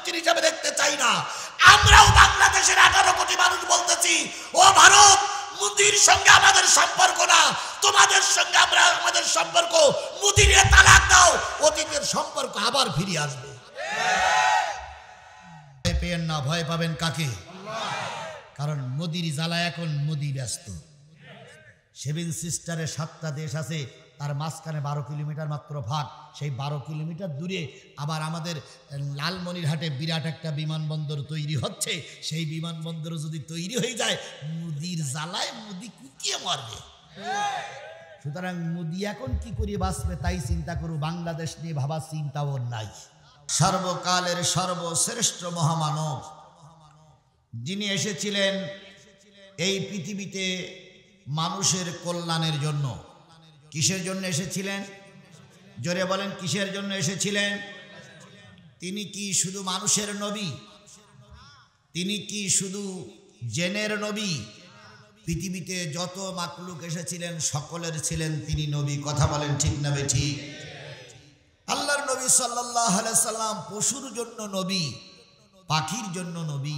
প্রধানমন্ত্রী হিসেবে দেখতে চাই না। আমরাও বাংলাদেশের 18 কোটি মানুষ বলতেছি, ও ভারত, মোদির সঙ্গে আমাদের সম্পর্ক না, তোমাদের সঙ্গে আমাদের সম্পর্ক, মোদিরে তালাক দাও, অতীতের সম্পর্ক আবার ফিরে আসবে। পেয়েন না, ভয় পাবেন কাকে? কারণ মোদির জ্বালা, এখন মোদি ব্যস্ত। 7 সিস্টারের 7টা দেশ আছে, তার মাঝখানে 12 কিলোমিটার মাত্র ভাগ। সেই 12 কিলোমিটার দূরে আবার আমাদের লালমনিরহাটে বিরাট একটা বিমানবন্দর তৈরি হচ্ছে। সেই বিমানবন্দর যদি তৈরি হয়ে যায়, মোদির জ্বালায় মোদি কুকিয়ে মরবে। সুতরাং মোদি এখন কি করে বাঁচবে তাই চিন্তা করু, বাংলাদেশ নিয়ে ভাবার চিন্তাও নাই। সর্বকালের সর্বশ্রেষ্ঠ মহামানব যিনি এসেছিলেন এই পৃথিবীতে মানুষের কল্যাণের জন্য। কিসের জন্য এসেছিলেন? জোরে বলেন, কিসের জন্য এসেছিলেন? তিনি কি শুধু মানুষের নবী? তিনি কি শুধু জেনের নবী? পৃথিবীতে যত মাকলুক এসেছিলেন সকলের ছিলেন তিনি নবী। কথা বলেন ঠিক না বেঠিক? আল্লাহর নবী সাল্লাল্লাহু আলাইহি সাল্লাম পশুর জন্য নবী, পাখির জন্য নবী,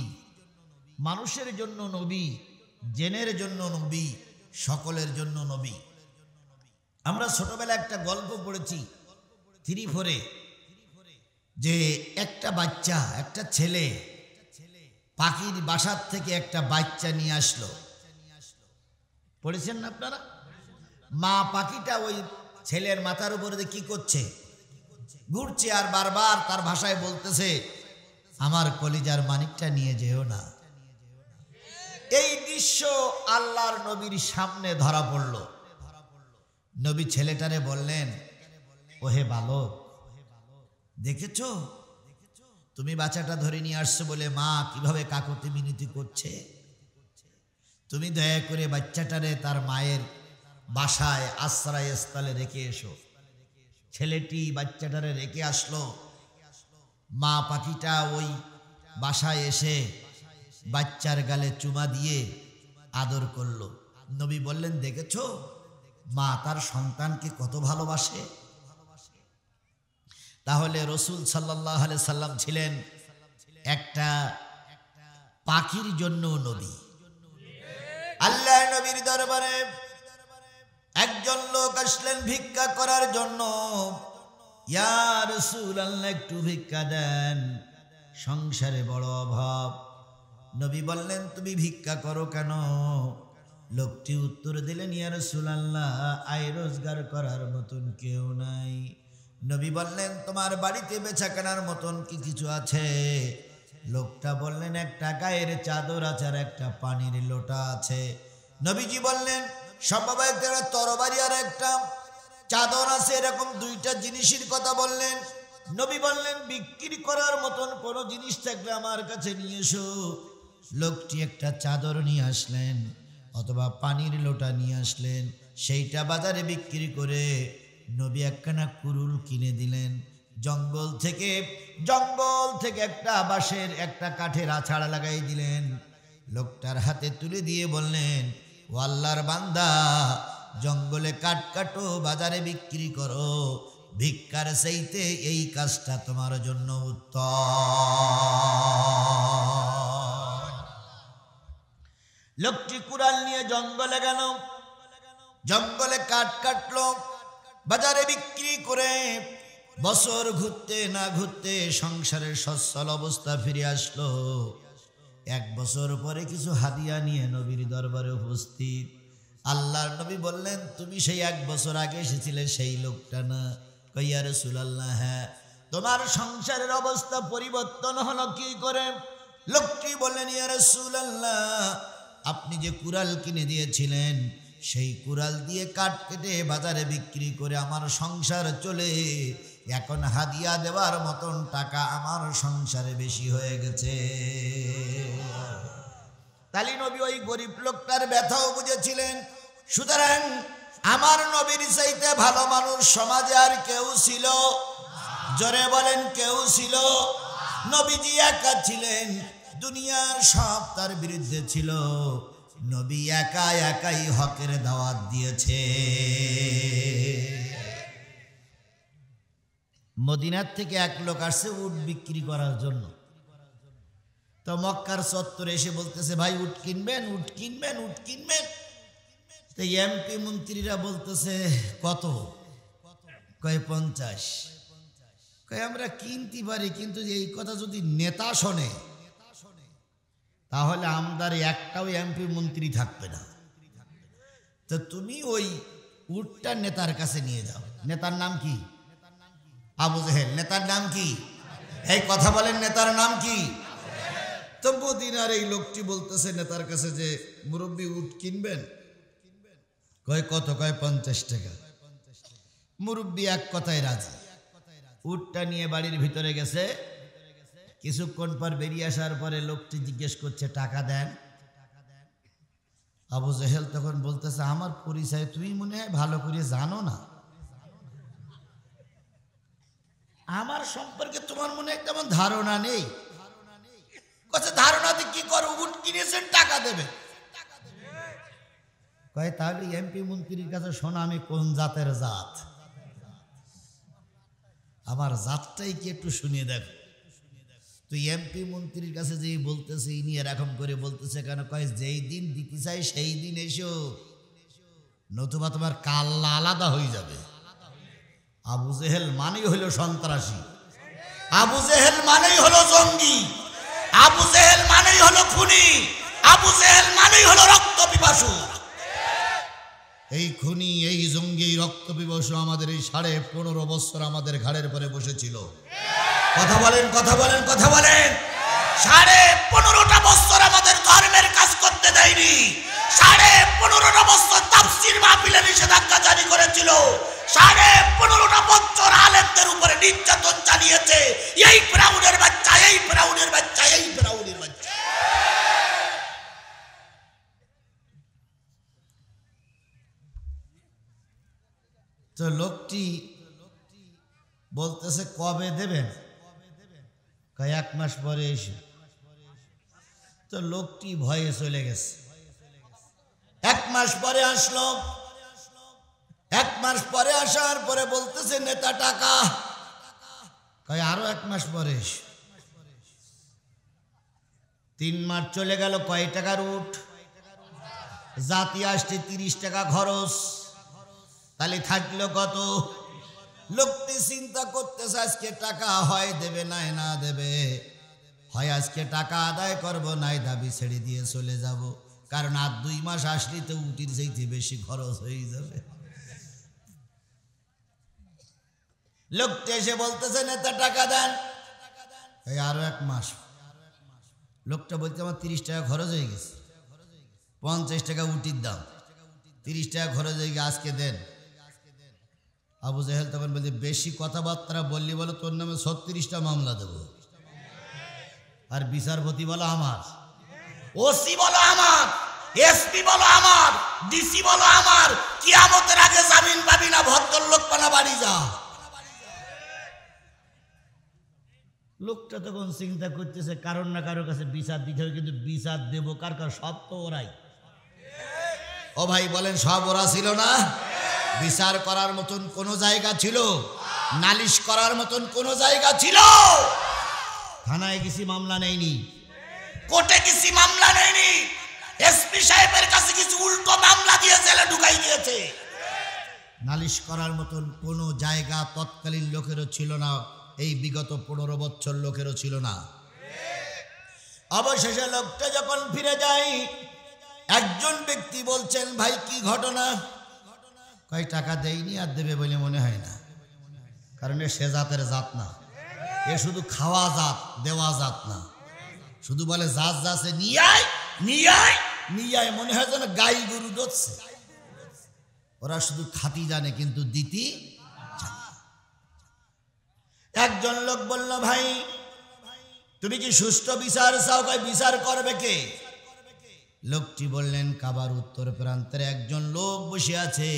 মানুষের জন্য নবী, জেনের জন্য নবী, সকলের জন্য নবী। আমরা ছোটবেলায় একটা গল্প পড়েছি 3-4-এ, যে একটা বাচ্চা, একটা ছেলে পাখির বাসার থেকে একটা বাচ্চা নিয়ে আসলো। পড়েছেন না আপনারা? মা পাখিটা ওই ছেলের মাথার উপরে কি করছে? ঘুরছে, আর বারবার তার ভাষায় বলতেছে, আমার কলিজার মানিকটা নিয়ে যেও না। এই দৃশ্য আল্লাহর নবীর সামনে ধরা পড়ল। নবী ছেলেটারে বললেন, ওহে বালক, দেখেছো তুমি বাচ্চাটা ধরে নিয়ে আসছো বলে মা কিভাবে কাকুতি মিনতি করছে? তুমি দয়া করে বাচ্চাটারে তার মায়ের বাসায় আশ্রয়স্থলে রেখে এসো। ছেলেটি বাচ্চাটারে রেখে আসলো। মা পাখিটা ওই বাসায় এসে বাচ্চার গালে চুমা দিয়ে আদর করলো। নবী বললেন, দেখেছো মা তার সন্তানকে কত ভালোবাসে? তাহলে রসুল সাল্লাল্লাহু আলাইহি সাল্লাম ছিলেন একটা পাখির জন্য নবী। আল্লাহ নবীর দরবারে একজন লোক আসলেন ভিক্ষা করার জন্য। ইয়া রাসূলুল্লাহ, একটু ভিক্ষা দেন, সংসারে বড় অভাব। নবী বললেন, তুমি ভিক্ষা করো কেন? লোকটি উত্তর দিলেন, ইয়া রাসূলুল্লাহ, আয় রোজগার করার মতন কেউ নাই। নবী বললেন, তোমার বাড়িতে বেচা কেনার মতন কি কিছু আছে? লোকটা বললেন, একটা গায়ের চাদর আছে আর একটা পানির লোটা আছে। নবীজি বললেন, সম্ভবত একটা তরবারি আর একটা চাদর আছে, এরকম 2টা জিনিসের কথা বললেন। নবী বললেন, বিক্রি করার মতন কোনো জিনিস থাকলে আমার কাছে নিয়ে এসো। লোকটি একটা চাদর নিয়ে আসলেন অথবা পানির লোটা নিয়ে আসলেন। সেইটা বাজারে বিক্রি করে নবী একখানা কুরুল কিনে দিলেন। জঙ্গল থেকে একটা বাঁশের একটা কাঠের আছাড় লাগাই দিলেন। লোকটার হাতে তুলে দিয়ে বললেন, ও আল্লাহর বান্দা, জঙ্গলে কাঠ কাটো, বাজারে বিক্রি করো, ভিক্ষার চাইতে এই কাজটা তোমার জন্য উত্তম। লোকটি কুড়াল নিয়ে জঙ্গলে গেল, জঙ্গলে কাঠ কাটলো, বাজারে বিক্রি করে বছর ঘুরতে না ঘুরতে সংসারের সচ্ছল অবস্থা ফিরে আসলো। 1 বছর পরে কিছু হাদিয়া নিয়ে নবীর দরবারে উপস্থিত। আল্লাহর নবী বললেন, তুমি সেই 1 বছর আগে এসেছিলে সেই লোকটা না? ইয়া রাসূলুল্লাহ, হ্যাঁ। তোমার সংসারের অবস্থা পরিবর্তন হলো কি করে? লোকটি বললেন, ইয়া রাসূলুল্লাহ, আপনি যে কুড়াল কিনে দিয়েছিলেন সেই কুড়াল দিয়ে কাঠ কেটে বাজারে বিক্রি করে আমার সংসার চলে, এখন হাদিয়া দেওয়ার মতন টাকা আমার সংসারে বেশি হয়ে গেছে। তালি নবী ওই গরিব লোকটার ব্যথাও বুঝেছিলেন। সুতরাং আমার নবীর চাইতে ভালো মানুষ সমাজে আর কেউ ছিল? জোরে বলেন, কেউ ছিল? নবীজি একা ছিলেন, দুনিয়ার সব তার বিরুদ্ধে ছিল। নবী একাই হকের দাওয়াত দিয়েছে। মদিনার থেকে এক লোক আসছে উট বিক্রি করার জন্য। তো মক্কার চত্বরে এসে বলতেছে ভাই উট কিনবেন, উট কিনবেন, উট কিনবেন। তো এমপি মন্ত্রীরা বলতেছে কত? কয় 50। কয় আমরা কিনতে পারি, কিন্তু এই কথা যদি নেতা শোনে তাহলে আমাদের একটাও এমপি মন্ত্রী থাকবে না। তো তুমি ওই উটটা নেতার কাছে নিয়ে যাও। নেতার নাম কি? আবু জেহেল। নেতার নাম কি? এই কথা বলেন, নেতার নাম কি? তো মদিনার এই লোকটি বলতেছে নেতার কাছে যে মুরব্বী উট কিনবেন? কয় কত? কয় 50 টাকা। মুরব্বী এক কথায় রাজি। উটটা নিয়ে বাড়ির ভিতরে গেছে। কিছুক্ষণ পর বেরিয়ে আসার পরে লোকটি জিজ্ঞেস করছে টাকা দেন। আবু জেহেল তখন বলতেছে আমার পরিচয় তুমি মনে হয় ভালো করে জানো না, আমার সম্পর্কে তোমার মনে হয় তেমন ধারণা নেই। কচ্ছে ধারণা দিয়ে কি করো? উট কিনেছেন, টাকা দেবে। কয় তাহলে এমপি মন্ত্রীর কাছে শোনা আমি কোন জাতের জাত, আমার জাতটাই কি একটু শুনিয়ে দেখো। তো এমপি মন্ত্রীর কাছে যেই বলতেছে ইনি এরকম করে বলতেছে কেন? কয় যেই দিন দিতে চাই সেই দিন এসো, নতুবা তোমার কাল্লা আলাদা হয়ে যাবে। আবু জেহেল মানেই হলো সন্ত্রাসী, আবু জেহেল মানেই হলো জঙ্গি, আবু জেহেল মানেই হলো খুনি, আবু জেহেল মানেই হলো রক্ত পিপাসু। এই খুনি, এই জঙ্গি, এই রক্ত পিপাসু আমাদের এই 15.5 বছর আমাদের ঘাড়ের পরে বসেছিল। কথা বলেন, কথা বলেন, কথা বলেন। 15.5টা বছর আমাদের ধর্মের কাজ করতে দেয়নি। 15.5টা বছর তাফসীর মাহফিলে নিষেধাজ্ঞা জারি করেছিল। 15.5টা বছর আলেমদের উপরে নির্যাতন চালিয়েছে এই ফিরাউনের বাচ্চা, এই ফিরাউনের বাচ্চা, এই ফিরাউনের বাচ্চা। তো লোকটি বলতেছে কবে দেবেন? কয় 1 মাস পরে এসে। তো লোকটি ভয়ে চলে গেছে। 1 মাস পরে আসলো। 1 মাস পরে আসার পরে বলতেছে নেতা টাকা। কয় আরো 1 মাস পরে এসে। 3 মাস চলে গেল। কয় টাকার উঠ? জাতি আসতে 30 টাকা খরচ, তাহলে থাকলো কত? লোকটি চিন্তা করতেছে আজকে টাকা হয় দেবে নাই না দেবে, হয় আজকে টাকা আদায় করব নাই দাবি ছেড়ে দিয়ে চলে যাব, কারণ আর 2 মাস আসলে তো উটির চাইতে বেশি খরচ হয়ে যাবে। লোকটি এসে বলতেছে নেতা টাকা দেন। এই আরো 1 মাস। লোকটা বলতে আমার 30 টাকা খরচ হয়ে গেছে, 50 টাকা উটির দাম, 30 টাকা খরচ হয়ে গেছে, আজকে দেন। আবু জেহেল তখন বলছে বেশি কথাবার্তা বললি বলো তোর নামে 36টা মামলা দেব, আর বিচারপতি বলো আমার, ওসি বলো আমার, এসপি বলো আমার, ডিসি বলো আমার, কিয়ামতের আগে জামিন পাবি না, ভদ্রলোক পানা বাড়ি যা। লোকটা তখন চিন্তা করতেছে কারণ না কারোর কাছে বিচার দিতে হবে, কিন্তু বিচার দেব কার? কার সব তো ওরাই। ও ভাই বলেন সব ওরা ছিল না? বিচার করার মতন কোন জায়গা ছিল? নালিশ করার মতন কোন জায়গা ছিল? থানায় গেছি মামলা নেয়নি, কোর্টে গেছি মামলা নেয়নি, এসপি সাহেবের কাছে কিছু উল্টো মামলা দিয়ে জেলে ঢুকাই দিয়েছে। নালিশ করার মতন কোন জায়গা তৎকালীন লোকেরও ছিল না, এই বিগত 15 বছর লোকেরও ছিল না। অবশেষে লোকটা যখন ফিরে যায়, একজন ব্যক্তি বলছেন ভাই কি ঘটনা? কয় টাকা দেয়নি আর দেবে বলে মনে হয় না, কারণ এ সে জাতের জাত না, এ শুধু খাওয়া জাত, দেওয়া জাত না। শুধু বলে জাত যাচ্ছে নিয়ে আয় নিয়ে আয় নিয়ে আয়, মনে হয় যেন গাই গরু দোচ্ছে। ওরা শুধু খাতি জানে কিন্তু দিতি জানে। একজন লোক বলল ভাই তুমি কি সুষ্ঠু বিচার চাও? কয় বিচার করবে কে? লোকটি বললেন কাবার উত্তর প্রান্তের একজন লোক বসে আছে,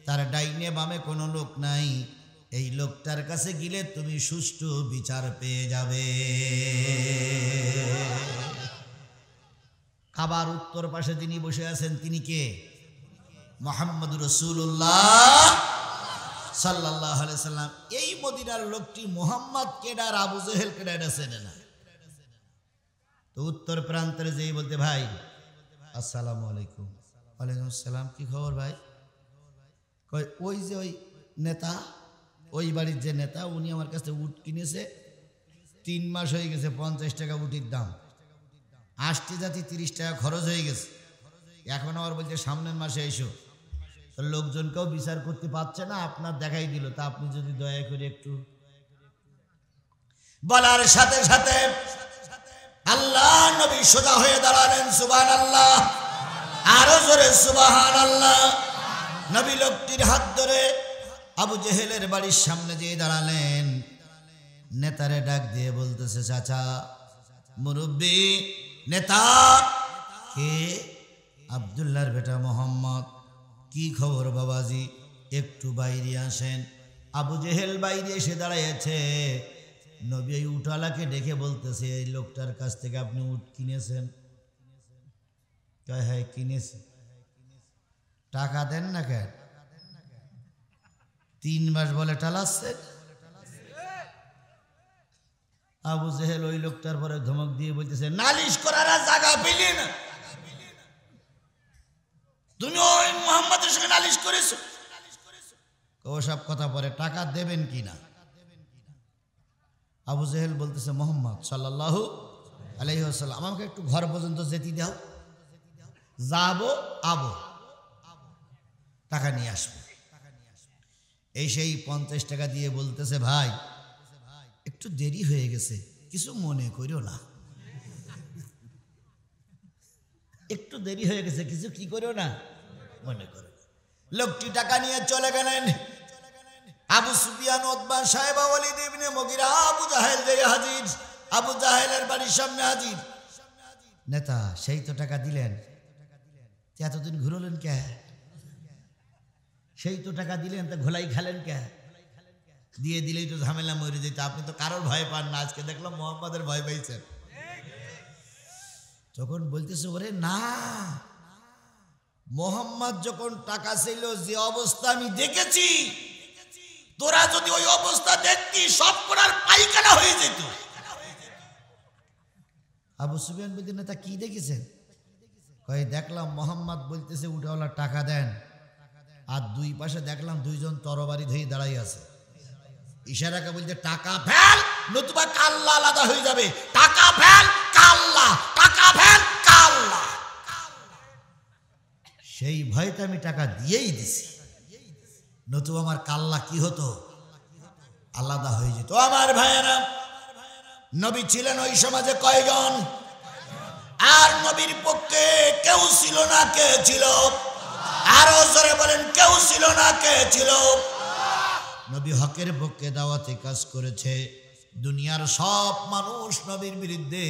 তার ডাইনে বামে কোনো লোক নাই, এই লোকটার কাছে গেলে তুমি সুষ্ঠু বিচার পেয়ে যাবে। কাবার উত্তর পাশে যিনি বসে আছেন তিনি কে? মুহাম্মদুর রাসূলুল্লাহ সাল্লাল্লাহু আলাইহি সাল্লাম। এই মদিনার লোকটি মুহাম্মদ কেডা আর আবু জেহেল কেডা এটা চেনে না। তো উত্তর প্রান্তের যেই বলতে ভাই আসসালামু আলাইকুম, ওয়ালাইকুম আসসালাম, কি খবর ভাই? কই ওই যে ওই নেতা, ওই বাড়ির যে নেতা, উনি আমার কাছে উট কিনেছে, 3 মাস হয়ে গেছে, 50 টাকা উটির দাম, আসতে যাতে 30 টাকা খরচ হয়ে গেছে, এখন আবার বলছে সামনের মাসে এসো। তো লোকজনকেও বিচার করতে পারছে না, আপনার দেখাই দিল, তা আপনি যদি দয়া করে একটু। বলার সাথে সাথে আল্লাহ নবী সোজা হয়ে দাঁড়ালেন, সুবহানাল্লাহ, আরো জোরে সুবহানাল্লাহ। নবী লোকটির হাত ধরে আবু জেহেলের বাড়ির সামনে যেয়ে দাঁড়ালেন, নেতারে ডাক দিয়ে বলতেছে, চাচা, মুরব্বী নেতা। কে? আব্দুল্লাহর বেটা মোহাম্মদ। কি খবর বাবাজি, একটু বাইরে আসেন। আবু জেহেল বাইরে এসে দাঁড়াইছে, নবী এই উটওয়ালাকে ডেকে বলতেছে, এই লোকটার কাছ থেকে আপনি উট কিনেছেন? হ্যাঁ কিনেছে। টাকা দেন না কেন? 3 মাস বলে টালাচ্ছে। আবু জেহেল ওই লোকটার পরে ধমক দিয়ে বলতেছে, নালিশ করার জায়গা পেলি না, তুমি ওই মুহাম্মদের সঙ্গে নালিশ করেছো। ওসব কথা পরে, টাকা দেবেন কিনা? আবু জেহেল বলতেছে, মুহাম্মদ সাল্লাল্লাহু আলাইহি ওয়াসাল্লাম আমাকে একটু ঘর পর্যন্ত যেতে দাও, যাবো আবো, টাকা নিয়ে আসবো। এই সেই 50 টাকা দিয়ে বলতেছে, ভাই একটু দেরি হয়ে গেছে, কিছু মনে করিও না, একটু দেরি হয়ে গেছে, কিছু কি করিও না মনে করো। লোকটি টাকা নিয়ে চলে গেলেন। আবু সুফিয়ান, উতবা, সাহেবা, ওয়ালিদ ইবনে মুগিরা, আবু জাহেল যে হাজির, আবু জাহেলের বাড়ির সামনে হাজির। নেতা, সেই তো টাকা দিলেন, এতদিন ঘুরলেন কে? সেই তো টাকা দিলেন, তা ঘোলাই খেলেন কে? দিয়ে দিলেই তো ঝামেলা মরে যেত, আপনি তো কারোর ভয় পান না, আজকে দেখলাম মোহাম্মদের ভয় পাইছেন। তখন বলতেছে, ওরে না, মোহাম্মদ যখন টাকা ছিল, যে অবস্থা আমি দেখেছি, তোরা যদি ওই অবস্থা দেখতি, সব করার পায়খানা হয়ে যেত। আবু সুফিয়ান বলতে, নেতা কি দেখেছেন? কই দেখলাম মোহাম্মদ বলতেছে উঠাওয়ালা টাকা দেন, আর 2 পাশে দেখলাম 2 জন তরবারি ধরে দাঁড়াই আছে, ইশারাকে বলতে, টাকা ফেল নতুবা কাল্লা আলাদা হয়ে যাবে, টাকা ফেল কাল্লা, টাকা ফেল কাল্লা। সেই ভয়তে আমি টাকা দিয়েই দিছি, নতুবা আমার কাল্লা কি হতো, আলাদা হয়ে যেত। আমার ভাইয়েরা, নবী ছিলেন ওই সমাজে কয়জন? আর নবীর পক্ষে কেউ ছিল না, কে ছিল? আরো জোরে বলেন, কেউ ছিল না, কে ছিল? নবী হকের পক্ষে দাওয়াতে কাজ করেছে, দুনিয়ার সব মানুষ নবীর বিরুদ্ধে,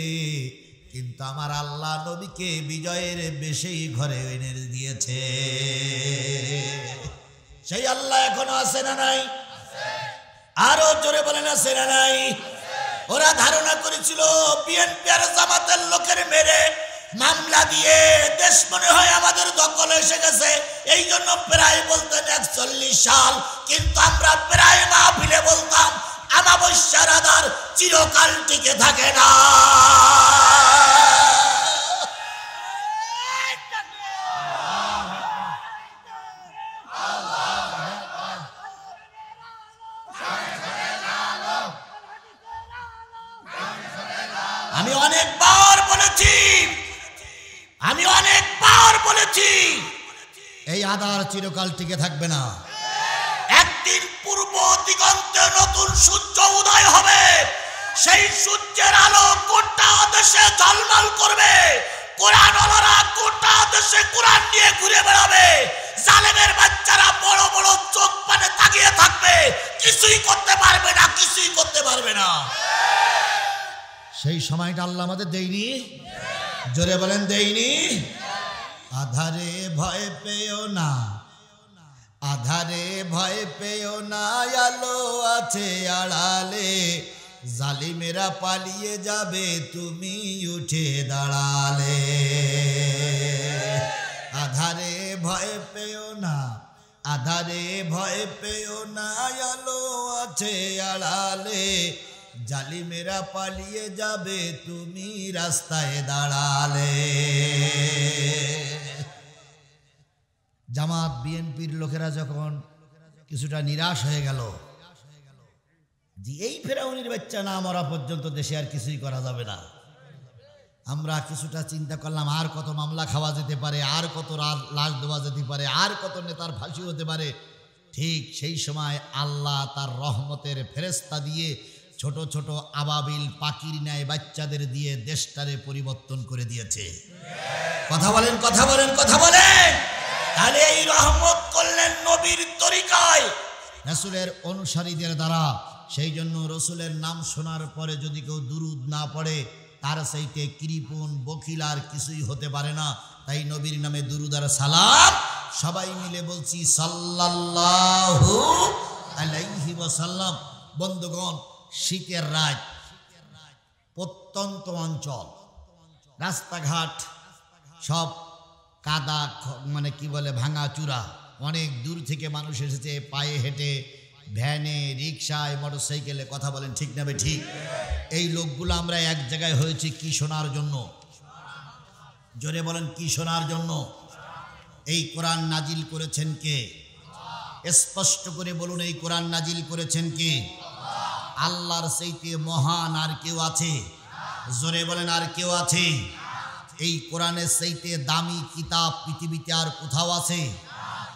কিন্তু আমার আল্লাহ নবীকে বিজয়ের বেশেই ঘরে এনে দিয়েছে। সেই আল্লাহ এখনো আছে না নাই? আরো জোরে বলেন, আছে না নাই? ওরা ধারণা করেছিল বিএনপি আর জামাতের লোকের মেরে মামলা দিয়ে দেশ মনে হয় আমাদের দখলে এসে গেছে, এই জন্য প্রায় বলতেন 41 সাল, কিন্তু আমরা প্রায় মাহফিলে বলতাম আমাবস্যার আধার চিরকাল টিকে থাকে না। আমি অনেকবার বলেছি এই আধার চিরকাল টিকে থাকবে না। একদিন পূর্ব দিগন্তে নতুন সূর্য উদয় হবে, সেই সূর্যের আলো গোটা দেশে ঝলমল করবে, কোরআনওয়ালারা গোটা দেশে কোরআন নিয়ে ঘুরে বেড়াবে, জালেমের বাচ্চারা বড় বড় চোখ পানে তাকিয়ে থাকবে, কিছুই করতে পারবে না, কিছুই করতে পারবে না। সেই সময়টা আল্লাহ আমাদের দেয়নি? জোরে বলেন, দেয়নি? আধারে ভয় পেও না, আধারে ভয় পেও না, আলো আছে আড়ালে, জালিমেরা পালিয়ে যাবে তুমি উঠে দাঁড়ালে। আধারে ভয় পেও না, আধারে ভয় পেও না, আলো আছে আড়ালে, জালিমেরা পালিয়ে যাবে তুমি রাস্তায় দাঁড়ালে। জামাত বিএনপির লোকেরা যখন কিছুটা নিরাশ হয়ে গেল যে এই ফেরাউনির বাচ্চা না মরা পর্যন্ত দেশে আর কিছুই করা যাবে না, আমরা কিছুটা চিন্তা করলাম আর কত মামলা খাওয়া যেতে পারে, আর কত লাশ দেওয়া যেতে পারে, আর কত নেতার ফাঁসি হতে পারে। ঠিক সেই সময় আল্লাহ তার রহমতের ফেরেশতা দিয়ে ছোট ছোট আবাবিল পাখির ন্যায় বাচ্চাদের দিয়ে দেশটারে পরিবর্তন করে দিয়েছে। কথা বলেন, কথা বলেন, কথা বলেন। তাহলে এই রহমত করলেন নবীর তরিকায়, রাসূলের অনুসারীদের দ্বারা। সেই জন্য রসুলের নাম শোনার পরে যদি কেউ দুরুদ না পড়ে তার চাইতে কৃপণ বখিল আর কিছুই হতে পারে না। তাই নবীর নামে দুরুদ আর সালাম সবাই মিলে বলছি সাল্লাল্লাহু আলাইহি ওয়াসাল্লাম। বন্ধুগণ, শীতের রাত, প্রত্যন্ত অঞ্চল, রাস্তাঘাট সব কাদা, মানে কি বলে ভাঙা চূড়া। অনেক দূর থেকে মানুষ এসেছে, পায়ে হেঁটে, ভ্যানে, রিক্সায়, মোটরসাইকেলে। কথা বলেন ঠিক না ঠিক? এই লোকগুলো আমরা এক জায়গায় হয়েছি কি শোনার জন্য? জোরে বলেন, কি শোনার জন্য? এই কোরআন নাজিল করেছেন কে? স্পষ্ট করে বলুন, এই কোরআন নাজিল করেছেন কে? আল্লাহর চাইতে মহান আর কেউ আছে? জোরে বলেন, আর কেউ আছে? এই কোরআনের চাইতে দামি কিতাব পৃথিবীতে আর কোথাও আছে?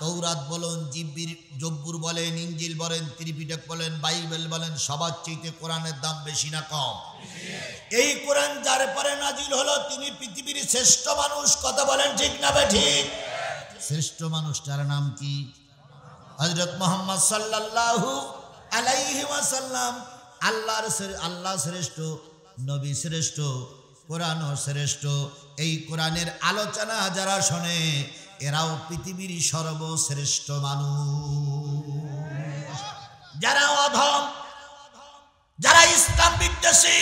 তৌরাত বলেন, জব্বুর বলেন, ইঞ্জিল বলেন, ত্রিপিটক বলেন, বাইবেল বলেন, সবার চাইতে কোরআনের দাম বেশি না কম? এই কোরআন যার পরে নাজিল হলো তিনি পৃথিবীর শ্রেষ্ঠ মানুষ। কথা বলেন ঠিক না ঠিক? শ্রেষ্ঠ মানুষটার নাম কি? হযরত মুহাম্মদ সাল্লাল্লাহু আলাইহি ওয়াসাল্লাম। আল্লাহ শ্রেষ্ঠ, নবী শ্রেষ্ঠ, কোরআনও শ্রেষ্ঠ। এই কোরআনের আলোচনা যারা শোনে এরাও পৃথিবীর সর্বশ্রেষ্ঠ মানুষ। যারা অধম, যারা ইসলাম বিদ্বেষী,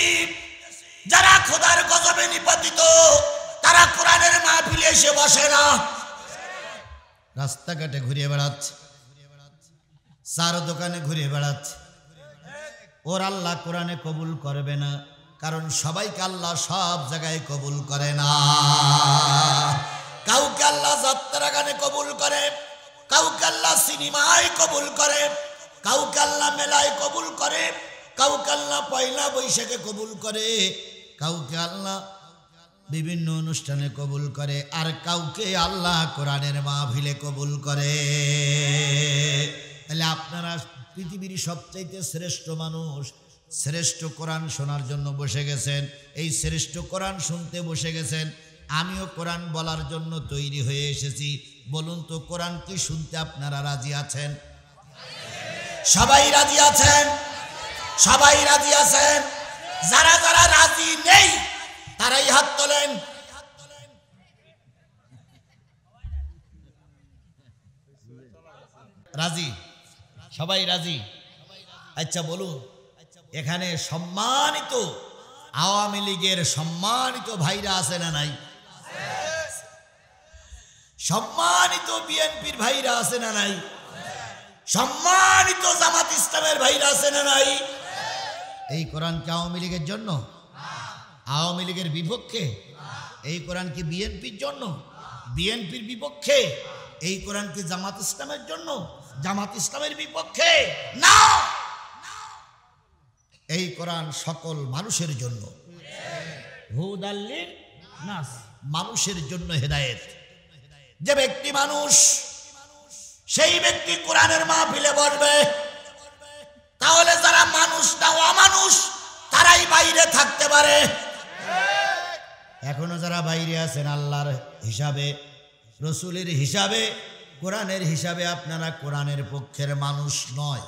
যারা খোদার গজবে নিপতিত, তারা কোরআনের মাহফিলে এসে বসে না, রাস্তাঘাটে ঘুরে বেড়াচ্ছে, চার দোকানে ঘুরে বেড়াচ্ছে। ওর আল্লাহ কোরআনে কবুল করবে না, কারণ সবাইকে আল্লাহ সব জায়গায় কবুল করে না। কাউকে আল্লাহ যাত্রা গানে কবুল করে, কাউকে আল্লাহ সিনেমায় কবুল করে, কাউকে আল্লাহ মেলায় কবুল করে, কাউকে আল্লাহ পয়লা বৈশাখে কবুল করে, কাউকে আল্লাহ বিভিন্ন অনুষ্ঠানে কবুল করে, আর কাউকে আল্লাহ কোরআনের মাহফিলে কবুল করে। তাহলে আপনারা পৃথিবীর সবচাইতে শ্রেষ্ঠ মানুষ, শ্রেষ্ঠ কোরআন শোনার জন্য বসে গেছেন। এই শ্রেষ্ঠ কোরআন শুনতে বসে গেছেন, আমিও কোরআন বলার জন্য তৈরি হয়ে এসেছি। বলুন তো, কোরআন কি শুনতে আপনারা রাজি আছেন? সবাই রাজি আছেন? সবাই রাজি আছেন? যারা যারা রাজি নেই তারাই হাত তোলেন। রাজি? সবাই রাজি? আচ্ছা বলুন, এখানে সম্মানিত আওয়ামী লীগের সম্মানিত ভাইরা আছে না নাই? সম্মানিত বিএনপির ভাইরা আছে না নাই? সম্মানিত জামাত ইসলামের ভাইরা আছে না নাই? এই কোরআন কি আওয়ামী লীগের জন্য? আওয়ামী লীগের বিপক্ষে? এই কোরআন কি বিএনপির জন্য? বিএনপির বিপক্ষে? এই কোরআন কি জামাত ইসলামের জন্য? জামাত ইসলামের বিপক্ষে? না, এই কোরআন সকল মানুষের জন্য। হুদাল লিন-নাস, মানুষের জন্য হেদায়েত। যে ব্যক্তি মানুষ, সেই ব্যক্তি কোরআনের মাহফিলে বসবে। তাহলে যারা মানুষ না অমানুষ তারাই বাইরে থাকতে পারে। এখনো যারা বাইরে আছেন আল্লাহর হিসাবে, রসুলের হিসাবে, কোরআনের হিসাবে আপনারা কোরআনের পক্ষের মানুষ নয়।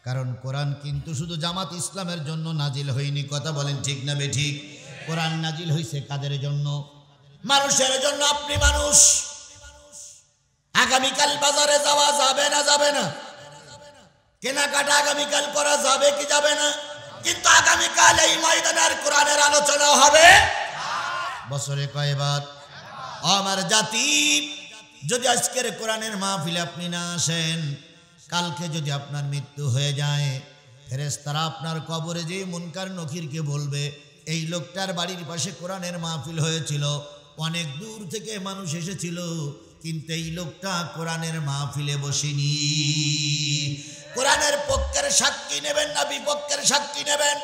কারণ কোরআন কিন্তু শুধু জামাত ইসলামের জন্য নাজিল হয়নি। কথা বলেন ঠিক না বেঠিক? কোরআন নাজিল হয়েছে কাদের জন্য? মানুষের জন্য। আপনি মানুষ, আগামীকাল বাজারে যাওয়া যাবে না? যাবে না? কেনাকাটা আগামীকাল করা যাবে কি যাবে না? কিন্তু আগামীকাল এই ময়দানের কোরআনের আলোচনা হবে বছরে কয়বার? আমার জাতি, যদি আজকের কোরআনের মাহফিলে আপনি না আসেন, কালকে যদি আপনার মৃত্যু হয়ে যায়, ফেরেশতারা আপনার কবরে যে মুনকার নকিরকে বলবে, এই লোকটার বাড়ির পাশে কোরআনের মাহফিল হয়েছিল, অনেক দূর থেকে মানুষ এসেছিল, কিন্তু এই লোকটা কোরআনের মাহফিলে বসেনি। কোরআনের পক্ষের সাক্ষী নেবেন না বিপক্ষের সাক্ষী নেবেন?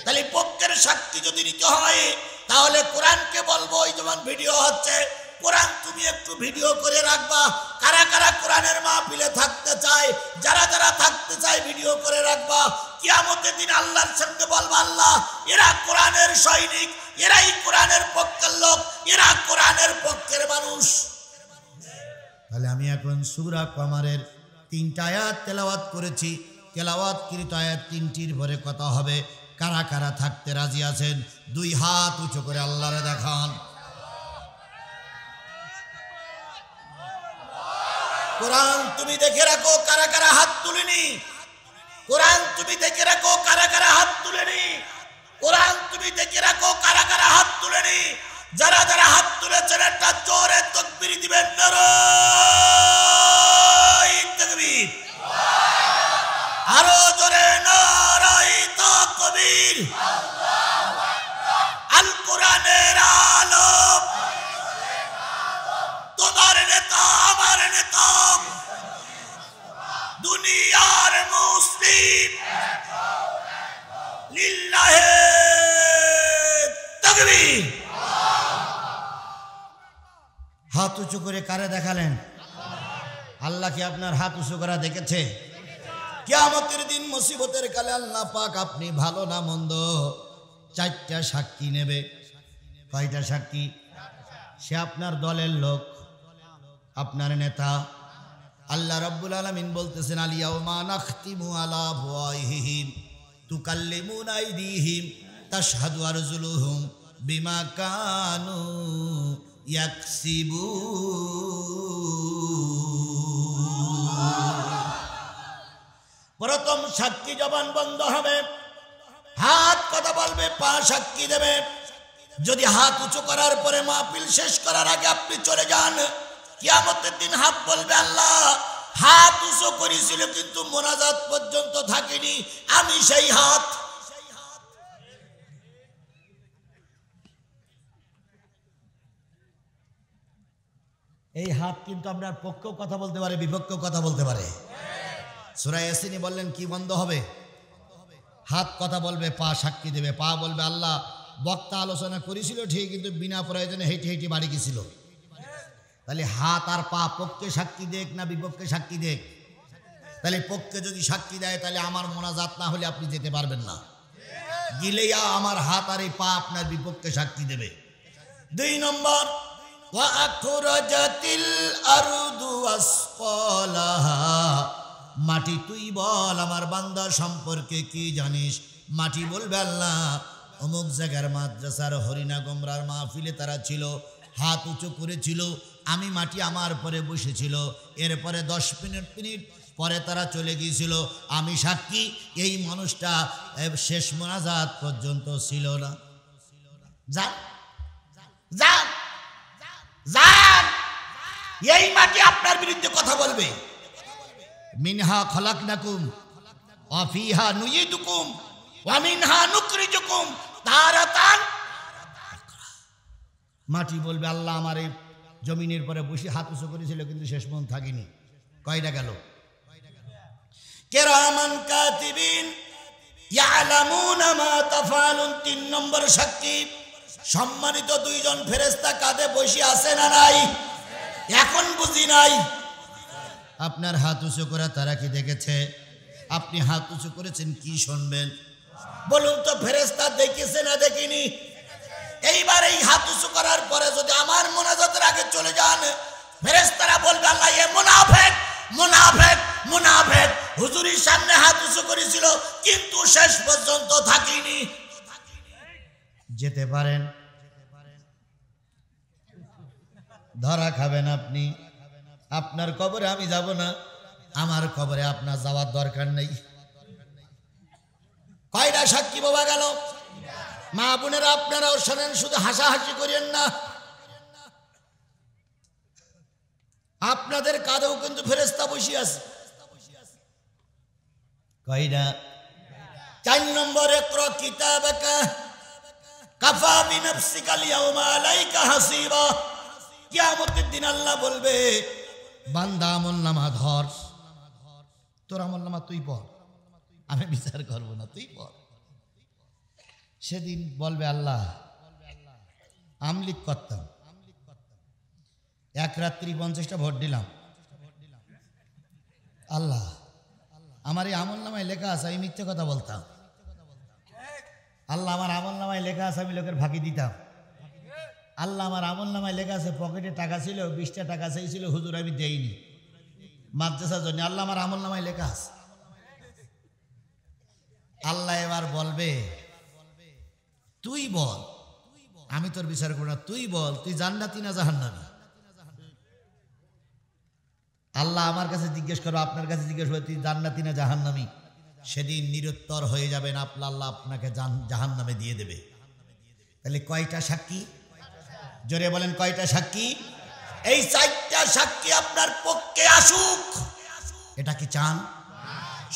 তাহলে পক্ষের সাক্ষী যদি নিতে হয় তাহলে কোরআনকে বলবো, ওই যেমন ভিডিও হচ্ছে, কোরআন তুমি একটু ভিডিও করে রাখবা। কারা কারা কোরআনের মাহফিলে থাকতে চায়? যারা যারা থাকতে চায় ভিডিও করে রাখবা। কিয়ামতের দিন আল্লাহর সঙ্গে বলবা, আল্লাহ এরা কোরআনের সৈনিক, এরাই কোরআনের পক্ষের লোক, এরা কোরআনের পক্ষের মানুষ। তাহলে আমি এখন সূরা কমারের 3টা আয়াত তেলাওয়াত করেছি। তেলাওয়াতকৃত আয়াত 3টির পরে কথা হবে। কারা কারা থাকতে রাজি আছেন 2 হাত উঁচু করে আল্লাহরে দেখান। কোরআন তুমি দেখে রাখো কারা কারা হাত তুলেনি। কোরআন তুমি দেখে রাখো কারা কারা হাত তুলেনি। কোরআন তুমি দেখে রাখো কারা কারা হাত তুলেনি। যারা যারা হাত তুলেছেন একটা জোরে তাকবীর দিবেন। নারায়ে তাকবীর, আরো জোরে নারায়ে তাকবীর। আল কোরআনের আলো, তোমার নেতা আমার নেতা, দুনিয়ার মুসলিম, লিল্লাহে তাকবীর। হাত উঁচু করে কারে দেখালেন? আল্লাহ কি আপনার হাত উঁচু করা দেখেছে? কিয়ামতের দিন মুসিবতের কালে আল্লাহ পাক আপনি ভালো না মন্দ 4টা সাক্ষী নেবে। কয়টা সাক্ষী? সে আপনার দলের লোক, আপনার নেতা। আল্লাহ রাব্বুল আলামিন বলতেছেন, আল ইয়াউমা নাখতিমু আলা আফওয়াহিহিম তুকাল্লিমুনা আইদিহিম তাশহাদু আরজুলুহুম বিমা কানু ইয়াকসিবুন। প্রথম সাক্ষী জবান বন্ধ হবে, হাত কথা বলবে, পা সাক্ষী দেবে। যদি হাত উঁচু করার পরে মাহফিল শেষ করার আগে আপনি চলে যান, কিয়ামতের দিন হাত বলবে, আল্লাহ হাত উঁচু করেছিল কিন্তু মোনাজাত পর্যন্ত থাকেনি, আমি সেই হাত। এই হাত কিন্তু আপনার পক্ষেও কথা বলতে পারে, বিপক্ষেও কথা বলতে পারে। সূরা ইয়াসিনে বললেন কি বন্ধ হবে? হাত কথা বলবে, পা সাক্ষী দেবে। পা বলবে, আল্লাহ বক্তা আলোচনা করেছিল ঠিক, কিন্তু বিনা প্রয়োজনে হেঁটে হেঁটে বাড়ি গেছিল। তাহলে হাত আর পা পক্ষে সাক্ষী দেখ না বিপক্ষে সাক্ষী দেখ? তাহলে পক্ষে যদি সাক্ষী দেয় তাহলে আমার মোনাজাত না হলে আপনি যেতে পারবেন না। গিলেয়া আমার হাত আর এই পা আপনার বিপক্ষে সাক্ষী দেবে। 2 নম্বর, ওয়া আখরাজাতিল আরদু আসফালাহা, মাটি তুই বল আমার বান্দা সম্পর্কে কি জানিস? মাটি বলবে, আল্লাহ অমুক জায়গার মাদ্রাসার হরিনা গোমরার মাহফিলে তারা ছিল, হাত উঁচু করেছিল, আমি মাটি আমার পরে বসেছিল, এরপরে 10 মিনিট পরে তারা চলে গিয়েছিল, আমি সাক্ষী এই মানুষটা শেষ মোনাজাত পর্যন্ত ছিল না। যান যান যান, এই মাটি আপনার বিরুদ্ধে কথা বলবে। মিনহা খলাকনাকুম ওয়া ফিহা নুইদুকুম ওয়া মিনহা নুখরিজুকুম তারাতান। মাটি বলবে, আল্লাহ আমার এই জমিনের পরে বসে হাত উঁচু করেছিল কিন্তু শেষ পর্যন্ত থাকিনি। কয়টা গেল? কিরামান কাতিবিন ইয়ালামুনা মা তাফআলুন। 3 নম্বর সাক্ষী, সম্মানিত 2 জন ফেরেশতা কাঁধে বসে আছে না নাই? এখন বুঝি নাই। আপনার হাত উঁচু করা তারা কি দেখেছে? আপনি হাত উঁচু করেছেন, কি শুনবেন বলুন তো? ফেরেশতা দেখেছে না দেখেনি? এইবার এই হাত উঁচু করার পরে যদি আমার মোনাজাতের আগে চলে যান, ফেরেশতারা বলবে, আল্লাহ এ মুনাফিক মুনাফিক মুনাফিক, হুজুরের সামনে হাত উঁচু করেছিল কিন্তু শেষ পর্যন্ত থাকিনি। যেতে পারেন, ধরা খাবেন আপনি। আপনার কবরে আমি যাব না, আমার কবরে আপনার যাওয়ার দরকার নেই। কয়টা সাক্ষী বাবা গেল? মা বোনেরা আপনারাও শোনেন, শুধু হাসাহাসি করেন না। আপনাদের কাঁধেও কিন্তু ফেরেশতা বসে আছে। কয়টা? 4 নম্বর ইকরা কিতাবাকা কাফা বিনাফসিকা আল-ইয়াওমা আলাইকা হাসিবা। কিয়ামতের দিন আল্লাহ বলবে, বান্দা আমলনামা ধর, তোর আমলনামা তুই পড়, আমি বিচার করব না, তুই পড়। সেদিন বলবে আল্লাহ, আমলিক করতাম, এক রাত্রি 50টা ভোট দিলাম, আল্লাহ আমার এই আমলনামায় লেখা আছে আমি মিথ্যে কথা বলতাম, আল্লাহ আমার আমলনামায় লেখা আছে আমি লোকের ফাঁকি দিতাম, আল্লাহ আমার আমলনামায় লেখা আছে পকেটে টাকা ছিল, 20টা টাকা চাইছিল হুজুর আমি দেইনি মাদ্রাসার জন্য, আল্লাহ আমার আমলনামায় লেখা আছে। আল্লাহ এবার বলবে, তুই বল, আমি তোর বিচার করব না, তুই বল তুই জান্নাতি না জাহান্নামী। আল্লাহ আমার কাছে জিজ্ঞেস করো, আপনার কাছে জিজ্ঞেস করো তুই জান্নাতি না জাহান্নামী। সেদিন নিরুত্তর হয়ে যাবেন, আল্লাহ আপনাকে জাহান্নামে দিয়ে দেবে। তাহলে কয়টা সাক্ষী? জোরে বলেন কয়টা সাক্ষী? এই 4টা সাক্ষী আপনার পক্ষে আসুক, এটা কি চান?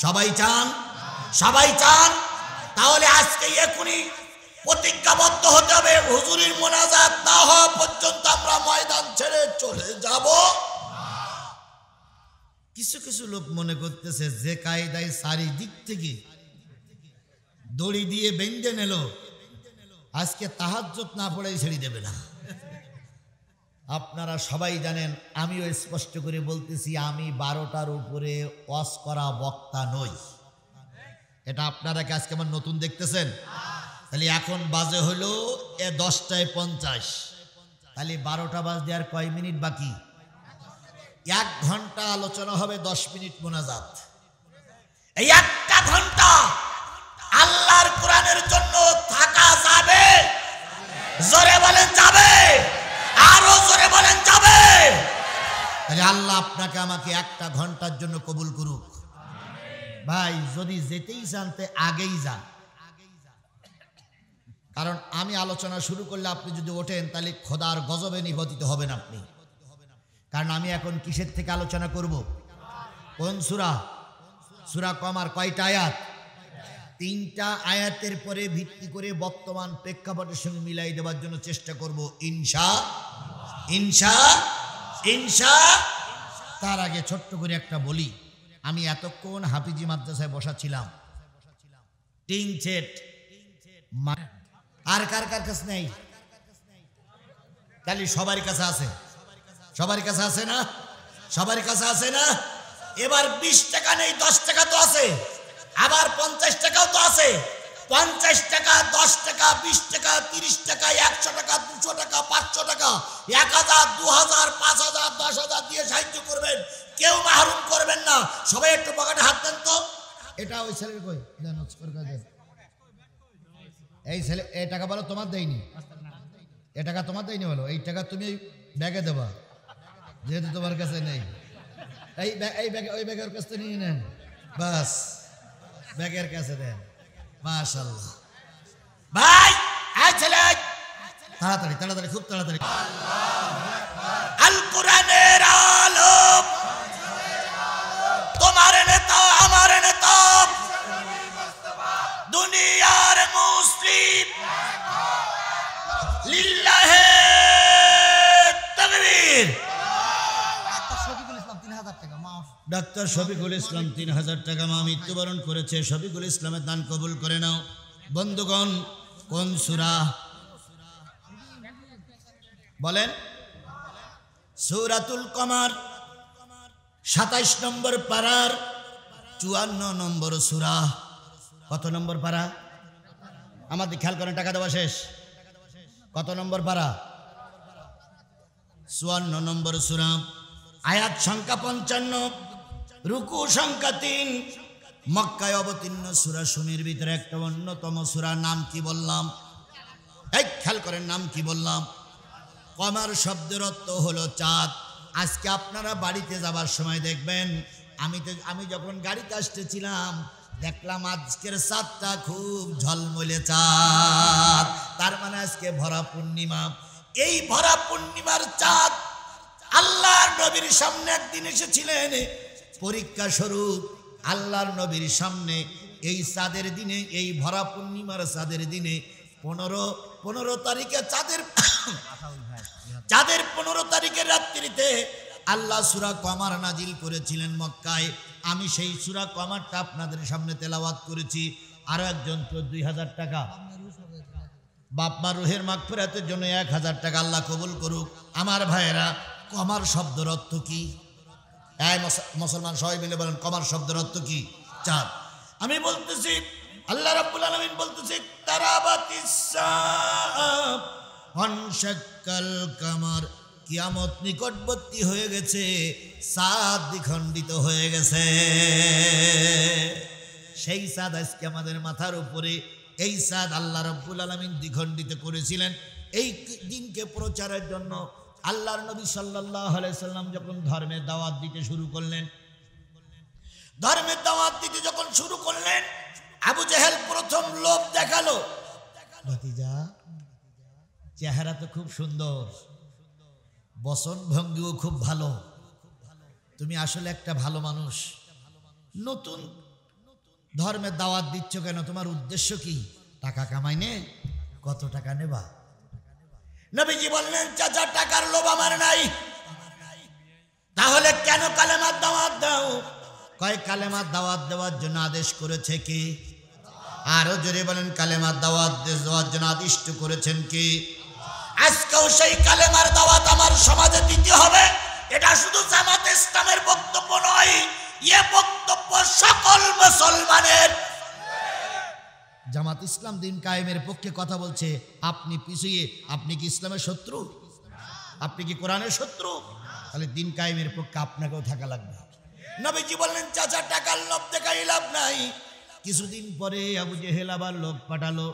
সবাই চান? সবাই চান? তাহলে আজকে এখনই প্রতিজ্ঞাবদ্ধ হতে হবে, হুজুরের মোনাজাত না হওয়া পর্যন্ত আমরা ময়দান ছেড়ে চলে যাব। কিছু কিছু লোক মনে করতেছে যে কায়দায় চারিদিক থেকে দড়ি দিয়ে বেঁধে নিল, আজকে তাহাজ্জুদ না পড়েই ছেড়ে দেবে না। আপনারা সবাই জানেন, আমিও স্পষ্ট করে বলতেছি, আমি 12টার উপরে ওয়াজ করা বক্তা নই। এটা আপনারা কি আজকে আমার নতুন দেখতেছেন? তাহলে এখন বাজে হলো 10টায় 50, তাহলে 12টা বাজতে আর কয় মিনিট বাকি? 1 ঘন্টা আলোচনা হবে, 10 মিনিট মোনাজাত। এই 1টা ঘন্টা আল্লাহর কোরআনের জন্য থাকা যাবে? জোরে বলেন যাবে? আরো জোরে বলেন যাবে? তাহলে আল্লাহ আপনাকে আমাকে 1টা ঘন্টার জন্য কবুল করুক। ভাই যদি যেতেই জানতে আগেই যান, কারণ আমি আলোচনা শুরু করলে আপনি যদি ওঠেন তাহলে খোদার গজবে নিপতিত হবেন আপনি। কারণ আমি এখন কিসের থেকে আলোচনা করব? কোন সূরা? সূরা কমার কয়টা আয়াত? 3টা আয়াতের পরে ভিত্তি করে বর্তমান প্রেক্ষাপটের সঙ্গে মিলাই দেওয়ার জন্য চেষ্টা করব ইনশা। তার আগে ছোট্ট করে একটা বলি, আমি এতক্ষণ হাফিজি মাদ্রাসায় বসা ছিলাম, টিন সেট, আর কার কার কাছে নেই? তাহলে সবার কাছে আছে, সবার কাছে আছে না? সবার কাছে আছে না? এবার 20 টাকা নেই, 10 টাকা তো আছে, আবার 50 টাকাও তো আছে। 50 টাকা, 10 টাকা, 20 টাকা, 30 টাকা, 100 টাকা, 200 টাকা, 500 টাকা, 1000, 2000, 5000, 10,000 দিয়ে সাহায্য করবেন, কেউ মাহরুম করবেন না। সবাই একটু পকেটে হাত দেন তো। এটা ওই ছেলের কই দেন, এই ছেলে এই টাকা বলো তোমার দেয়নি, এ টাকা তোমার দেয়নি বলো, এই টাকা তুমি ব্যাগে দেবা, যেহেতু তোমার কাছে নেই। এই ব্যাগে, ওই ব্যাগের কাছ থেকে নিয়ে নেন, বাস ব্যাগের কাছে দেন। মাশাআল্লাহ ভাই, এই ছেলে তাড়াতাড়ি তাড়াতাড়ি, খুব তাড়াতাড়ি। আল কোরআনের আলো, তোমার নেতা আমার নেতা, দুনিয়ার মুসলিম, লিল্লাহে তাকবীর। ডাক্তার শফিকুল ইসলাম 3000 টাকা মা মৃত্যুবরণ করেছে। শফিকুল ইসলামের দান কবুল করে নাও। বন্ধুগণ, কোন সূরা বলেন? সূরাতুল কমার 27 নম্বর পারার 54 নম্বর সূরা। কত নম্বর পারা? আমাদের খেয়াল করেন, টাকা দেওয়া শেষ। কত নম্বর পারা? 54 নম্বর সূরা। আয়াত সংখ্যা 55, রুকু সংখ্যা 3। মক্কায় অবতীর্ণ সূরা শনির ভিতরে একটা অন্যতম সূরা। নাম কি বললাম? এই খেয়াল করেন, নাম কি বললাম? কমার শব্দের অর্থ হলো চাঁদ। আজকে আপনারা বাড়িতে যাবার সময় দেখবেন, আমি যখন গাড়িতে আসতেছিলাম দেখলাম আজকের চাঁদটা খুব ঝলমলে চাঁদ, তার মানে আজকে ভরা পূর্ণিমা। এই ভরা পূর্ণিমার চাঁদ আল্লাহর নবীর সামনে একদিন এসেছিলেন পরীক্ষা স্বরূপ। আল্লাহর নবীর সামনে এই চাঁদের দিনে, এই ভরা পূর্ণিমার চাঁদের দিনে 15 তারিখে চাঁদের 15 তারিখের রাত্রিতে আল্লাহ সূরা কমার নাজিল করেছিলেন মক্কায়। আমি সেই সূরা কমারটা আপনাদের সামনে তেলাওয়াত করেছি। আরো একজন 14,000 টাকা, বাপমা রুহের মাগফিরাতের জন্য 1,000 টাকা, আল্লাহ কবুল করুক। আমার ভাইয়েরা, কমার শব্দের অর্থ কি? মুসলমান সবাই মিলে বলেন, কমার শব্দের অর্থ কি? চাঁদ। আমি বলতেছি, আল্লাহ রাব্বুল আলামিন বলতেছে তারাবাতিস সাআব ওয়ানশাক্কাল কামার, কিয়ামত নিকটবর্তী হয়ে গেছে, চাঁদ দ্বিখণ্ডিত হয়ে গেছে। সেই চাঁদ আজকে আমাদের মাথার উপরে। এই চাঁদ আল্লাহ রাব্বুল আলামিন দ্বিখণ্ডিত করেছিলেন এই দিনকে প্রচারের জন্য। আল্লাহর নবী সাল্লাল্লাহু আলাইহি সাল্লাম যখন ধর্মের দাওয়াত দিতে শুরু করলেন, ধর্মের দাওয়াত দিতে যখন শুরু করলেন, আবু জেহেল প্রথম লোভ দেখালো। ভাতিজা, চেহারা তো খুব সুন্দর, বচন ভঙ্গিও খুব ভালো, তুমি আসলে একটা ভালো মানুষ, নতুন ধর্মের দাওয়াত দিচ্ছ কেন? তোমার উদ্দেশ্য কি? টাকা কামাই নে? কত টাকা নেবা? নবীজি বললেন, চাচা, টাকার লোভ আমার নাই। তাহলে কেন কালেমার দাওয়াত দাও? কয়, কালেমার দাওয়াত দেওয়ার জন্য আদেশ করেছে কে? আরো জোরে বলেন, কালেমার দাওয়াত দেওয়ার জন্য আদিষ্ট করেছেন কে? আজকেও সেই কালেমার দাওয়াত আমার সমাজে দিতে হবে। এটা শুধু জামাতে ইসলামের বক্তব্য নয়, এ বক্তব্য সকল মুসলমানের। জামাত ইসলাম দিন কায়েমের পক্ষে কথা বলছে, আপনি পিছিয়ে, আপনি কি ইসলামের শত্রু? আপনি কি কোরআনের শত্রু? তাহলে দিন কায়েমের পক্ষে আপনাকেও থাকা লাগবে। নবীজি বললেন, চাচা, টাকার লোভ দেখাই লাভ নাই। কিছুদিন পরে আবু জেহেল আবার লোক পাঠালো।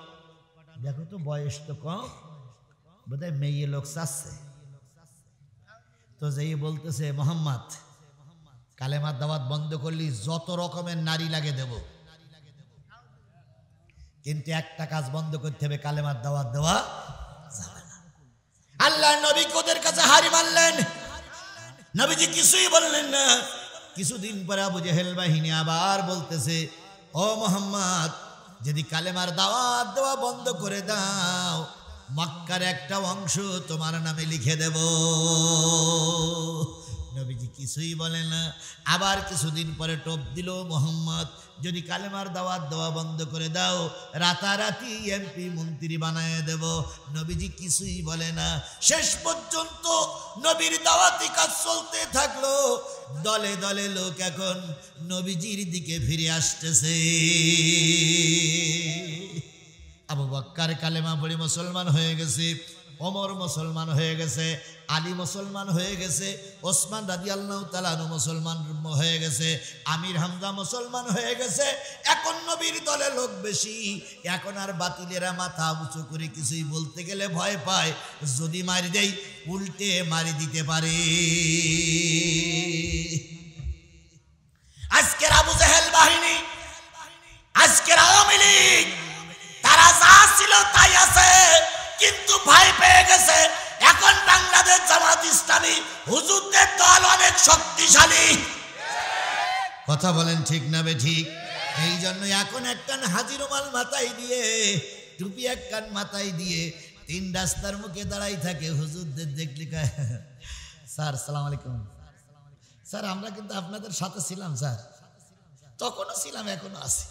দেখো তো, বয়স তো কম, বোধহয় মেয়ে লোক চাচ্ছে। তো যেই বলতেছে, মোহাম্মদ, কালেমার দাওয়াত বন্ধ করলি যত রকমের নারী লাগে দেব, কিন্তু একটা কাজ বন্ধ করতে হবে, কালেমার দাওয়াত দেওয়া যাবে না। আল্লাহ নবী ওদের কাছে হারি মারলেন, নবীজি কিছুই বললেন না। কিছুদিন পরে আবু জেহেল বাহিনী আবার বলতেছে, ও মোহাম্মদ, যদি কালেমার দাওয়াত দেওয়া বন্ধ করে দাও, মক্কার একটা অংশ তোমার নামে লিখে দেব। নবীজি কিছুই বলে না। আবার কিছুদিন পরে টোপ দিল, মোহাম্মদ, যদি কালেমার দাওয়াত দেওয়া বন্ধ করে দাও, রাতারাতি এমপি মন্ত্রী বানায় দেব। নবীজি কিছুই বলে না। শেষ পর্যন্ত নবীর দাওয়াতি কাজ চলতে থাকলো। দলে দলে লোক এখন নবীজির দিকে ফিরে আসতেছে। আবু বকর কালেমা পড়ে মুসলমান হয়ে গেছে, ওমর মুসলমান হয়ে গেছে, আলী মুসলমান হয়ে গেছে, ওসমান রাদিয়াল্লাহু তাআলা আনহু মুসলমান হয়ে গেছে, আমির হামজা মুসলমান হয়ে গেছে। এখন নবীর দলে লোক বেশি। এখন আর বাতিলেরা মাথা উঁচু করে কিছুই বলতে গেলে ভয় পায়, যদি মারি দেই উল্টে মারি দিতে পারে। আজকের আবু জেহেল বাহিনী, আজকের আওয়ামী লীগ, তারা যা ছিল তাই আছে, কিন্তু ভয় পেয়ে গেছে। এখন বাংলাদেশ জামাত ইসলামী হুজুরদের দল অনেক শক্তিশালী। কথা বলেন ঠিক না বে ঠিক? এই জন্য এখন একখান হাজি রুমাল মাথায় দিয়ে, টুপি একখান মাথায় দিয়ে, তিন রাস্তার মুখে দাঁড়াই থাকে। হুজুরদের দেখলি স্যার সালাম আলাইকুম স্যার, আমরা কিন্তু আপনাদের সাথে ছিলাম স্যার, তখনও ছিলাম, এখনো আছি।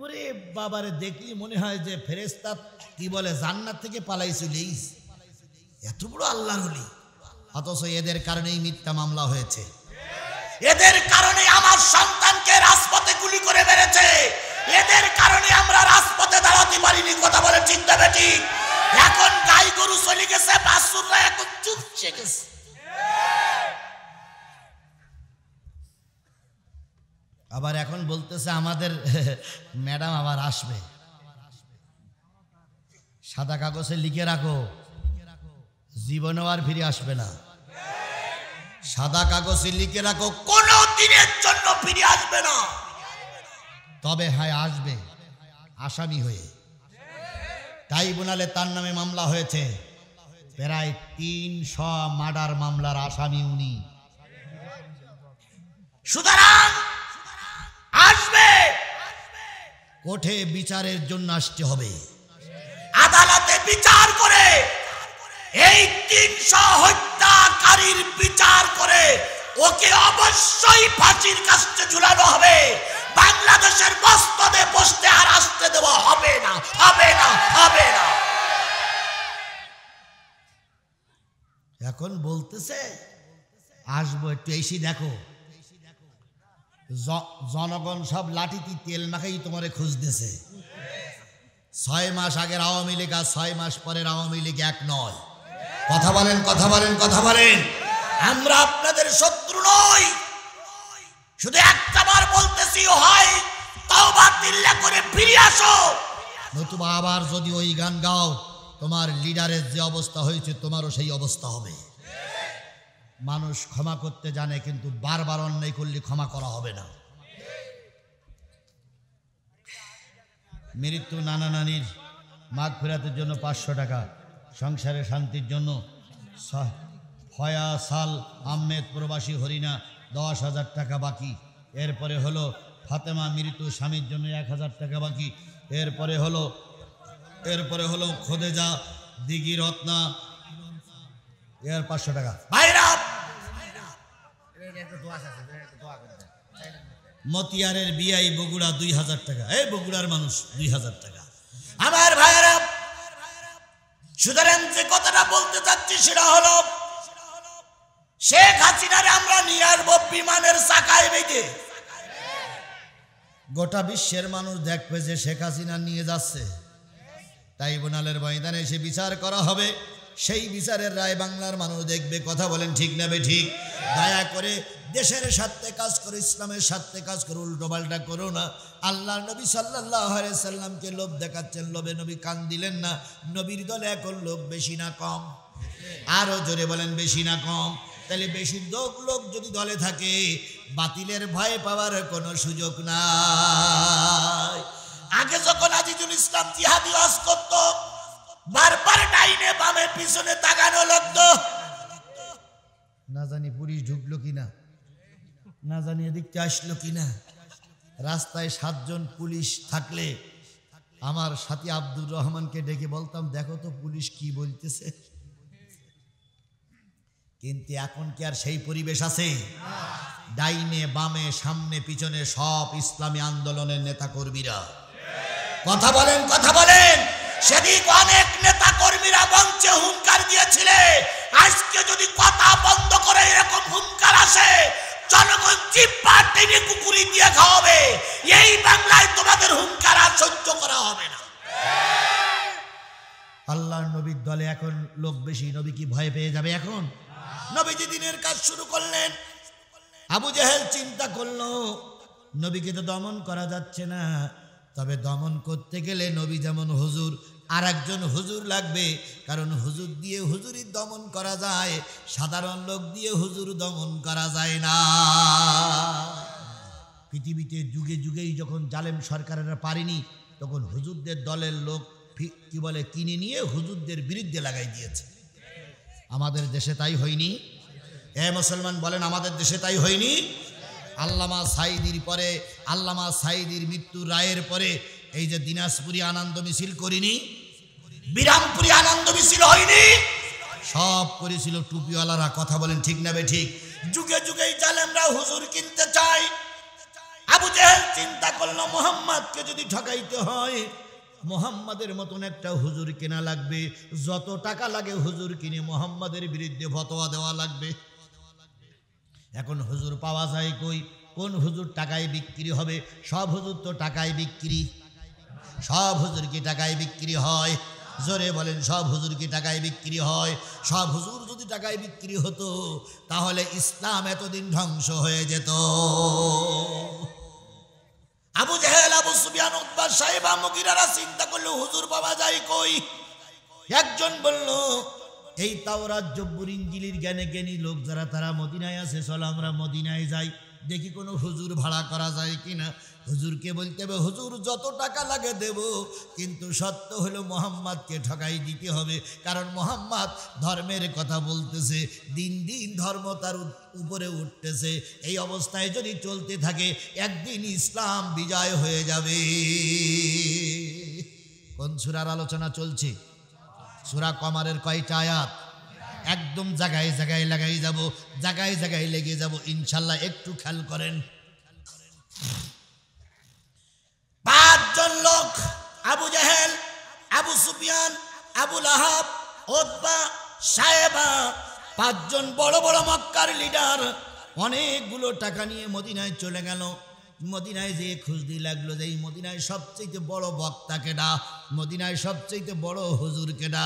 ওরে বাবারে, দেখলি মনে হয় যে ফেরেশতা কি বলে জান্নাত থেকে পালাই চলেই, এত বড় আল্লাহর ওলি। অথচ এদের কারণেই মিথ্যা মামলা হয়েছে, এদের কারণে আমার সন্তানকে রাজপথে গুলি করে মেরেছে, এদের কারণে আমরা রাজপথে দাঁড়াতে পারিনি। কথা বলে ঠিক না বেটি? এখন গাই গরু চলে গেছে, বাছুররা এখন চুপসে গেছে। আবার এখন বলতেছে আমাদের ম্যাডাম আবার আসবে, সাদা কাগজে লিখে রাখো, জীবনেও আর ফিরে আসবে না। সাদা কাগজে লিখে রাখো, কোনো দিনের জন্য ফিরে আসবে না। তবে হ্যাঁ, আসবে আসামি হয়ে। তাই বোনালে তার নামে মামলা হয়েছে, প্রায় 300 মার্ডার মামলার আসামি উনি। সুতরাং আসবে, কোর্টে বিচারের জন্য আসতে হবে, আদালতে বিচার করে এই 300 হত্যাকারীর বিচার করে ওকে অবশ্যই ফাঁসির কাস্টে ঝুলানো হবে। বাংলাদেশের মসনদে বসতে আর আসতে দেওয়া হবে না, হবে না, হবে না। এখন বলতেছে আসবো, একটু এসে দেখো। জনগণ সব লাঠিতে তেল মাখাই তোমারে খুঁজতেছে। 6 মাস আগের আওয়ামী লীগ আর 6 মাস পরের আওয়ামী লীগ এক নয়। কথা বলেন, কথা বলেন, কথা বলেন। আমরা আপনাদের শত্রু নই, শুধু একটাবার বলতেছি, হয় তওবা তিল্লা করে ফিরে আসো, নতুবা আবার যদি ওই গান গাও, তোমার লিডারের যে অবস্থা হয়েছে তোমারও সেই অবস্থা হবে। মানুষ ক্ষমা করতে জানে, কিন্তু বারবার অন্যায় করলে ক্ষমা করা হবে না। মৃত্যু নানা নানির মাগফিরাতের জন্য 500 টাকা, সংসারে শান্তির জন্য ফয়াসাল আহমেদ প্রবাসী হরিণা 10,000 টাকা বাকি। এরপরে হলো ফাতেমা মৃত্যু স্বামীর জন্য 1,000 টাকা বাকি। এরপরে হলো খোদেজা দিঘি রত্না, এর 500 টাকা। ভাইরা মতিয়ারের বিআই বগুড়া 2,000 টাকা। এই বগুড়ার মানুষ 2,000 টাকা। আমার ভাইরা, সুতরাং যে কথাটা বলতে চাচ্ছি সেটা হলো, শেখ হাসিনারে আমরা নিয়ে আসবো বিমানের চাকায় বেঁধে। গোটা বিশ্বের মানুষ দেখবে যে শেখ হাসিনা নিয়ে যাচ্ছে, ট্রাইব্যুনালের ময়দানে এসে বিচার করা হবে। সেই বিচারের রায় বাংলার মানুষ দেখবে। কথা বলেন ঠিক না বেঠিক? দয়া করে দেশের স্বার্থে কাজ করো, ইসলামের স্বার্থে কাজ করো, উল্টোপাল্টা করো না। আল্লাহ নবী সাল্লাল্লাহু আলাইহি সাল্লামকে লোভ দেখাচ্ছেন, লোভে নবী কান দিলেন না। নবীর দলে এখন লোক বেশি না কম? আরো জোরে বলেন, বেশি না কম? তাহলে বেশি লোক যদি দলে থাকে, বাতিলের ভয় পাওয়ার কোনো সুযোগ নাই। আগে যখন আজিজুল ইসলাম জিহাদি ওয়াজ করত, বারবার ডাইনে বামে পিছনে তাকানো লাগতো। না জানি পুলিশ ঢুকলো কিনা, না জানি এদিকটা আসলো কিনা। রাস্তায় 7 জন পুলিশ থাকলে আমার সাথী আব্দুর রহমানকে ডেকে বলতাম, দেখো তো পুলিশ কি বলতেছে। কিন্তু এখন কি আর সেই পরিবেশ আছে? ডাইনে বামে সামনে পিছনে সব ইসলামী আন্দোলনের নেতা কর্মীরা। কথা বলেন, কথা বলেন। সেদিক অনেক নেতা কর্মীরা মঞ্চে হুঙ্কার দিয়েছিলে, আজকে যদি কথা বন্ধ করে এরকম হুঙ্কার আসে, জনগণ জিব্বা টেনে কুকুরি দিয়ে খাওয়াবে। এই বাংলায় তোমাদের হুঙ্কার আর সহ্য করা হবে না। আল্লাহর নবীর দলে এখন লোক বেশি, নবী কি ভয় পেয়ে যাবে? এখন নবীজি দিনের কাজ শুরু করলেন। আবু জেহেল চিন্তা করলো, নবীকে তো দমন করা যাচ্ছে না, তবে দমন করতে গেলে নবী যেমন হুজুর, আর একজন হুজুর লাগবে। কারণ হুজুর দিয়ে হুজুরি দমন করা যায়, সাধারণ লোক দিয়ে হুজুর দমন করা যায় না। পৃথিবীতে যুগে যুগেই যখন জালেম সরকারেরা পারেনি, তখন হুজুরদের দলের লোক কি বলে কিনে নিয়ে হুজুরদের বিরুদ্ধে লাগাই দিয়েছে। আমাদের দেশে তাই হয়নি? মুসলমান বলেন, আমাদের দেশে তাই হয়নি? আল্লামা সাঈদীর পরে, আল্লামা সাঈদীর মৃত্যুর রায়ের পরে এই যে দিনাজপুরি আনন্দ মিছিল করিনি, বিরামপুরি আনন্দ মিছিল হয়নি, সব করেছিল টুপিওয়ালারা। কথা বলেন ঠিক না বেঠিক? যুগে যুগেই জালেমরা হুজুর কিনতে চায়। আবু জেহেল চিন্তা করলো, মুহাম্মদকে যদি ঠকাইতে হয়, মুহাম্মাদের মতন একটা হুজুর কেনা লাগবে। যত টাকা লাগে হুজুর কিনে মুহাম্মাদের বিরুদ্ধে ফতোয়া দেওয়া লাগবে। এখন হুজুর পাওয়া যায় কই? কোন হুজুর টাকায় বিক্রি হবে? সব হুজুর তো টাকায় বিক্রি। সব হুজুর কি টাকায় বিক্রি হয়? জোরে বলেন, সব হুজুর কি টাকায় বিক্রি হয়? সব হুজুর যদি টাকায় বিক্রি হতো, তাহলে ইসলাম এতদিন ধ্বংস হয়ে যেত। আবু জেহেল, আবু সুফিয়ান, উতবা, সাইবা, মুগীরারা চিন্তা করলো, হুজুর পাওয়া যায় কই? একজন বলল, এই তাওরাত জব্বুর ইনজিলের জ্ঞানে জ্ঞানী লোক যারা, তারা মদিনায় আছে, চলো আমরা মদিনায় যাই, দেখি কোনো হুজুর ভাড়া করা যায় কিনা। হুজুরকে বলতে হবে হুজুর যত টাকা লাগে দেব, কিন্তু সত্য হলো মোহাম্মদকে ঠকাই দিতে হবে, কারণ মোহাম্মদ ধর্মের কথা বলতেছে, দিন দিন ধর্ম তার উপরে উঠতেছে। এই অবস্থায় যদি চলতে থাকে একদিন ইসলাম বিজয় হয়ে যাবে। কোন সূরার আলোচনা চলছে? সূরা কমারের কয়টা আয়াত? একদম জায়গায় জায়গায় লাগাই যাব, জায়গায় জায়গায় লেগে যাব ইনশাল্লাহ। একটু খেয়াল করেন, 5 জন লোক, আবু জেহেল, আবু সুফিয়ান, আবু লাহাব, উতবা, সায়েবা, 5 জন বড় বড় মক্কার লিডার অনেকগুলো টাকা নিয়ে মদিনায় চলে গেল। মদিনায় যেয়ে খুঁজতে লাগলো যে এই মদিনায় সবচেয়ে বড় বক্তা কেডা, মদিনায় সবচেয়ে বড় হুজুর কেডা।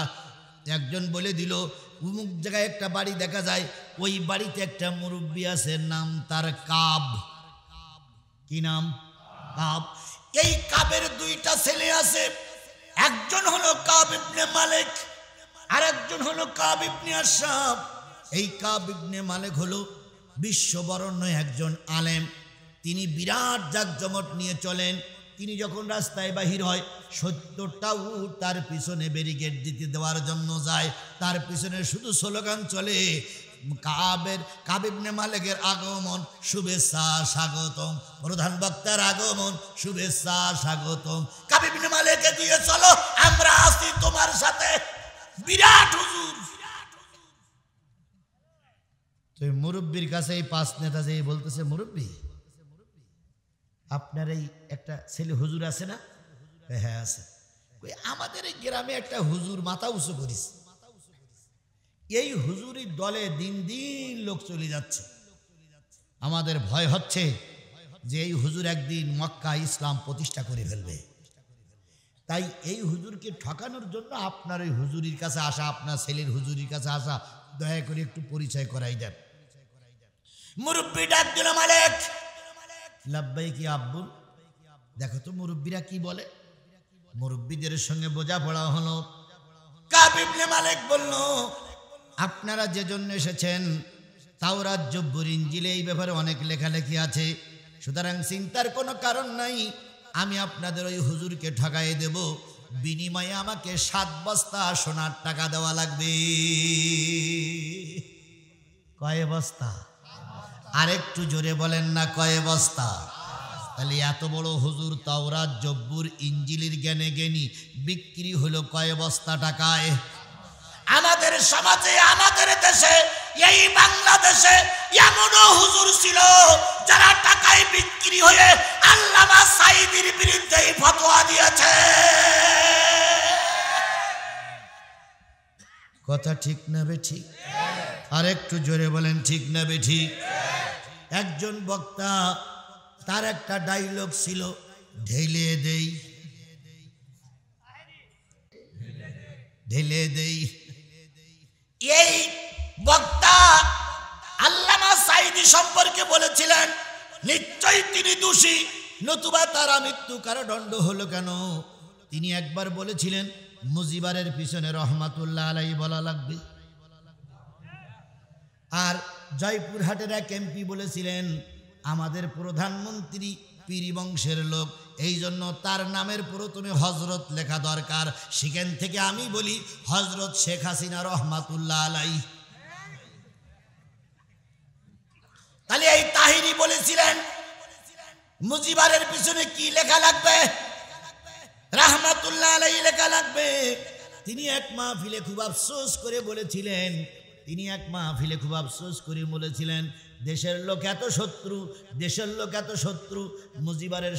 একজন বলে দিল অমুক জায়গায় একটা বাড়ি দেখা যায়, ওই বাড়িতে একটা মুরব্বী আছে, নাম তার কাব। কি নাম? কাব। এই কাবের 2টা ছেলে আছে, একজন হলো কাব ইবনে মালিক আর একজন হলো কাব ইবনে আশরাফ। এই কাব ইবনে মালিক হলো বিশ্ববরণ্য একজন আলেম, তিনি বিরাট জাকজমট নিয়ে চলেন। তিনি যখন রাস্তায় বাহির হয় 70টা উট তার পিছনে ব্যারিকেড দিতে দেওয়ার জন্য যায়, তার পিছনে শুধু স্লোগান চলে, কাব ইবনে মালিকের আগমন, শুভেচ্ছা স্বাগতম, প্রধান বক্তার আগমন, শুভেচ্ছা স্বাগতম। কাব ইবনে মালিককে দিয়ে চলো, আমরা আছি তোমার সাথে, বিরাট হুজুর। তো মুরব্বীর কাছে এই 5 নেতা যে বলতেছে, মুরব্বী আপনার এই একটা ছেলে হুজুর আছে না? হ্যাঁ আছে। আমাদের এই গ্রামে একটা হুজুর মাথা উঁচু করিস, এই হুজুরির দলে দিন দিন লোক চলে যাচ্ছে, আমাদের ভয় হচ্ছে যে এই হুজুর একদিন মক্কা ইসলাম প্রতিষ্ঠা করে ফেলবে। তাই এই হুজুরকে ঠকানোর জন্য আপনার ওই হুজুরির কাছে আসা, আপনার ছেলের হুজুরির কাছে আসা, দয়া করে একটু পরিচয় করাই দেন। মুরব্বী ডাক দিল, মালিক। লাব্বাই কি আব্বুল, দেখো তো মুরব্বীরা কি বলে। মুরব্বীদের সঙ্গে বোঝাপড়া হলো। কাব ইবনে মালিক বলল, আপনারা যে জন্য এসেছেন তাওরাত জব্বুর ইনজিলে এই ব্যাপারে অনেক লেখালেখি আছে, সুতরাং চিন্তার কোনো কারণ নাই। আমি আপনাদের ওই হুজুরকে ঠকাই দেব, বিনিময়ে আমাকে 7 বস্তা সোনার টাকা দেওয়া লাগবে। কয় বস্তা? আরেকটু জোরে বলেন না, কয় বস্তা? তাহলে এত বড় হুজুর তাওরাত জব্বুর ইনজিলের জ্ঞানে জ্ঞানী বিক্রি হলো কয় বস্তা টাকায়? আমাদের সমাজে, আমাদের দেশে, এই বাংলাদেশে এমনও হুজুর ছিল যারা টাকায় বিক্রি হয়ে আল্লামা সাঈদীর বিরুদ্ধে ফতোয়া দিয়েছে। কথা ঠিক না বে ঠিক? আর একটু জোরে বলেন, ঠিক না বে ঠিক? একজন বক্তা, তার একটা ডায়লগ ছিল, ঢেলে দেই ঢেলে দেই। এই বক্তা আল্লামা সাঈদী সম্পর্কে বলেছিলেন নিশ্চয়ই তিনি দোষী, নতুবা তারা মৃত্যু কারাদণ্ড হলো কেন? তিনি একবার বলেছিলেন মুজিবারের পিছনে রহমাতুল্লাহ আলাইহি বলা লাগবে। আর জয়পুরহাটের এক এমপি বলেছিলেন আমাদের প্রধানমন্ত্রী পীর বংশের লোক, এই জন্য তার নামের প্রথমে হজরত লেখা দরকার। সেখান থেকে আমি বলি হজরত শেখ হাসিনা রহমাতুল্লাহ আলাইহি। তাহলে এই তাহিরি বলেছিলেন মুজিবারের পিছনে কি লেখা লাগবে? রাহমাতুল্লাহ আলাইহি লেখা লাগবে। তিনি এক মাহফিলে খুব আফসোস করে বলেছিলেন, দেশের লোক এত শত্রু, দেশের লোক এত শত্রু, মুজিবারের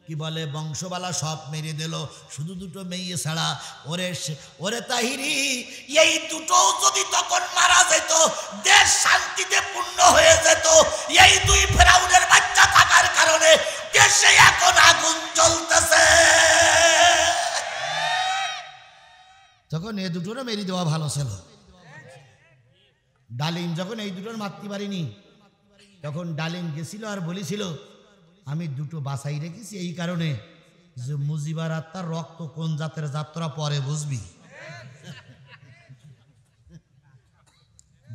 কি বলে বংশবালা সব মেরে দিল, শুধু 2টো মেয়ে ছাড়া। ওরে তাহিরি, এই দুটো যদি তখন মারা যেত দেশ শান্তিতে পূর্ণ হয়ে যেত। এই 2 ফেরাউনের বাচ্চা থাকার কারণে দেশে এখন আগুন জ্বলতেছে। তখন এ দুটোরও মেরে দেওয়া ভালো ছিল। ডালিম যখন এই দুটোর মারতে পারিনি, তখন ডালিম গেছিল আর বলেছিল আমি 2টো বাছাই রেখেছি এই কারণে যে মুজিবার আত্মার রক্ত কোন জাতের যাত্রা পরে বুঝবি।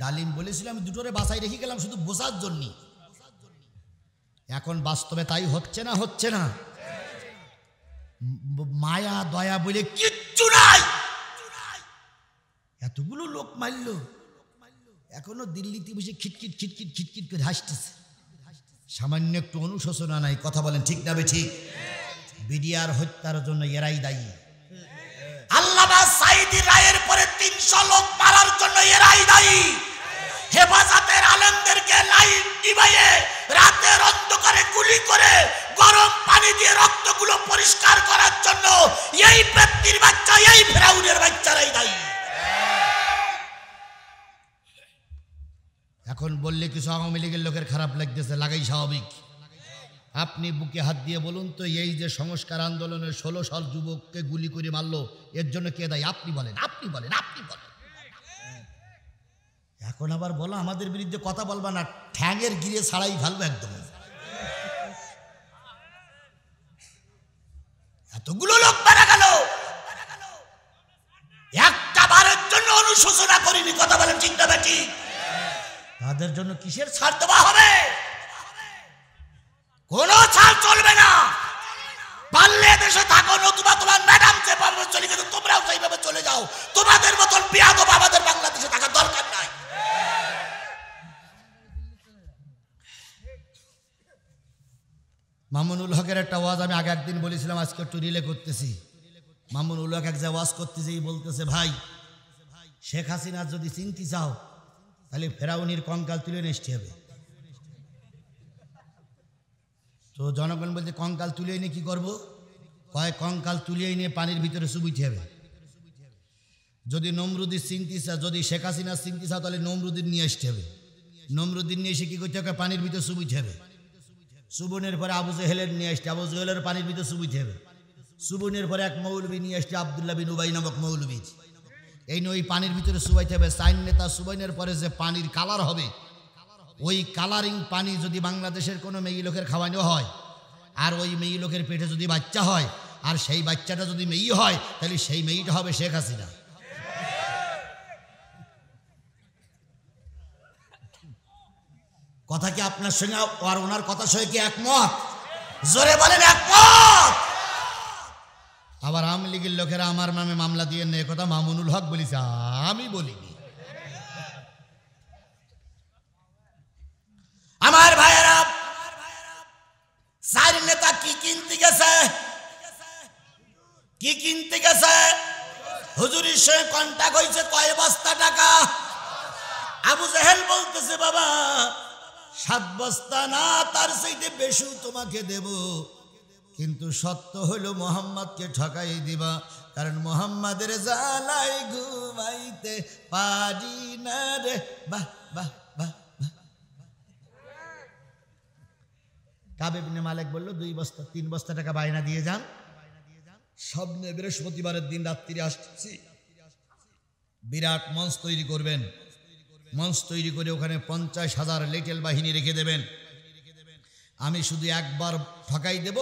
ডালিম বলেছিল আমি 2টোরে বাছাই রেখে গেলাম শুধু বোঝার জন্য। এখন বাস্তবে তাই হচ্ছে না, হচ্ছে না? মায়া দয়া বলে কিচ্ছু নাই। এতগুলো লোক মারল, এখনো দিল্লিতে বসে খিটখিট খিটখিট খিটখিট করে হাসতেছে। সামান্য একটু অনুশোচনা নাই। কথা বলেন ঠিক না ঠিক? বিডিআর হত্যার জন্য এরাই দায়ী। আল্লামা সাঈদী রায়ের পরে 300 লোক মারার জন্য এরাই দায়ী। হেফাজতের আলেমদেরকে লাইন নিভাইয়ে রাতের অন্ধকারে গুলি করে গরম পানি দিয়ে রক্তগুলো পরিষ্কার করার জন্য এই ব্যক্তির বাচ্চা, এই ফেরাউনের বাচ্চারাই দায়ী। এখন বললে কিছু আওয়ামী লীগের লোকের খারাপ লাগতেছে, লাগাই স্বাভাবিক। আপনি বুকে হাত দিয়ে বলুন তো, এই যে সংস্কার আন্দোলনের 16 সাল যুবককে গুলি করে মারলো, এর জন্য কে দায়ী? আপনি বলেন, আপনি বলেন, আপনি বলেন। এখন আবার বলো আমাদের বিরুদ্ধে কথা বলবা না, ঠ্যাঙের গিরে ছাড়াই ফেলবো একদম। এতগুলো লোক মারা গেল, একটা বারের জন্য অনুশোচনা করিনি। কথা বলেন ঠিক না বেটি? তাদের জন্য কিসের ছাড় দেওয়া হবে? কোন ছাড় চলবে না। পারলে দেশে থাকো, নতুবা তোমার ম্যাডাম যেভাবে চলে গেছে তোমরাও সেইভাবে চলে যাও। তোমাদের মতন বিয়াদব আমাদের বাংলাদেশে থাকার দরকার নাই। মামুনুল হকের একটা ওয়াজ আমি আগে একদিন বলেছিলাম, আজকে একটু রিলে করতেছি। মামুনুল হক এক জায়গায় ওয়াজ করতেছেই বলতেছে, ভাই শেখ হাসিনা যদি চিনতে চাও তাহলে ফেরাউনির কঙ্কাল তুলে নিয়ে হবে। তো জনগণ বলছে কঙ্কাল তুলে এনে কি করবো? কয় কঙ্কাল তুলে নিয়ে পানির ভিতরে চুবিতে হবে। যদি নমরুদির চিনতে চাও, যদি শেখ হাসিনার চিনতে চাও তাহলে নমরুদিন নিয়ে আসতে হবে। নমরুদিন নিয়ে এসে কি করতে হবে? পানির ভিতরে চুবিতে হবে। সুবনের পরে আবু জেহেলের নিয়ে আসতে, আবু জেহেলের পানির ভিতরে চুবিতে হবে। সুবনের পরে এক মৌলবী নিয়ে আসতে, আবদুল্লাহ বিন উবাই নামক মৌলবী। এই নিয়ে ওই পানির ভিতরে চুবাইতে হবে। সাইন নেতা সুবাইনের পরে যে পানির কালার হবে, ওই কালারিং পানি যদি বাংলাদেশের কোনো মেয়ে লোকের খাওয়ানো হয়, আর ওই মেয়ে লোকের পেটে যদি বাচ্চা হয়, আর সেই বাচ্চাটা যদি মেয়ে হয়, তাহলে সেই মেয়েটা হবে শেখ হাসিনা। কথা কি আপনার সঙ্গে আর ওনার কথার সঙ্গে কি একমত? জোরে বলেন একমত। আবার আওয়ামী লীগের লোকেরা আমার নামে মামলা দিয়ে নেই, কথা মামুনুল হক বলিছে, আমি বলিনি। আমার ভাইয়েরা, চার নেতা কি কিনতে গেছে? কি কিনতে গেছে? হুজুরের সঙ্গে কন্টাক্ট হয়েছে, কয় বস্তা টাকা? আবু জেহেল বলতেছে, বাবা 7 বস্তা না, তার চাইতে বেশি তোমাকে দেব, কিন্তু সত্য হলো মোহাম্মদকে ঠকাই দিবা, কারণ মোহাম্মদের জ্বালাই ঘুমাইতে পারি না রে। বাহ বাহ বাহ। কাব ইবনে মালিক বলল 2 বস্তা 3 বস্তা টাকা বায়না দিয়ে যান, সামনে বৃহস্পতিবারের দিন রাত্রিরে আসছি, বিরাট মঞ্চ তৈরি করবেন। মঞ্চ তৈরি করে ওখানে 50,000 লিটল বাহিনী রেখে দেবেন। আমি শুধু একবার ঠকাই দেব,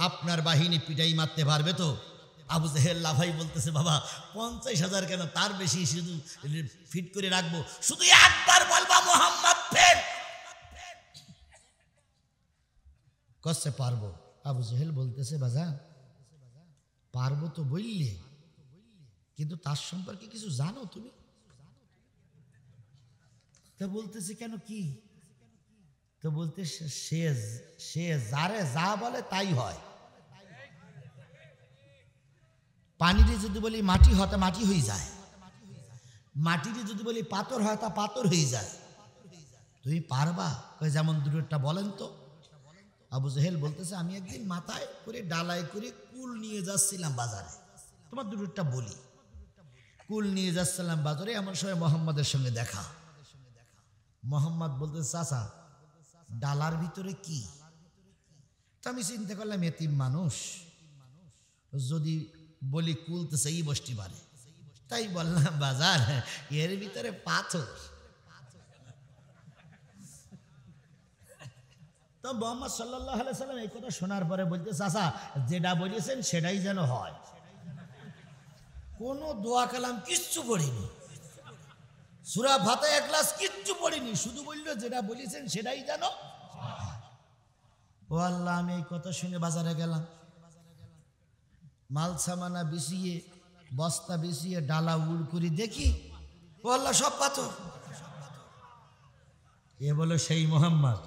আপনার বাহিনী পিটাই মারতে পারবে তো? আবু জেহেল লাফাই বলতেছে, বাবা 50,000 কেন, তার বেশি শুধু ফিট করে রাখবো, শুধু একবার বলবা মোহাম্মদ ফের। কষ্ট পারবো? আবু জেহেল বলতেছে, বাজা পারবো তো বললে, কিন্তু তার সম্পর্কে কিছু জানো তুমি? তো বলতেছে, কেন কি? তো বলতে, সে যারে যা বলে তাই হয়। পানিতে যদি বলি মাটি হয় তা মাটি হয়ে যায়, মাটিতে যদি বলি পাথর হয় তা পাথর হয়ে যায়। তুমি পারবা? যেমন দূরেরটা বলেন তো। আবু জেহেল বলতেছে, আমি একদিন মাথায় করে ডালায় করে কুল নিয়ে যাচ্ছিলাম বাজারে, তোমার দূরেরটা বলি। কুল নিয়ে যাচ্ছিলাম বাজারে, এমন সময় মোহাম্মদের সঙ্গে দেখা। মোহাম্মদ বলতে, চাচা ডালার ভিতরে কি? তো আমি চিন্তা করলাম, এতিম মানুষ, যদি বলি কুলতেছে এই বসতে পারে, তাই বললাম বাজার এর ভিতরে পাথর। তো মোহাম্মদ সাল্লাল্লাহু আলাইহি সাল্লাম এই কথা শোনার পরে বলতে, চাচা যেটা বলেছেন সেটাই যেন হয়। কোনো দোয়া কালাম কিচ্ছু পড়িনি, সূরা ফাতিহা 1 ক্লাস কিচ্ছু পড়িনি, শুধু বললো যেটা বলেছেন সেটাই যেন। ও আল্লাহ, আমি এই কথা শুনে বাজারে গেলাম, মাল সামানা বিছিয়ে, বস্তা বিছিয়ে, ডালা উড় করি, দেখি ও আল্লাহ সব পাথর। এ বলো সেই মোহাম্মদ,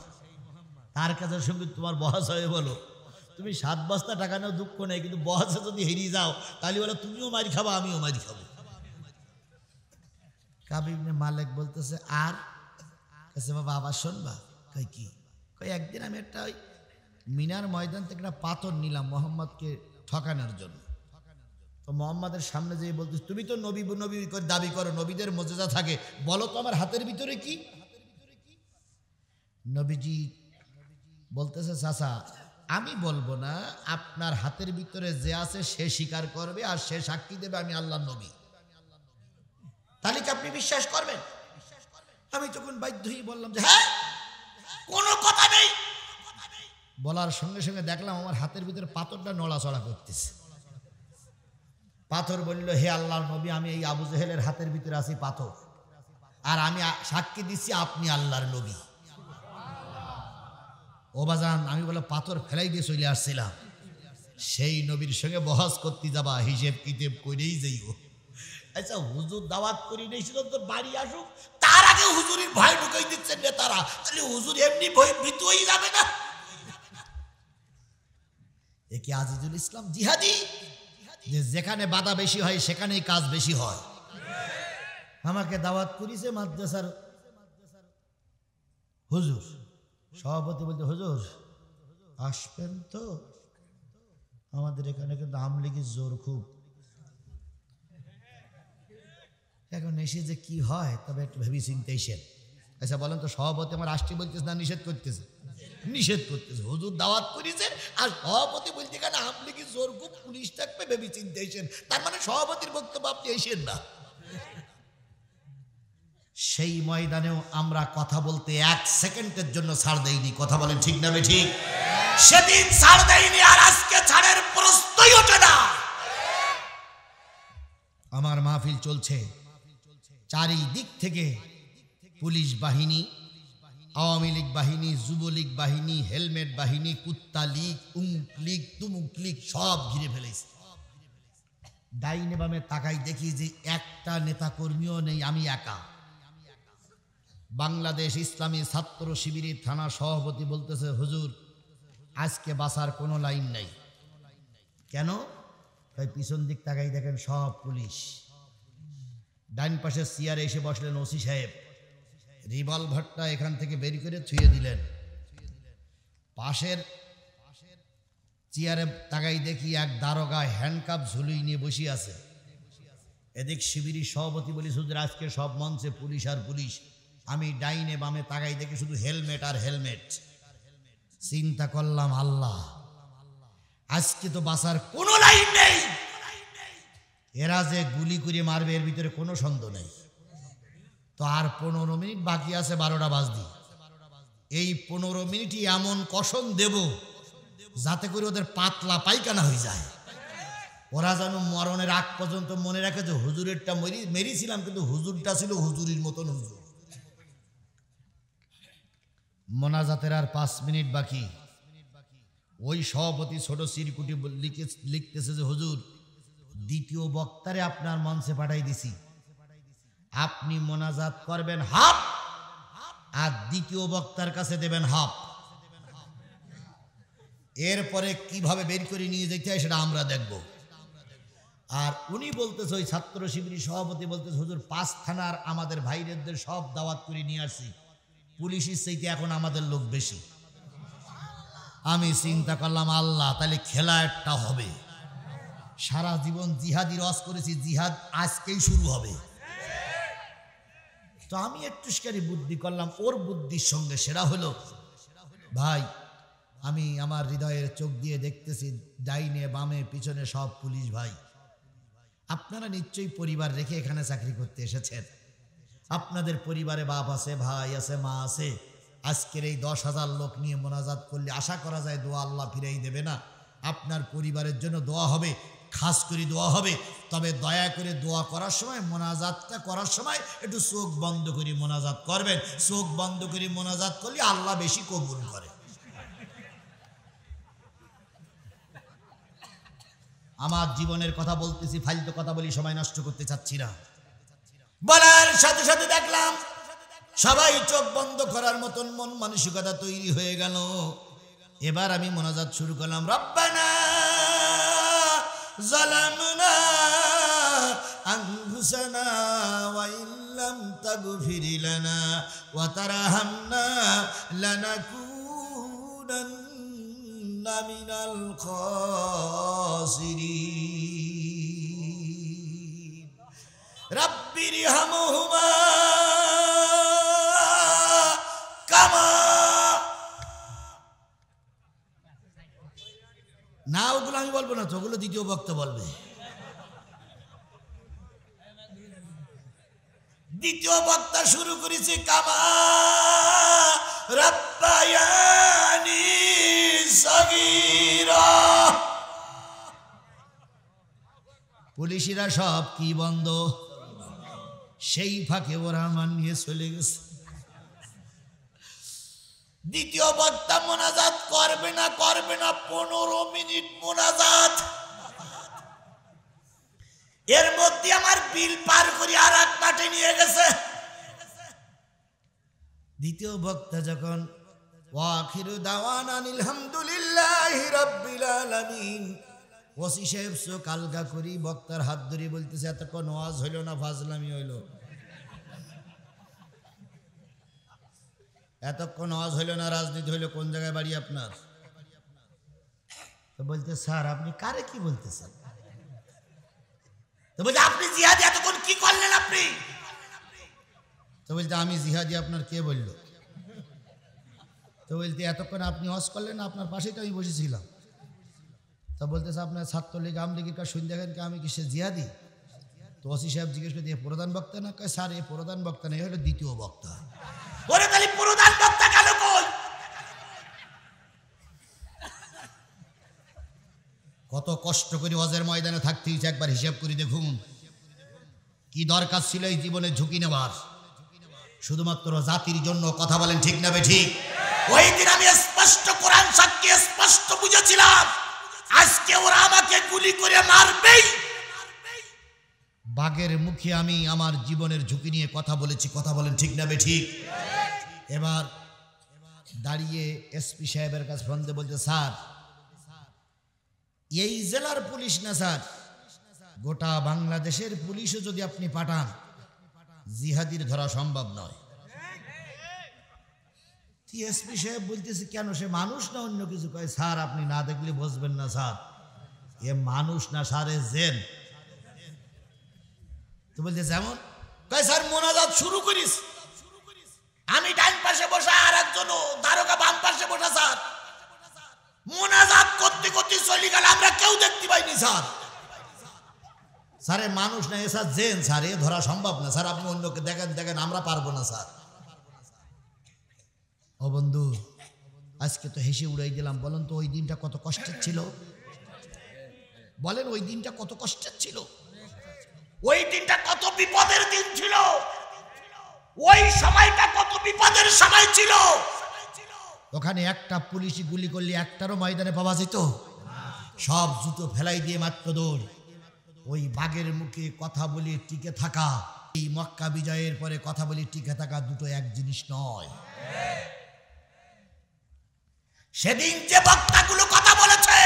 তার কাছে সঙ্গে তোমার বহাস হয়ে বলো তুমি 7 বস্তা টাকা নেও, দুঃখ নেই, কিন্তু বহাসে যদি হেরিয়ে যাও তাহলে বলো তুমিও মারি খাবো, আমিও মারি খাবো। কাবি ইবনে মালিক বলতেছে, আর কাছে বাবা আবার শোনবা? কই কি? কই একদিন আমি একটা ওই মিনার ময়দান থেকে একটা পাথর নিলাম মোহাম্মদকে ঠকানোর জন্য। তো মোহাম্মদের সামনে যেয়ে বলতেছে, তুমি তো নবী নবী করে দাবি করো, নবীদের মর্যাদা থাকে, বলো তো আমার হাতের ভিতরে কি? নবীজি বলতেছে, চাচা আমি বলবো না, আপনার হাতের ভিতরে যে আছে সে স্বীকার করবে আর সে সাক্ষী দেবে আমি আল্লাহর নবী, তাহলে কি আপনি বিশ্বাস করবেন? আমি তখন বাধ্য হয়ে বললাম যে হ্যাঁ, কোনো কথা নেই। বলার সঙ্গে সঙ্গে দেখলাম আমার হাতের ভিতরে পাথরটা নড়াচড়া করতেছে। পাথর বলল, হে আল্লাহর নবী, আমি এই আবু জেহেলের হাতের ভিতরে আছি পাথর, আর আমি সাক্ষী দিচ্ছি আপনি আল্লাহর নবী। ও বাজান, আমি বলে পাথর ফেলাই দিয়ে চলে আসছিলাম, সেই নবীর সঙ্গে বহস করতে যাবা, হিসেব কিতেব করেই যাইও। আচ্ছা হুজুর দাওয়াত করি নিয়েছিল তোর বাড়ি আসুক, তার আগে হুজুরের ভয় ঢুকাই দিচ্ছেন নেতারা, তাহলে হুজুর এমনি ভয় ভীত হয়ে যাবে না? এ কি আজিজুল ইসলাম জিহাদি, যে যেখানে বাধা বেশি হয় সেখানেই কাজ বেশি হয়। আমাকে দাওয়াত করেছে মাদ্রাসার হুজুর, সভাপতি বলতে, হুজুর আসবেন তো, আমাদের এখানে কিন্তু আমলিগির জোর খুব, এখন এসে যে কি হয় তবে একটু ভেবে চিন্তে এসেন। আচ্ছা বলেন তো, সভাপতি আমার আসতে বলতেছে না নিষেধ করতেছে? নিষেধ করতেছে। হুজুর দাওয়াত করেছে আর সভাপতি বলতে কেন আমলিগির জোর খুব, পুলিশ থাকবে, ভেবে চিন্তে এসেন, তার মানে সভাপতির বক্তব্য আপনি এসেন না। সেই ময়দানেও আমরা কথা বলতে 1 সেকেন্ডের জন্য ছাড় দেইনি, কথা বলেন ঠিক না ঠিক? সেদিন ছাড় দেয়নি, আর আজকে ছাড়ের প্রশ্নই ওঠে না। আমার মাহফিল চলছে, চারিদিক থেকে পুলিশ বাহিনী, আওয়ামী লীগ বাহিনী, যুবলীগ বাহিনী, হেলমেট বাহিনী, কুত্তা লীগ, উমুক লীগ, তুমুক লীগ সব ঘিরে ফেলেছে। ডাইনে বামে তাকাই দেখি যে একটা নেতা কর্মীও নেই, আমি একা। বাংলাদেশ ইসলামী ছাত্র শিবিরের থানা সভাপতি বলতেছে, হুজুর আজকে বাসার কোনো লাইন নাই। কেন? তাই পিছন দিক তাকাই দেখেন সব পুলিশ। ডাইন পাশে চেয়ারে এসে বসলেন ওসি সাহেব, রিভলভারটা এখান থেকে বের করে থুয়ে দিলেন। পাশের চেয়ারে তাকাই দেখি এক দারোগা হ্যান্ডকাপ ঝুলিয়ে নিয়ে বসে আছে। এদিক শিবিরি সভাপতি বলি, হুজুর আজকে সব মঞ্চে পুলিশ আর পুলিশ। আমি ডাইনে বামে তাকাই দেখি শুধু হেলমেট আর হেলমেট। চিন্তা করলাম, আল্লাহ আজকে তো বাসার কোনো লাইন নেই। এরা যে গুলি করে মারবে এর ভিতরে কোনো সন্দেহ নেই। তো আর 15 মিনিট বাকি আছে 12টা বাজদি। এই 15 মিনিটই এমন কসম দেব যাতে করে ওদের পাতলা পায়খানা হয়ে যায়। ওরা যেন মরণের আগ পর্যন্ত মনে রাখে যে হুজুরেরটা মেরেছিলাম, কিন্তু হুজুরটা ছিল হুজুরির মতন হুজুর। মোনাজাতের আর 5 মিনিট বাকি। ওই সভাপতি ছোট সিরকুটি লিখতেছে যে হুজুর দ্বিতীয় বক্তারে আপনার মঞ্চে পাঠাই দিছি, আপনি মোনাজাত করবেন হাফ আর দ্বিতীয় বক্তার কাছে দেবেন হাফ। এরপরে কিভাবে বের করে নিয়ে যেতে হয় সেটা আমরা দেখব। আর উনি বলতেছে, ওই ছাত্র শিবিরের সভাপতি বলতেছে, হুজুর 5 থানার আমাদের ভাইদের সব দাওয়াত করে নিয়ে আসছি, পুলিশের চাইতে এখন আমাদের লোক বেশি। আমি চিন্তা করলাম, আল্লাহ তাহলে খেলা একটা হবে। সারা জীবন জিহাদি রস করেছি, জিহাদ আজকেই শুরু হবে। তো আমি একটুখানি বুদ্ধি করলাম, ওর বুদ্ধির সঙ্গে সেরা হলো, ভাই আমি আমার হৃদয়ের চোখ দিয়ে দেখতেছি ডাইনে বামে পিছনে সব পুলিশ ভাই। আপনারা নিশ্চয়ই পরিবার রেখে এখানে চাকরি করতে এসেছেন, আপনাদের পরিবারে বাপ আছে, ভাই আছে, মা আছে। আজকের এই 10,000 লোক নিয়ে মোনাজাত করলে আশা করা যায় দোয়া আল্লাহ ফিরাই দেবে না। আপনার পরিবারের জন্য দোয়া হবে, খাস করে দোয়া হবে। তবে দয়া করে দোয়া করার সময়, মোনাজাতটা করার সময় একটু চোখ বন্ধ করে মোনাজাত করবেন। চোখ বন্ধ করে মোনাজাত করলে আল্লাহ বেশি কবুল করে। আমার জীবনের কথা বলতেছি, ফালতু কথা বলি, সময় নষ্ট করতে চাচ্ছি না। বলার সাথে সাথে দেখলাম সবাই চোখ বন্ধ করার মতন মন মানসিকতা তৈরি হয়ে গেল। এবার আমি মোনাজাত শুরু করলাম। রব্বানা যালামনা আনফুসানা ওয়া ইল্লাম তাগফির লানা ওয়া তারহামনা লানাকুনান্না মিনাল খাসিরিন। রাব্বিরহামহুমা কামা, না ওগুলো আমি বলবো না তো, ওগুলো দ্বিতীয় বক্তা বলবে। দ্বিতীয় বক্তা শুরু করেছে কামা রাব্বায়ানি সগীরা। পুলিশিরা সব কি বন্ধ, সেই ফাঁকে ওরা আমার নিয়ে চলে গেছে। দ্বিতীয় বক্তা মোনাজাত করবে না 15 মিনিট মোনাজাত। এর মধ্যে আমার বিল পার করে আর এক মাঠে নিয়ে গেছে। দ্বিতীয় বক্তা যখন ওয়াখিরু দাওয়ানা আলহামদুলিল্লাহি রাব্বিল আলামিন, ওসি সাহেব চোখ আলগা করি বক্তার হাত ধরে বলতেছে, এতক্ষণ ওয়াজ হইল না ফাজলামি হইল? এতক্ষণ ওয়াজ হইল না রাজনীতি হইল? কোন জায়গায় বাড়ি আপনার? তো বলতে, স্যার আপনি কারে কি বলতেছেন? তো বলছে আপনি জিহাদি এতক্ষণ কি করলেন আপনি? তো বলতে, আমি জিহাদি আপনার কে বলল? তো বলতে, এতক্ষণ আপনি ওয়াজ করলেন, আপনার পাশেই তো আমি বসেছিলাম। তা বলতেছে, আপনার ছাত্রলীগ আমলীগের কাজ শুনে দেখেন কি আমি কি সে জিহাদি? তো ওসি সাহেব জিজ্ঞেস করতে, এ প্রধান বক্তা না? কয় স্যার এ প্রধান বক্তা না, এ হলো দ্বিতীয় বক্তা। ওরে তাহলে প্রধান বক্তা কেন কই? কত কষ্ট করে ওয়াজের ময়দানে থাকতে হয়েছে, একবার হিসাব করে দেখুন। কি দরকার ছিল এই জীবনে ঝুঁকি নেওয়ার? শুধুমাত্র জাতির জন্য। কথা বলেন ঠিক না বেঠিক? ওই দিন আমি স্পষ্ট কোরআন সাক্ষী স্পষ্ট বুঝেছিলাম, আজকে ওরা আমাকে গুলি করে মারবেই। বাঘের মুখে আমি আমার জীবনের ঝুঁকি নিয়ে কথা বলেছি। কথা বলেন ঠিক না বেঠিক? এবার দাঁড়িয়ে এসপি সাহেবের কাছে ফোন দিয়ে বলছে, স্যার এই জেলার পুলিশ না স্যার, গোটা বাংলাদেশের পুলিশও যদি আপনি পাঠান, জিহাদির ধরা সম্ভব নয়। এসপি সাহেব বলতেছে, কেন সে মানুষ না অন্য কিছু? কয় স্যার আপনি না দেখলে বুঝবেন না স্যার, এ মানুষ না স্যার, এ জেন। তো বলতে যেমন? কয় স্যার মোনাজাত শুরু করিস। আমি ডান পাশে বসা আর একজন দারোগা বাম পাশে বসা। স্যার মোনাজাত করতে করতে চলে গেল, আমরা কেউ দেখতে পাইনি স্যার। স্যার এ মানুষ না, এ স্যার জেন স্যার, এ ধরা সম্ভব না স্যার, আপনি অন্যকে দেখেন দেখেন, আমরা পারবো না স্যার। ও বন্ধু, আজকে তো হেসে উড়াই দিলাম, বলেন তো ওই দিনটা কত কষ্টের ছিল? বলেন ওই দিনটা কত কষ্টের ছিল? ওই দিনটা কত বিপদের দিন ছিল, ওই সময়টা কত বিপদের সময় ছিল। ওখানে একটা পুলিশি গুলি করলে একটারও ময়দানে পাওয়া যেত? সব জুতো ফেলাই দিয়ে মাত্র দৌড়। ওই বাঘের মুখে কথা বলে টিকে থাকা, এই মক্কা বিজয়ের পরে কথা বলে টিকে থাকা দুটো এক জিনিস নয়। সেদিন যে বক্তাগুলো কথা বলেছে,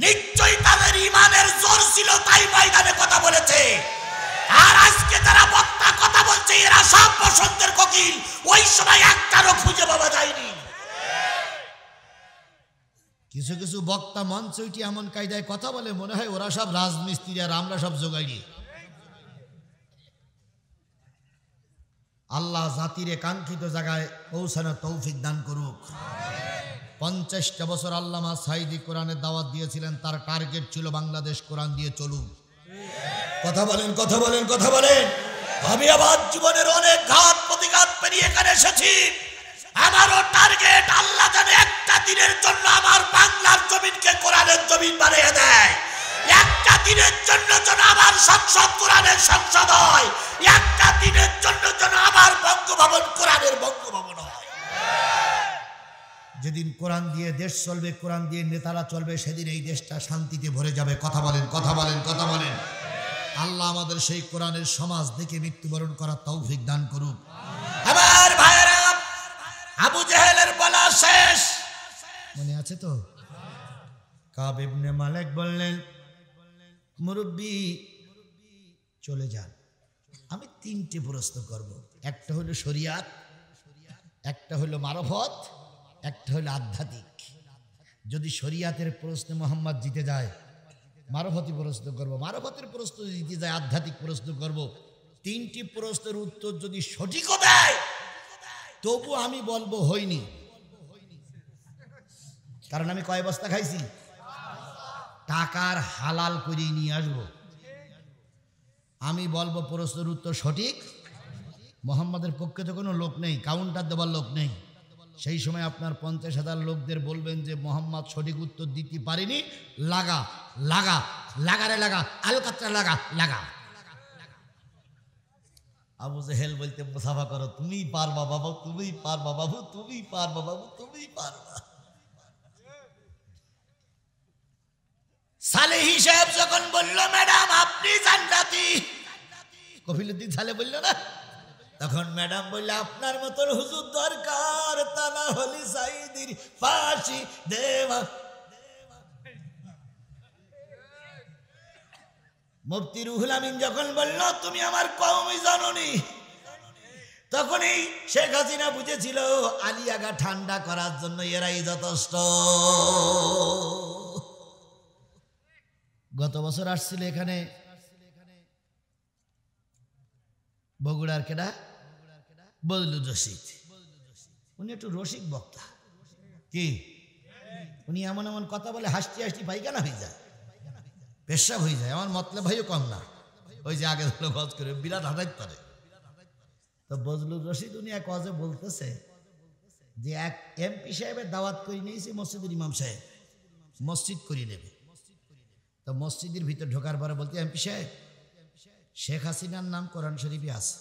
নিশ্চয়ই তাদের ইমানের জোর ছিল, তাই ময়দানে কথা বলেছে। আর আজকে যারা বক্তা কথা বলছে, এরা সব বসন্তের কোকিল, ওই সময় একটারও খুঁজে পাওয়া যায়নি। কিছু কিছু বক্তা মঞ্চ উঠে এমন কায়দায় কথা বলে, মনে হয় ওরা সব রাজমিস্ত্রি আর আমরা সব জোগাড়ি। আল্লাহ জাতির কাঙ্ক্ষিত জায়গায় পৌঁছানোর তৌফিক দান করুক। 50টা বছর আল্লামা সাঈদী কোরআনের দাওয়াত দিয়েছিলেন, তার টার্গেট ছিল বাংলাদেশ কোরআন দিয়ে চলুক। কথা বলেন, কথা বলেন, কথা বলেন। আমি আমার জীবনের অনেক ঘাত প্রতিঘাত পেরিয়ে এখানে এসেছি। আমারও টার্গেট, আল্লাহ জানে একটা দিনের জন্য আমার বাংলার জমিনকে কোরআনের জমিন বানিয়ে দেয়। একটা দিনের জন্য যেন আমার সংসদ কোরআনের সংসদ হয়, একটা দিনের জন্য যেন আমার বঙ্গভবন কোরআনের বঙ্গভবন হয়। যেদিন কোরআন দিয়ে দেশ চলবে, কোরআন দিয়ে নেতারা চলবে, সেদিন এই দেশটা শান্তিতে ভরে যাবে। কথা বলেন, কথা বলেন, কথা বলেন। আল্লাহ আমাদের সেই কোরআনের সমাজ দেখে মৃত্যুবরণ করার তৌফিক দান করুক। আমার ভাইরা, আবু জেহেলের বলা শেষ, মনে আছে তো? কাব ইবনে মালিক বললেন, মুরব্বী চলে যান, আমি তিনটে প্রশ্ন করব। একটা হলো শরিয়াত, একটা হলো মারফত, একটা হলো আধ্যাত্মিক। যদি শরিয়াতের প্রশ্নে মোহাম্মদ জিতে যায়, মারফতি প্রশ্ন করব। মারফতের প্রশ্ন জিতে যায়, আধ্যাত্মিক প্রশ্ন করব। তিনটি প্রশ্নের উত্তর যদি সঠিকও দেয়, তবু আমি বলবো হয়নি। কারণ আমি কয় বস্তা খাইছি, টাকার হালাল করে নিয়ে আসবো। আমি বলবো প্রশ্নের উত্তর সঠিক। মোহাম্মদের পক্ষে তো কোনো লোক নেই, কাউন্টার দেওয়ার লোক নেই। সেই সময় আপনার 50,000 লোকদের বলবেন যে মোহাম্মদ সঠিক উত্তর দিতে পারেনি, লাগা লাগা লাগারে লাগা, আলকাতরা লাগা লাগা। আবু জেহেল বলতে, মুসাফা করো, তুমি পারবা বাবু, তুমি পারবা বাবু, তুমি পারবা বাবু, তুমি পারবা। সালেহ সাহেব যখন বলল, ম্যাডাম আপনি জান্নাতি, কফিলুদ্দিন সালে বলল না, তখন ম্যাডাম বললে, আপনার মতন হুজুর দরকার, তা না হলে সাইদির ফাঁসি দেওয়া। মুফতি রুহুল আমিন যখন বলল, তুমি আমার কওমই জানোনি, তখন এই শেখ হাসিনা বুঝেছিল আলিয়াগা ঠান্ডা করার জন্য এরাই যথেষ্ট। গত বছর আসছিল এখানে বগুড়ার কেডা, বজলুর রশিদ। উনি একটু রসিক বক্তা, কি উনি এমন এমন কথা বলে, হাসতে হাসতে পায়খানা হয়ে যায়, পেশাব হয়ে যায়। আমার মতলব ভাইও কম না, ওই যে আগে ধরো গজ করে বিরাট হাঁটাইতে পারে। তো বজলুর রশিদ উনি এক ওয়াজে বলতেছে যে এক এমপি সাহেবের দাওয়াত করে নিয়েছে মসজিদের ইমাম সাহেব, মসজিদ করিয়ে নেবে। তো মসজিদের ভিতর ঢোকার পরে বলতে, এমপি সাহেব, শেখ হাসিনার নাম কোরআন শরীফে আছে।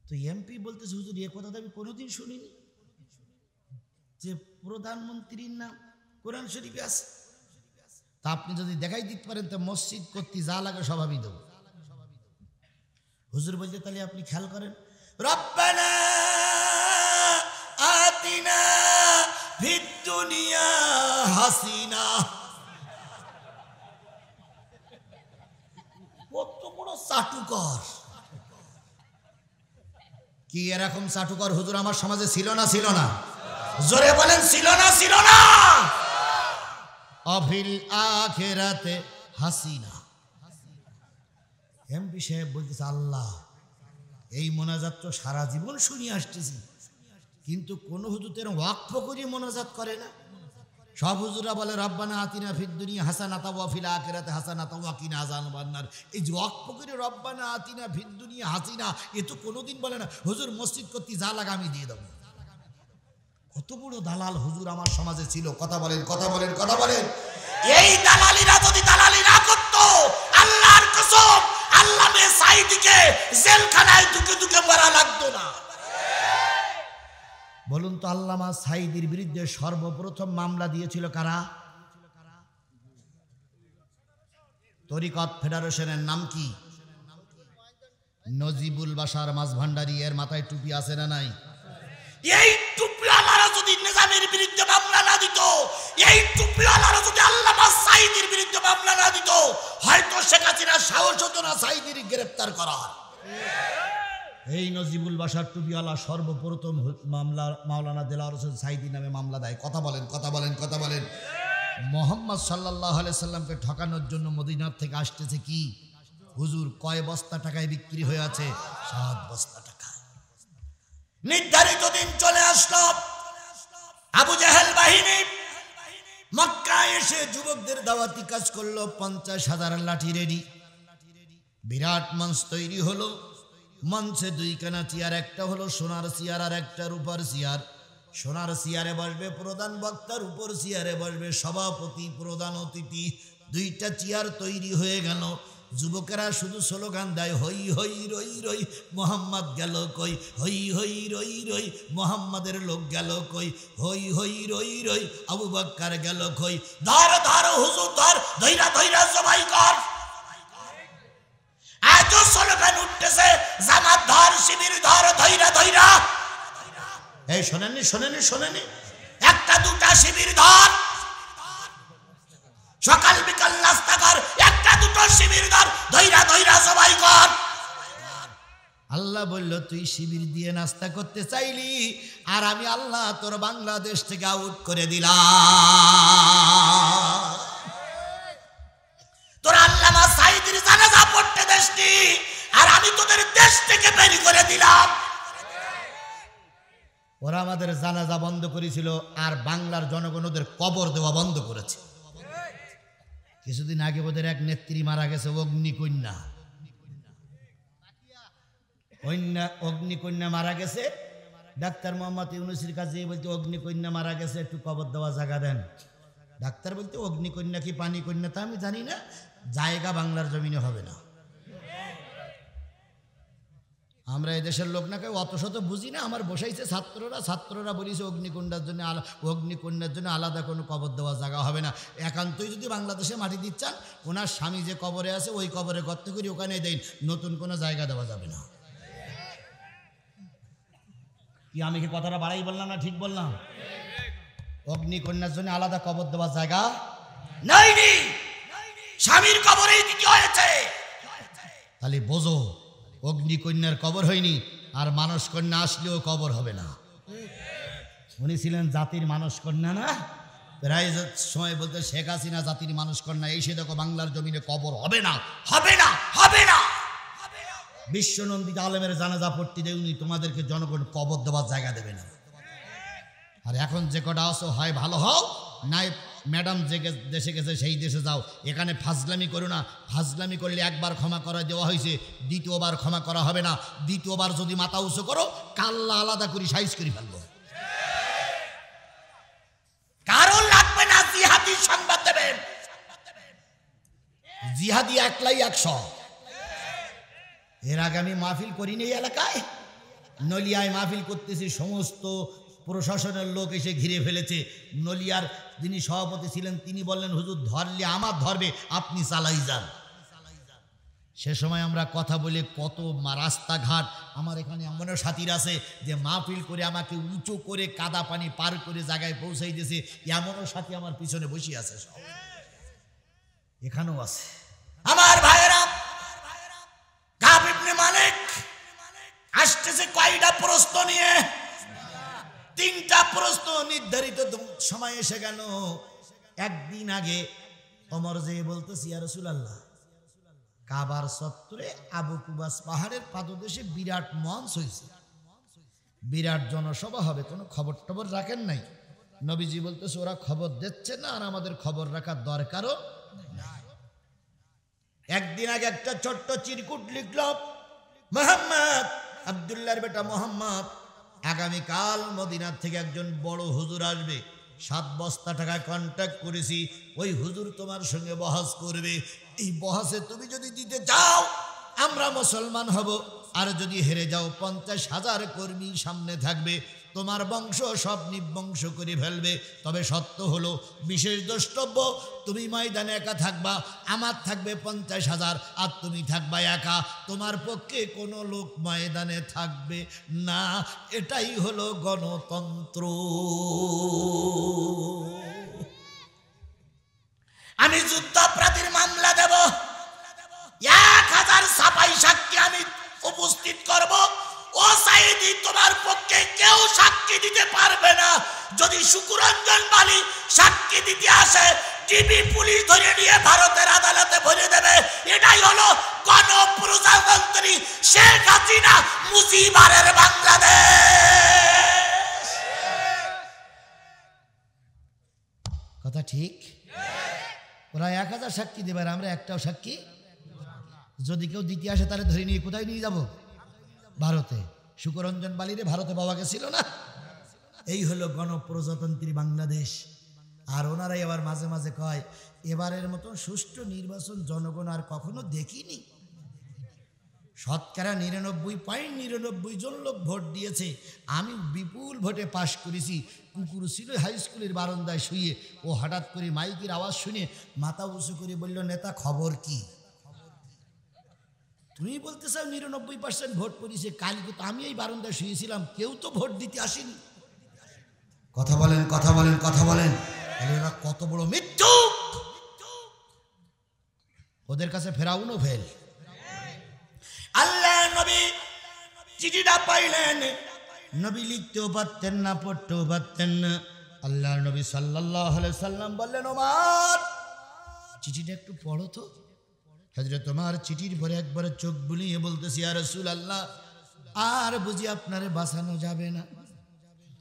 তো এমপি বলতেছে, হুজুর এ কথা তো আমি কোনোদিন শুনিনি যে প্রধানমন্ত্রীর নাম কোরআন শরীফে আছে। তা আপনি যদি দেখাই দিতে পারেন তো মসজিদ করতে যা লাগে সব আমি দেবো। হুজুর বলতে, তাহলে আপনি খেয়াল করেন, রব্বানা আতিনা ফিদ দুনিয়া হাসিনা। কত বড় চাটুকর! কি এরকম চাটুকর হুজুর আমার সমাজে ছিল না? ছিল না? জোরে বলেন, ছিল না? ছিল না? অফিল আখিরাতে হাসিনা। এমপি সাহেব বলতেছে, আল্লাহ, এই মোনাজাত তো সারা জীবন শুনিয়ে আসতেছি, কিন্তু কোন হুজুর ওয়াকফ করে মোনাজাত করে না। সব হুজুরা বলে রব্বানা আতিনা ফিদ দুনিয়া হাসানাতা ওয়া ফিল আখিরাতি হাসানাতা ওয়া কিনা আযাবান নার। এই যে ওয়াকফ করে রব্বানা আতিনা ফিদ দুনিয়া হাসিনা, এ তো কোনোদিন বলে না হুজুর মসজিদ করতে যা লাগা আমি দিয়ে দেবো। কত বড় দালাল হুজুর আমার সমাজে ছিল। কথা বলেন, কথা বলেন, কথা বলেন। এই দালালিরা যদি দালালি না করতো, আল্লাহর কসম, আল্লামে সাঈদীকে জেলখানায় দুকে দুকে মারা লাগতো না। বলুন তো, আল্লামা সাঈদীর বিরুদ্ধে সর্বপ্রথম মামলা দিয়েছিল কারা? তরিকত ফেডারেশনের নাম কি? নজিবুল বাশার মাঝভান্ডারী। এর মাথায় টুপি আছে না নাই? এই টুপিওয়ালারা যদি নিজামের বিরুদ্ধে মামলা না দিত, এই টুপিওয়ালারা যদি আল্লামা সাঈদীর বিরুদ্ধে মামলা না দিত, হয়তো শেখ হাসিনার সাহস হতো না সাঈদীর গ্রেফতার করার। এই নজিবুল বাশার টুপিওয়ালা সর্বপ্রথম মামলা মাওলানা দেলাওয়ার হোসেন সাঈদী নামে মামলা দেয়। কথা বলেন, কথা বলেন, কথা বলেন। মোহাম্মদ সাল্লাল্লাহু আলাইহি সাল্লামকে ঠকানোর জন্য মদিনার থেকে আসতেছে কি হুজুর, কয় বস্তা টাকায় বিক্রি হয়ে আছে? 7 বস্তা টাকা। নির্ধারিত দিন চলে আসলো, আবু জেহেল বাহিনী মক্কায় এসে যুবকদের দাওয়াতি কাজ করলো। 50,000 লাঠি রেডি, বিরাট মঞ্চ তৈরি হলো। মঞ্চে 2খানা চেয়ার, একটা হলো সোনার চেয়ার আর একটা রূপার চেয়ার। সোনার চেয়ারে বসবে প্রধান বক্তার, উপর চেয়ারে বসবে সভাপতি, প্রধান অতিথি। 2টা চেয়ার তৈরি হয়ে গেল। যুবকেরা শুধু স্লোগান দেয়, হই হই রই রই মোহাম্মদ গেল কই, হই হই রই রই মোহাম্মদের লোক গেল কই, হই হই রই রই আবু বকর গেল কই। ধর ধর হুজুর ধর, ধৈরা ধৈরা সবাই কর। আজও স্লোগান উঠতেছে, জামাত ধর, শিবির ধর, ধৈরা ধৈরা। এই শোনেননি শোনেননি শোনেননি, একটা দুটা শিবির ধর, সকাল বিকাল নাস্তা কর, একটা দুটো শিবির ধর, ধৈরা ধৈরা সবাই কর। আল্লাহ বলল তুই শিবির দিয়ে নাস্তা করতে চাইলি, আর আমি আল্লাহ তোর বাংলাদেশ থেকে আউট করে দিলাম। তোর আল্লামা সাইদির জানাজা পড়তে দেশটি, আর আমি তোদের দেশ থেকে বের করে দিলাম। ওরা আমাদের জানাজা বন্ধ করেছিল, আর বাংলার জনগণ ওদের কবর দেওয়া বন্ধ করেছে। কিছুদিন আগে ওদের এক নেত্রী মারা গেছে, অগ্নিকন্যা। অগ্নিকন্যা মারা গেছে, ডাক্তার মোহাম্মদ ইউনূসের কাছে বলতে অগ্নিকন্যা মারা গেছে, একটু কবর দেওয়া জায়গা দেন। ডাক্তার বলতে অগ্নিকন্যা কি পানি কন্যা তা আমি জানি না, জায়গা বাংলার জমিনে হবে না। আমরা এদেশের লোক না কেউ অত শত বুঝি না, আমার বসাইছে ছাত্ররা বলিছে অগ্নিকন্যার জন্য আলাদা কোনো কবর দেওয়া জায়গা হবে না। একান্তই যদি বাংলাদেশে মাটি দিচ্ছেন, ওনার স্বামী যে কবরে আছে ওই কবরে গর্ত করি ওখানে দেন, নতুন কোনো জায়গা দেওয়া যাবে না। কি আমি কি কথাটা বাড়াই বললাম না ঠিক বললাম? অগ্নিকন্যার জন্য আলাদা কবর দেওয়া জায়গা নাই, স্বামীর কবরেই দিতে হয়েছে। তাহলে বোঝো, অগ্নিকন্যার কবর হয়নি, আর মানস কন্যা আসলেও কবর হবে না। উনি ছিলেন জাতির মানস কন্যা না, প্রায় সময় বলতে শেখ হাসিনা জাতির মানুষ কন্যা, এই সে দেখো বাংলার জমিনে কবর হবে না, হবে না, হবে না। বিশ্বনন্দিত আলেমের জানাজা পড়তে দেউনি, তোমাদেরকে জনগণ কবর দেওয়ার জায়গা দেবে না। আর এখন যে কটা আসো, হয় ভালো হও, নাই ম্যাডাম যে দেশে গেছে সেই দেশে যাও। এখানে ফাজলামি করো না, ফাজলামি করলে একবার ক্ষমা করা দেওয়া হয়েছে, দ্বিতীয়বার ক্ষমা করা হবে না। দ্বিতীয়বার যদি মাথা উঁচু করো, কাল্লা আলাদা করে সাইজ করে ফেলবো। কারণ লাগবে না জিহাদি সংবাদ দেবেন, জিহাদি একলাই 100। এর আগে আমি মাহফিল করিনি এই এলাকায়, নলিয়ায় মাহফিল করতেছি, সমস্ত প্রশাসনের লোক এসে ঘিরে ফেলেছে। নলিয়ার যিনি সভাপতি ছিলেন তিনি বললেন, হুজুর ধরলে আমার ধরবে, আপনি চালাই যান। সে সময় আমরা কথা বলে কত রাস্তাঘাট, আমার এখানে এমনও সাথীর আছে যে মাহফিল করে আমাকে উঁচু করে কাদা পানি পার করে জায়গায় পৌঁছাই দিয়েছে, এমনও সাথী আমার পিছনে বসে আছে, সব এখানেও আছে। আমার ভাইয়েরা, কাব ইবনে মালিক আসতেছে কয়টা প্রশ্ন নিয়ে? 3টা প্রশ্ন। নির্ধারিত সময় এসে গেল। একদিন আগে ওমর যে বলতেছি, ইয়া রাসূলুল্লাহ, কাবার চত্বরে আবু কুবাস পাহাড়ের পাদদেশে বিরাট মঞ্চ হয়েছে, বিরাট জনসভা হবে, কোনো খবর টবর রাখেন নাই? নবীজি বলতেছে, ওরা খবর দিচ্ছে না, আর আমাদের খবর রাখার দরকারও নাই। একদিন আগে একটা ছোট্ট চিরকুট লিখল, মোহাম্মদ, আব্দুল্লাহর বেটা মোহাম্মদ, আগামীকাল মদিনার থেকে একজন বড় হুজুর আসবে, 7 বস্তা টাকা কন্ট্যাক্ট করেছি, ওই হুজুর তোমার সঙ্গে বহাস করবে। এই বহাসে তুমি যদি দিতে চাও আমরা মুসলমান হব, আর যদি হেরে যাও 50,000 কর্মী সামনে থাকবে, তোমার বংশ সব নিবংশ করে ফেলবে। তবে সত্য হলো, বিশেষ দ্রষ্টব্য, তুমি ময়দানে একা থাকবা, আমার থাকবে 50,000, আর তুমি থাকবা একা, তোমার পক্ষে কোনো লোক ময়দানে থাকবে না। এটাই হলো গণতন্ত্র। আমি যুদ্ধাপরাধীর মামলা দেব, 1000 সাফাই সাক্ষী আমি উপস্থিত করব। ও সাইদি, তোমার পক্ষে কেউ সাক্ষী দিতে পারবে না। যদি শুকুরঞ্জন বালি সাক্ষী দিতে আসে, টিভি পুলিশ ধরে নিয়ে ভারতের আদালতে ভরে দেবে। এটাই হলো গণপ্রজাতন্ত্রী শেখ হাসিনা মুজিবারের বাংলাদেশ। কথা ঠিক? ওরা 1000 সাক্ষী দেবে, আর আমরা একটাও সাক্ষী। যদি কেউ দিতে আসে তাহলে ধরে নিয়ে কোথায় নিয়ে যাব? ভারতে। শুকুরঞ্জন বালিরে ভারতে পাওয়া গেছিল না। এই হলো গণপ্রজাতন্ত্রী বাংলাদেশ। আর ওনারাই আবার মাঝে মাঝে কয় এবারের মতো সুষ্ঠু নির্বাচন জনগণ আর কখনো দেখিনি। শতকরা 99.99 জন লোক ভোট দিয়েছে, আমি বিপুল ভোটে পাশ করেছি। কুকুর ছিল হাই স্কুলের বারান্দায় শুয়ে, ও হঠাৎ করে মাইকের আওয়াজ শুনে মাথা উঁচু করে বলল, নেতা খবর কি? তুমি বলতে চাও 99% ভোট পড়েছে, কালকে তো আমি এই বারান্দায় শুয়েছিলাম, কেউ তো ভোট দিতে আসেনি। কথা বলেন, কথা বলেন, কথা বলেন। এরা কত বড় মৃত্যু! ওদের কাছে ফেরাউনও ফেল। আল্লাহ নবী চিঠিটা পাইলেন, নবী লিখতেও পারতেন না, পড়তেও পারতেন না। আল্লাহর নবী সাল্লাল্লাহু আলাইহি সাল্লাম বললেন, ওমর চিঠিটা একটু পড়ো তো। হযরত তোমার চিঠির পরে একবারে চোখ বুলিয়ে বলতেছি, ইয়া রাসূলুল্লাহ, আর বুঝি আপনারে বাঁচানো যাবে না,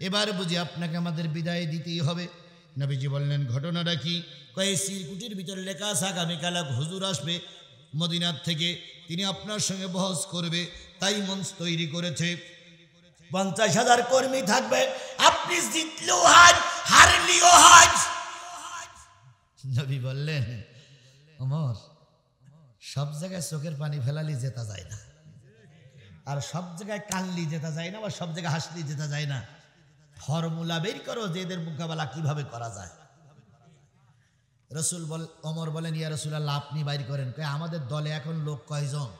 এবার বুঝি আপনাকে আমাদের বিদায় দিতেই হবে। নবীজি বললেন, ঘটনাটা কি? কয়ে সিরকুটির ভিতরে লেখা আছে আগামীকাল এক হুজুর আসবে মদিনার থেকে, তিনি আপনার সঙ্গে বহস করবে, তাই মঞ্চ তৈরি করেছে। 50,000 কর্মী থাকবে, আপনি জিতলেও হাজ, হারলিও হাজ। নবী বললেন, ওমর সব জায়গায় চোখের পানি ফেলালি জেতা যায় না, আর সব জায়গায় কানলি জেতা যায় না, বা সব জায়গায় হাসলি জেতা যায় না। ফর্মুলা বের করো যে এদের মোকাবেলা কিভাবে করা যায়। ওমর বলেন, ইয়া রাসূলুল্লাহ আপনি বাইর করেন। কয় আমাদের দলে এখন লোক কয়জন?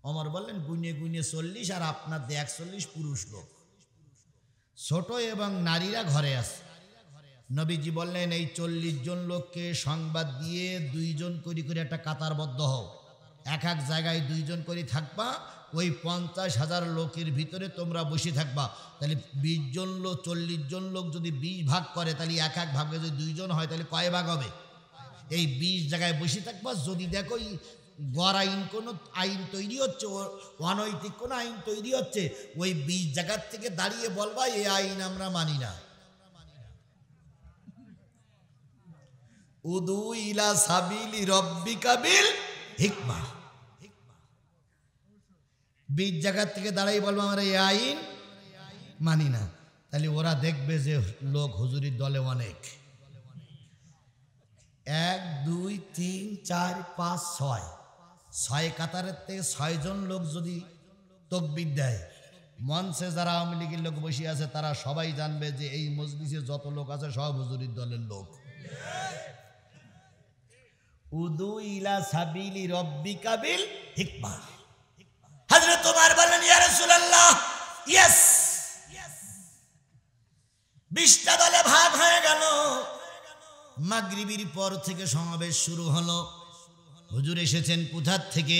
ওমর বললেন, গুনে গুনে 40, আর আপনার 41 পুরুষ লোক, ছোট এবং নারীরা ঘরে আছে। নবীজি বললেন, এই 40 জন লোককে সংবাদ দিয়ে 2 জন করে করে একটা কাতারবদ্ধ হও, এক এক জায়গায় 2 জন করে থাকবা, ওই 50,000 লোকের ভিতরে তোমরা বসে থাকবা। তাহলে 20 জন লোক, 40 জন লোক যদি 20 ভাগ করে, তাহলে এক এক ভাগে যদি 2 জন হয়, তাহলে কয় ভাগ হবে? এই 20 জায়গায় বসে থাকবা। যদি দেখো গড় আইন কোনো আইন তৈরি হচ্ছে, অনৈতিক কোনো আইন তৈরি হচ্ছে, ওই 20 জায়গার থেকে দাঁড়িয়ে বলবা এই আইন আমরা মানি না। উদু ইলা সাবিলি রব্বিকা বিল হিকমা, 20 জায়গার থেকে দাঁড়াই বলবো আমরা এই আইন মানি না। তাহলে ওরা দেখবে যে লোক হুজুরির দলে অনেক। 1 2 3 4 5 6 কাতারের থেকে 6 জন লোক যদি তাকবীর দেয়, মঞ্চে যারা আওয়ামী লীগের লোক বসে আছে তারা সবাই জানবে যে এই মজলিসে যত লোক আছে সব হুজুরির দলের লোক। উদু ইলা সাবিলি রব্বিকা বিল হিকমা। হযরত ওমর বললেন, ইয়া রাসূলুল্লাহ, ইয়েস। 20টা দলে ভাগ হয়ে গেল। মাগরিবের পর থেকে সমাবেশ শুরু হলো। হুজুর এসেছেন কোথার থেকে?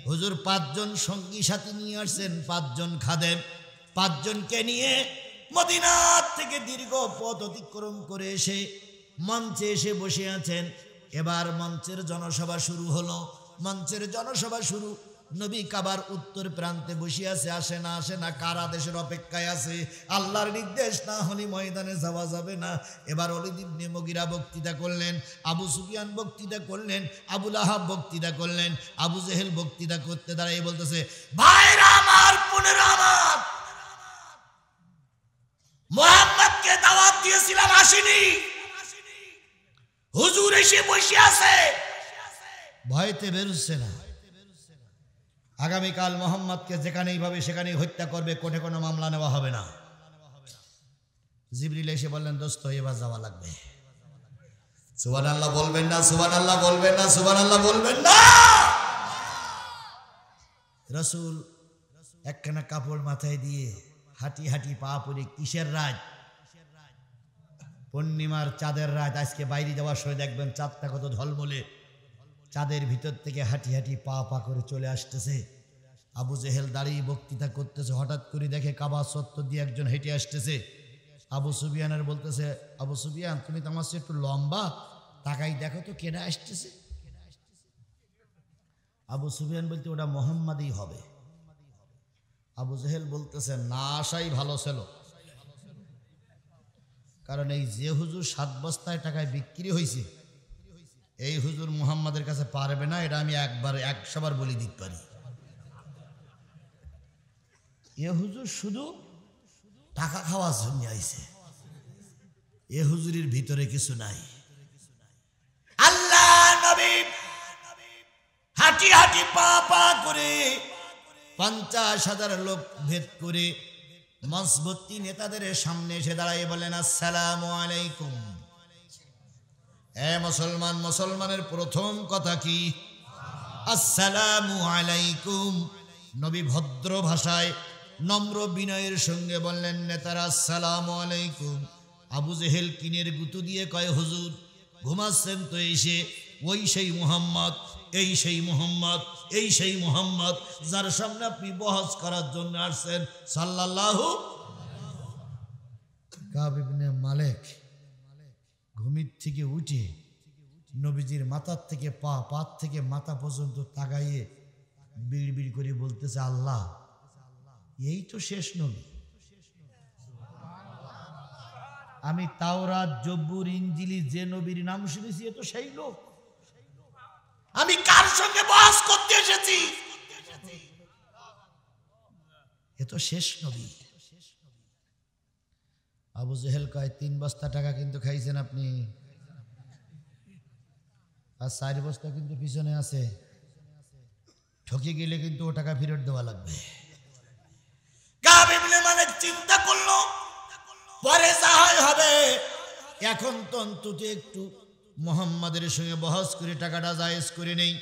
হুজুর 5 জন সঙ্গী সাথী নিয়ে আসছেন, 5 জন খাদেম। 5 জনকে নিয়ে মদিনার থেকে দীর্ঘ পথ অতিক্রম করে এসে মঞ্চে এসে বসে আছেন। এবার মঞ্চের জনসভা শুরু হলো। মঞ্চের জনসভা শুরু। নবী কাবার উত্তর প্রান্তে বসে আছে, আসে না আসে না, কার আদেশের অপেক্ষায় আছে। আল্লাহর নির্দেশ না হলে ময়দানে যাওয়া যাবে না। এবার ওলীদ ইবনে মুগীরা বক্তৃতা করলেন, আবু সুফিয়ান বক্তৃতা করলেন, আবু লাহাব বক্তৃতা করলেন, আবু জেহেল বক্তৃতা করতে দাঁড়িয়ে বলতেছে, ভাইরা আমার, বোনেরা আমার, মুহাম্মদকে দাওয়াত দিয়েছিলাম, আসেনি। হুজুর এসে বসে আছে, ভয়তে বেরোচ্ছে না। আগামীকাল মোহাম্মদকে যেখানেই ভাবে সেখানেই হত্যা করবে, কোর্টে কোনো মামলা নেওয়া হবে না। জিবরিল এসে বললেন, দোস্ত এবার যাওয়া লাগবে। সুবহানাল্লাহ বলবেন না, সুবহানাল্লাহ বলবেন না, সুবহানাল্লাহ বলবেন না। রাসূল একখানা কাপড় মাথায় দিয়ে হাঁটি হাঁটি পা পরে, কিসের রাত? পূর্ণিমার চাঁদের রাত। আজকে বাইরে যাওয়ার সময় দেখবেন চাঁদটা কত ঝলমলে, চাঁদের ভিতর থেকে হাঁটি হাঁটি পা পা করে চলে আসতেছে। আবু জেহেল দাঁড়িয়ে বক্তৃতা করতেছে, হঠাৎ করে দেখে কাবা চত্বর দিয়ে একজন হেঁটে আসতেছে। আবু সুফিয়ানের বলতেছে, আবু সুফিয়ান তুমি তো আমার চেয়ে একটু লম্বা, তাকাই দেখো তো কেনা আসতেছে। আবু সুফিয়ান বলতে ওটা মোহাম্মদই হবে। আবু জেহেল বলতেছে, না আসাই ভালো ছিল, কারণ এই যে হুজুর 7 বস্তায় টাকায় বিক্রি হয়েছে, এই হুজুর মুহাম্মাদের কাছে পারবে না। এটা আমি 100 বার বলে দিতে পারি। এ হুজুর শুধু টাকা খাওয়ার জন্য আইছে, এ হুজুরির ভিতরে কিছু নাই। আল্লাহ নবী হাঁটি হাঁটি পা পা করে 50,000 লোক ভেদ করে মসবত্তি নেতাদের সামনে এসে দাঁড়ায় বলেন, আসসালামু আলাইকুম। মুসলমান, মুসলমানের প্রথম কথা কি? আসসালামু আলাইকুম। নবী ভদ্র ভাষায় নম্র বিনয়ের সঙ্গে বললেন, নেতারা আসসালামু আলাইকুম। আবু জেহেল কিনের গুতু দিয়ে কয়, হুজুর ঘুমাচ্ছেন তো এসে? ওই সেই মুহাম্মদ, এই সেই মুহাম্মদ, এই সেই মুহাম্মদ যার সামনে আপনি বহস করার জন্য আসছেন সাল্লাল্লাহু। কাব ইবনে মালিক ঘুমির থেকে উঠে নবীজির মাথার থেকে পা থেকে মাথা পর্যন্ত তাকাইয়ে বিড় বিড় করে বলতেছে, আল্লাহ এই তো শেষ নবী। আমি তাওরাত, জব্বুর, ইনজিলি যে নবীর নাম শুনেছি এ তো সেই লোক। আমি কার সঙ্গে বহস করতে এসেছি? এ তো শেষ নবী। আবু জেহেল কয়, 3 বস্তা টাকা কিন্তু খাইছেন আপনি, আর 4 বস্তা কিন্তু পিছনে আছে, ঠকে গেলে কিন্তু ও টাকা ফেরত দেওয়া লাগবে। কাব ইবনে মালিক চিন্তা করলো, পরে যা হয় হবে, এখন তো অন্তত একটু মুহাম্মাদের সঙ্গে বহস করে টাকাটা জায়েজ করে নেই।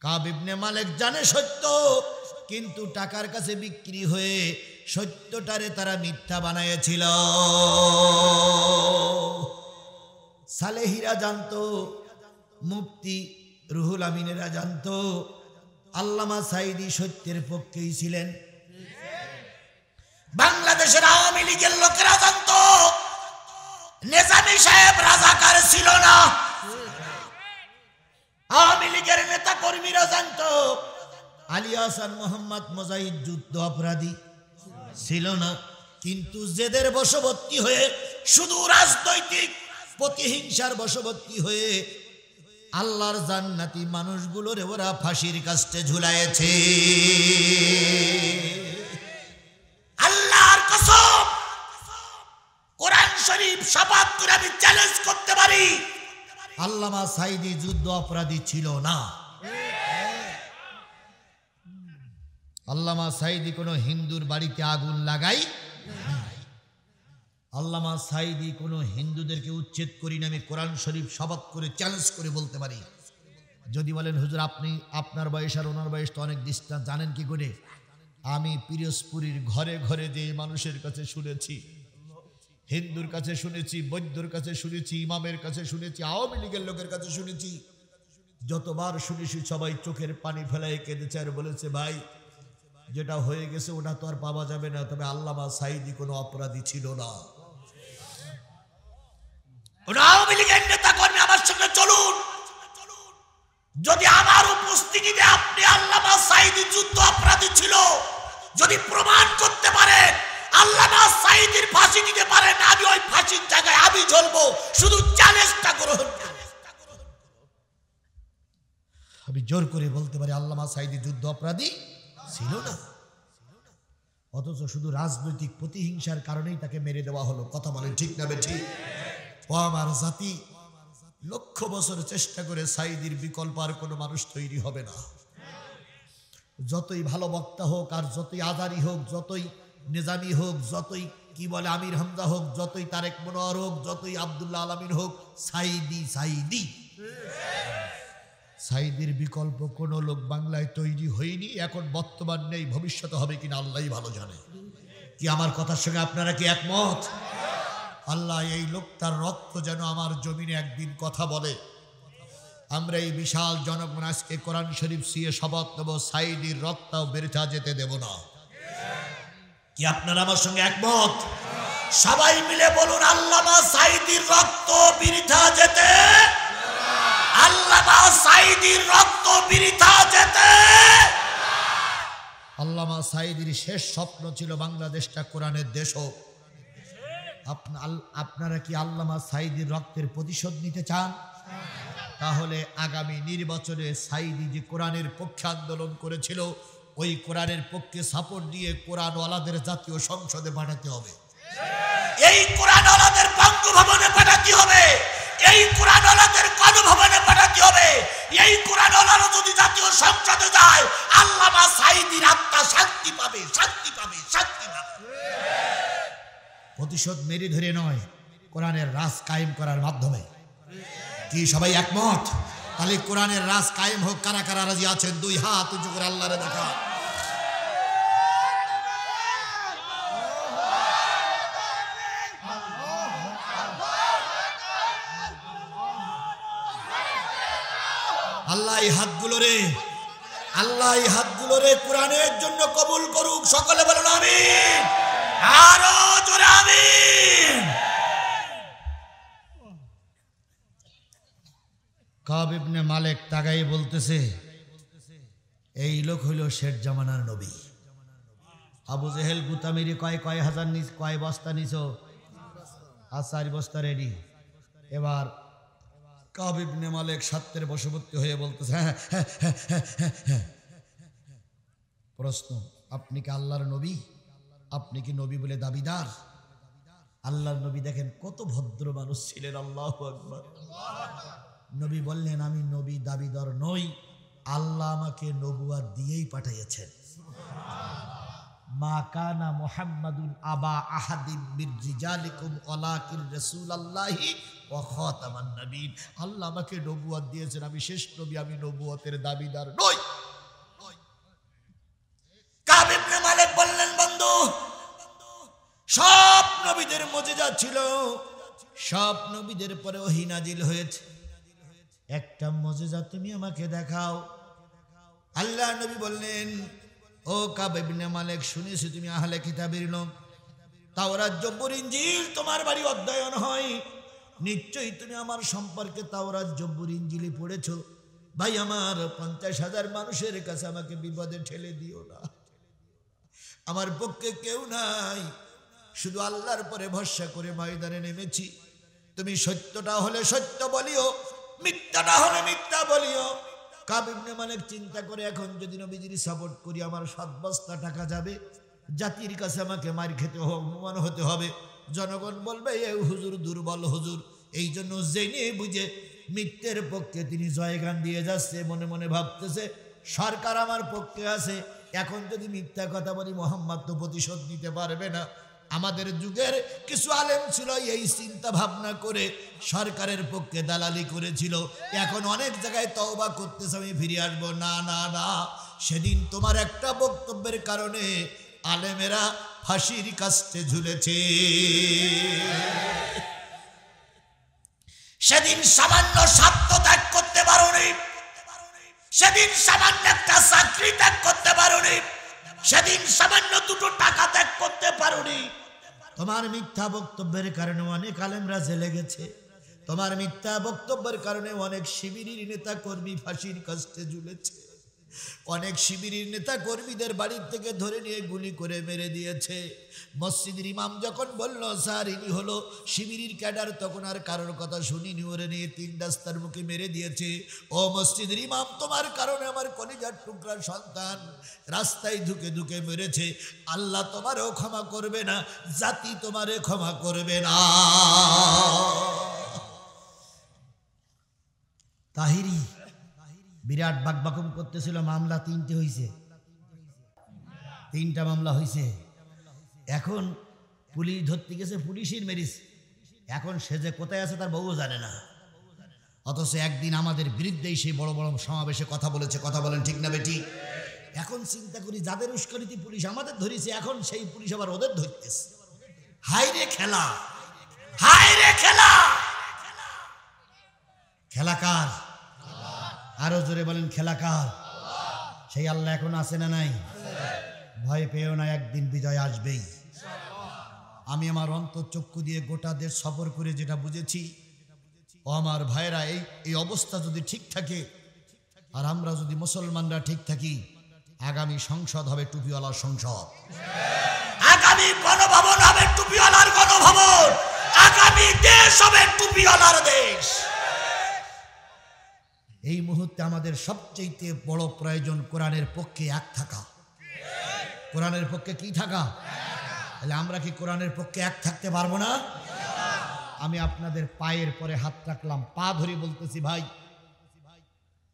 কাব ইবনে মালিক জানে সত্য, কিন্তু টাকার কাছে বিক্রি হয়ে সত্যটারে তারা মিথ্যা বানাইছিল। সালেহিরা জানতো, মুফতি রুহুল আমিনেরা জানতো, আল্লামা সাঈদী সত্যের পক্ষেই ছিলেন। বাংলাদেশের আওয়ামী লীগের লোকেরা জানতো নিজামী সাহেব রাজাকার ছিল না। আওয়ামী লীগের নেতা কর্মীরা জানতো আলী হাসান মোহাম্মদ মুজাহিদ যুদ্ধ অপরাধী ছিল না। কিন্তু জেদের বশবর্তী হয়ে, শুধু রাজনৈতিক প্রতিহিংসার বশবর্তী হয়ে আল্লাহর জান্নাতি মানুষগুলোরে ওরা ফাঁসির কাস্টে ঝুলাইছে। আল্লাহর কসম, কোরআন শরীফ শপথ করে আমি চ্যালেঞ্জ করতে পারি, আল্লামা সাঈদী যুদ্ধ অপরাধী ছিল না। আল্লামা সাঈদী কোনো হিন্দুর বাড়িতে আগুন লাগাই, আল্লামা সাঈদী কোনো হিন্দুদেরকে উচ্ছেদ করি না। আমি কোরআন শরীফ শপথ করে চ্যালেঞ্জ করে বলতে পারি। যদি বলেন হুজুর আপনি, আপনার বয়স আর ওনার বয়স তো অনেক ডিস্টেন্স, জানেন কি করে? আমি পিরোজপুরীর ঘরে ঘরে যে মানুষের কাছে শুনেছি, হিন্দুর কাছে শুনেছি, বৌদ্ধর কাছে শুনেছি, ইমামের কাছে শুনেছি, আওয়ামী লীগের লোকের কাছে শুনেছি। যতবার শুনেছি সবাই চোখের পানি ফেলায় কেঁদেছে আর বলেছে, ভাই যেটা হয়ে গেছে ওটা তো আর পাওয়া যাবে না। তবে আল্লামা সাঈদী কোনো অপরাধী ছিল না। আওয়ামী লীগের নেতা কর্মী আমার সঙ্গে চলুন, যদি আমার উপস্থিতিতে আপনি আল্লামা সাঈদী যুদ্ধ অপরাধী ছিল যদি প্রমাণ করতে পারেন, আল্লামা সাঈদীর ফাঁসি দিতে পারেন, আমি ওই ফাঁসির জায়গায় আমি জ্বলবো। শুধু চ্যালেঞ্জটা গ্রহণ করুন। আমি জোর করে বলতে পারি আল্লামা সাঈদী যুদ্ধ অপরাধী ছিল না। অথচ শুধু রাজনৈতিক প্রতিহিংসার কারণেই তাকে মেরে দেওয়া হলো। কথা বলেন ঠিক না ঠিক? ও আমার জাতি, লক্ষ বছর চেষ্টা করে সাঈদীর বিকল্প আর কোনো মানুষ তৈরি হবে না। যতই ভালো বক্তা হোক, আর যতই আজারি হোক, যতই নিজামী হোক, যতই কি বলে আমির হামজা হোক, যতই তারেক মনোয়ার হোক, যতই আব্দুল্লাহ আলামিন হোক, সাঈদী সাঈদী। সাঈদীর বিকল্প কোনো লোক বাংলায় তৈরি হয়নি, এখন বর্তমান নেই, ভবিষ্যতে হবে কিনা আল্লাহই ভালো জানে। কি আমার কথার সঙ্গে আপনারা কি একমত? আল্লাহ এই লোকটার রক্ত যেন আমার জমিনে একদিন কথা বলে। আমরা এই বিশাল জনগণ আজকে কোরআন শরীফ সিয়ে শপথ নেব, সাঈদীর রক্তও বৃথা যেতে দেব না। কি আপনারা আমার সঙ্গে একমত? সবাই মিলে বলুন, আল্লামা সাঈদীর রক্ত বৃথা যেতে, আল্লামা সাঈদীর রক্ত বৃথা যেতে। আল্লামা সাঈদীর শেষ স্বপ্ন ছিল বাংলাদেশটা কোরআনের দেশ হোক। আপনারা কি আল্লামা সাঈদীর রক্তের প্রতিশোধ নিতে চান? তাহলে আগামী নির্বাচনে সাঈদী যে কোরআনের পক্ষে আন্দোলন করেছিল, ওই কোরআনের পক্ষে সাপোর্ট দিয়ে কোরআনওয়ালাদের জাতীয় সংসদে পাঠাতে হবে। এই কোরআন ওয়ালাদের বঙ্গভবনে পাঠাতে হবে, এই কোরআন ওয়ালাদের গণভবনে পাঠাতে হবে। এই কোরআন ওয়ালারা যদি জাতীয় সংসদে যায়, আল্লামা সাঈদীর আত্মা শান্তি পাবে, শান্তি পাবে, শান্তি পাবে। প্রতিশোধ মেরে ধরে নয়, কোরআনের রাজ কায়েম করার মাধ্যমে। কি সবাই একমত? তাহলে কোরআনের রাজ কায়েম হোক। কারা কারা রাজি আছেন? দুই হাত উঁচু করে আল্লাহরে দেখা। আল্লাহ এই হাতগুলো রে, আল্লাহ এই হাতগুলো রে কোরআনের জন্য কবুল করুক। সকলে বলুন আমিন, আরো জোরে আমিন। কাব ইবনে মালিক তাগাই বলতেছে, এই লোক হইল শেষ জামানার নবী। আবু জেহেল গুতামিরি কয় হাজার নিচ, কয় বস্তা নিছ? আর 4 বস্তা রেডি। এবার কাব ইবনে মালিক সত্যের বশবর্তী হয়ে বলতেছে, প্রশ্ন, আপনি কি আল্লাহর নবী? আপনি কি নবী বলে দাবিদার? আল্লাহর নবী দেখেন কত ভদ্র মানুষ ছিলেন। আল্লাহু আকবার। নবী বললেন, আমি নবী দাবিদার নই, আল্লাহ আমাকে নবুয়াত দিয়েই পাঠিয়েছেন। মা কানা মুহাম্মাদুন আবা আহাদিন মির রিজালিকুম ওয়ালাকিন রাসূলুল্লাহি ওয়া খাতামান নবীন। আল্লাহ আমাকে নবুয়াত দিয়েছেন, আমি শেষ নবী, আমি নবুয়তের দাবিদার নই। কাব ইবনে মালিক বললেন, বন্ধু, সব নবীদের মুজিজা ছিল, সব নবীদের পরে ওহী নাজিল হয়েছে, একটা মুজিজা তুমি আমাকে দেখাও। আল্লাহ নবী বললেন, ও কাব ইবনে মালিক, শুনেছি তুমি আহলে কিতাবের লোক, তাওরাত জব্বুর ইনজিল তোমার বাড়ি অধ্যয়ন হয়, নিশ্চয়ই তুমি আমার সম্পর্কে তাওরাত জব্বুর ইনজিলি পড়েছো। ভাই আমার, 50,000 মানুষের কাছে আমাকে বিপদে ঠেলে দিও না, আমার পক্ষে কেউ নাই, শুধু আল্লাহর পরে ভরসা করে ময়দানে নেমেছি। তুমি সত্যটা হলে সত্য বলিও, মিথ্যাটা হলে মিথ্যা বলিও। কাব ইবনে মালিক চিন্তা করে, এখন যদি নবীজির সাপোর্ট করি আমার 7 বস্তা টাকা যাবে, জাতির কাছে আমাকে মার খেতে হবে, অপমান হতে হবে, জনগণ বলবে এ হুজুর দুর্বল হুজুর। এই জন্য জেনে বুঝে মিথ্যের পক্ষে তিনি জয়গান দিয়ে যাচ্ছে। মনে মনে ভাবতেছে, সরকার আমার পক্ষে আছে, এখন যদি মিথ্যা কথা বলি মুহাম্মদ তো প্রতিশোধ নিতে পারবে না। আমাদের যুগের কিছু আলেম ছিল এই চিন্তা ভাবনা করে সরকারের পক্ষে দালালি করেছিল, এখন অনেক জায়গায় তওবা করতেছে, আমি ফিরে আসবো। না না না, সেদিন তোমার একটা বক্তব্যের কারণে আলেমেরা ফাঁসির কাস্তে ঝুলেছে। সেদিন সামান্য স্বার্থ ত্যাগ করতে পারোনি, সেদিন সামান্য একটা চাকরি ত্যাগ করতে পারোনি, সেদিন সামান্য 2 টাকা ত্যাগ করতে পারোনি। তোমার মিথ্যা বক্তব্যের কারণে অনেক আলেমরা জেলে গেছে, তোমার মিথ্যা বক্তব্যের কারণে অনেক শিবিরের নেতা কর্মী ফাঁসির কাস্তে ঝুলেছে, অনেক শিবিরের নেতা কর্মীদের বাড়ির থেকে ধরে নিয়ে গুলি করে মেরে দিয়েছে। মসজিদের ইমাম যখন বলল স্যার ইনি হলো শিবিরের ক্যাডার, তখন আর কারোর কথা শুনিনি, ওরে নিয়ে 3 রাস্তার মুখে মেরে দিয়েছে। ও মসজিদের ইমাম, তোমার কারণে আমার কলিজার টুকরা সন্তান রাস্তায় ধুকে ধুকে মেরেছে, আল্লাহ তোমারও ক্ষমা করবে না, জাতি তোমারে ক্ষমা করবে না। তাহিরি বিরাট বাকবাকুম করতেছিল, মামলা 3টে হয়েছে, 3টা মামলা হয়েছে। এখন পুলিশ ধরতে গেছে, পুলিশের মেরিস, এখন সে যে কোথায় আছে তার বউও জানে না। অথচ একদিন আমাদের বিরুদ্ধেই সেই বড় বড় সমাবেশে কথা বলেছে। কথা বলেন ঠিক না বেটি? এখন চিন্তা করি, যাদের উস্কানিতে পুলিশ আমাদের ধরেছে, এখন সেই পুলিশ আবার ওদের ধরতেছে। হাইরে খেলা, হায়রে খেলা। খেলা কার? আরো জোরে বলেন, খেলা কার? সেই আল্লাহ এখন আছে না নাই? ভয় পেও না, একদিন বিজয় আসবেই। আমি আমার অন্তর্চক্ষু দিয়ে গোটা দেশ সফর করে যেটা বুঝেছি, ও আমার ভাইরা, এই অবস্থা যদি ঠিক থাকে আর আমরা যদি মুসলমানরা ঠিক থাকি, আগামী সংসদ হবে টুপিওয়ালার সংসদ, আগামী গণভবন হবে টুপিওয়ালার গণভবন, আগামী দেশ হবে টুপিওয়ালার দেশ। এই মুহূর্তে আমাদের সবচেয়ে বড় প্রয়োজন কোরআনের পক্ষে এক থাকা। কোরআনের পক্ষে কি থাকা? তাহলে আমরা কি কোরআনের পক্ষে এক থাকতে পারবো না? আমি আপনাদের পায়ের পরে হাত রাখলাম, পা ধরে বলতেছি ভাই,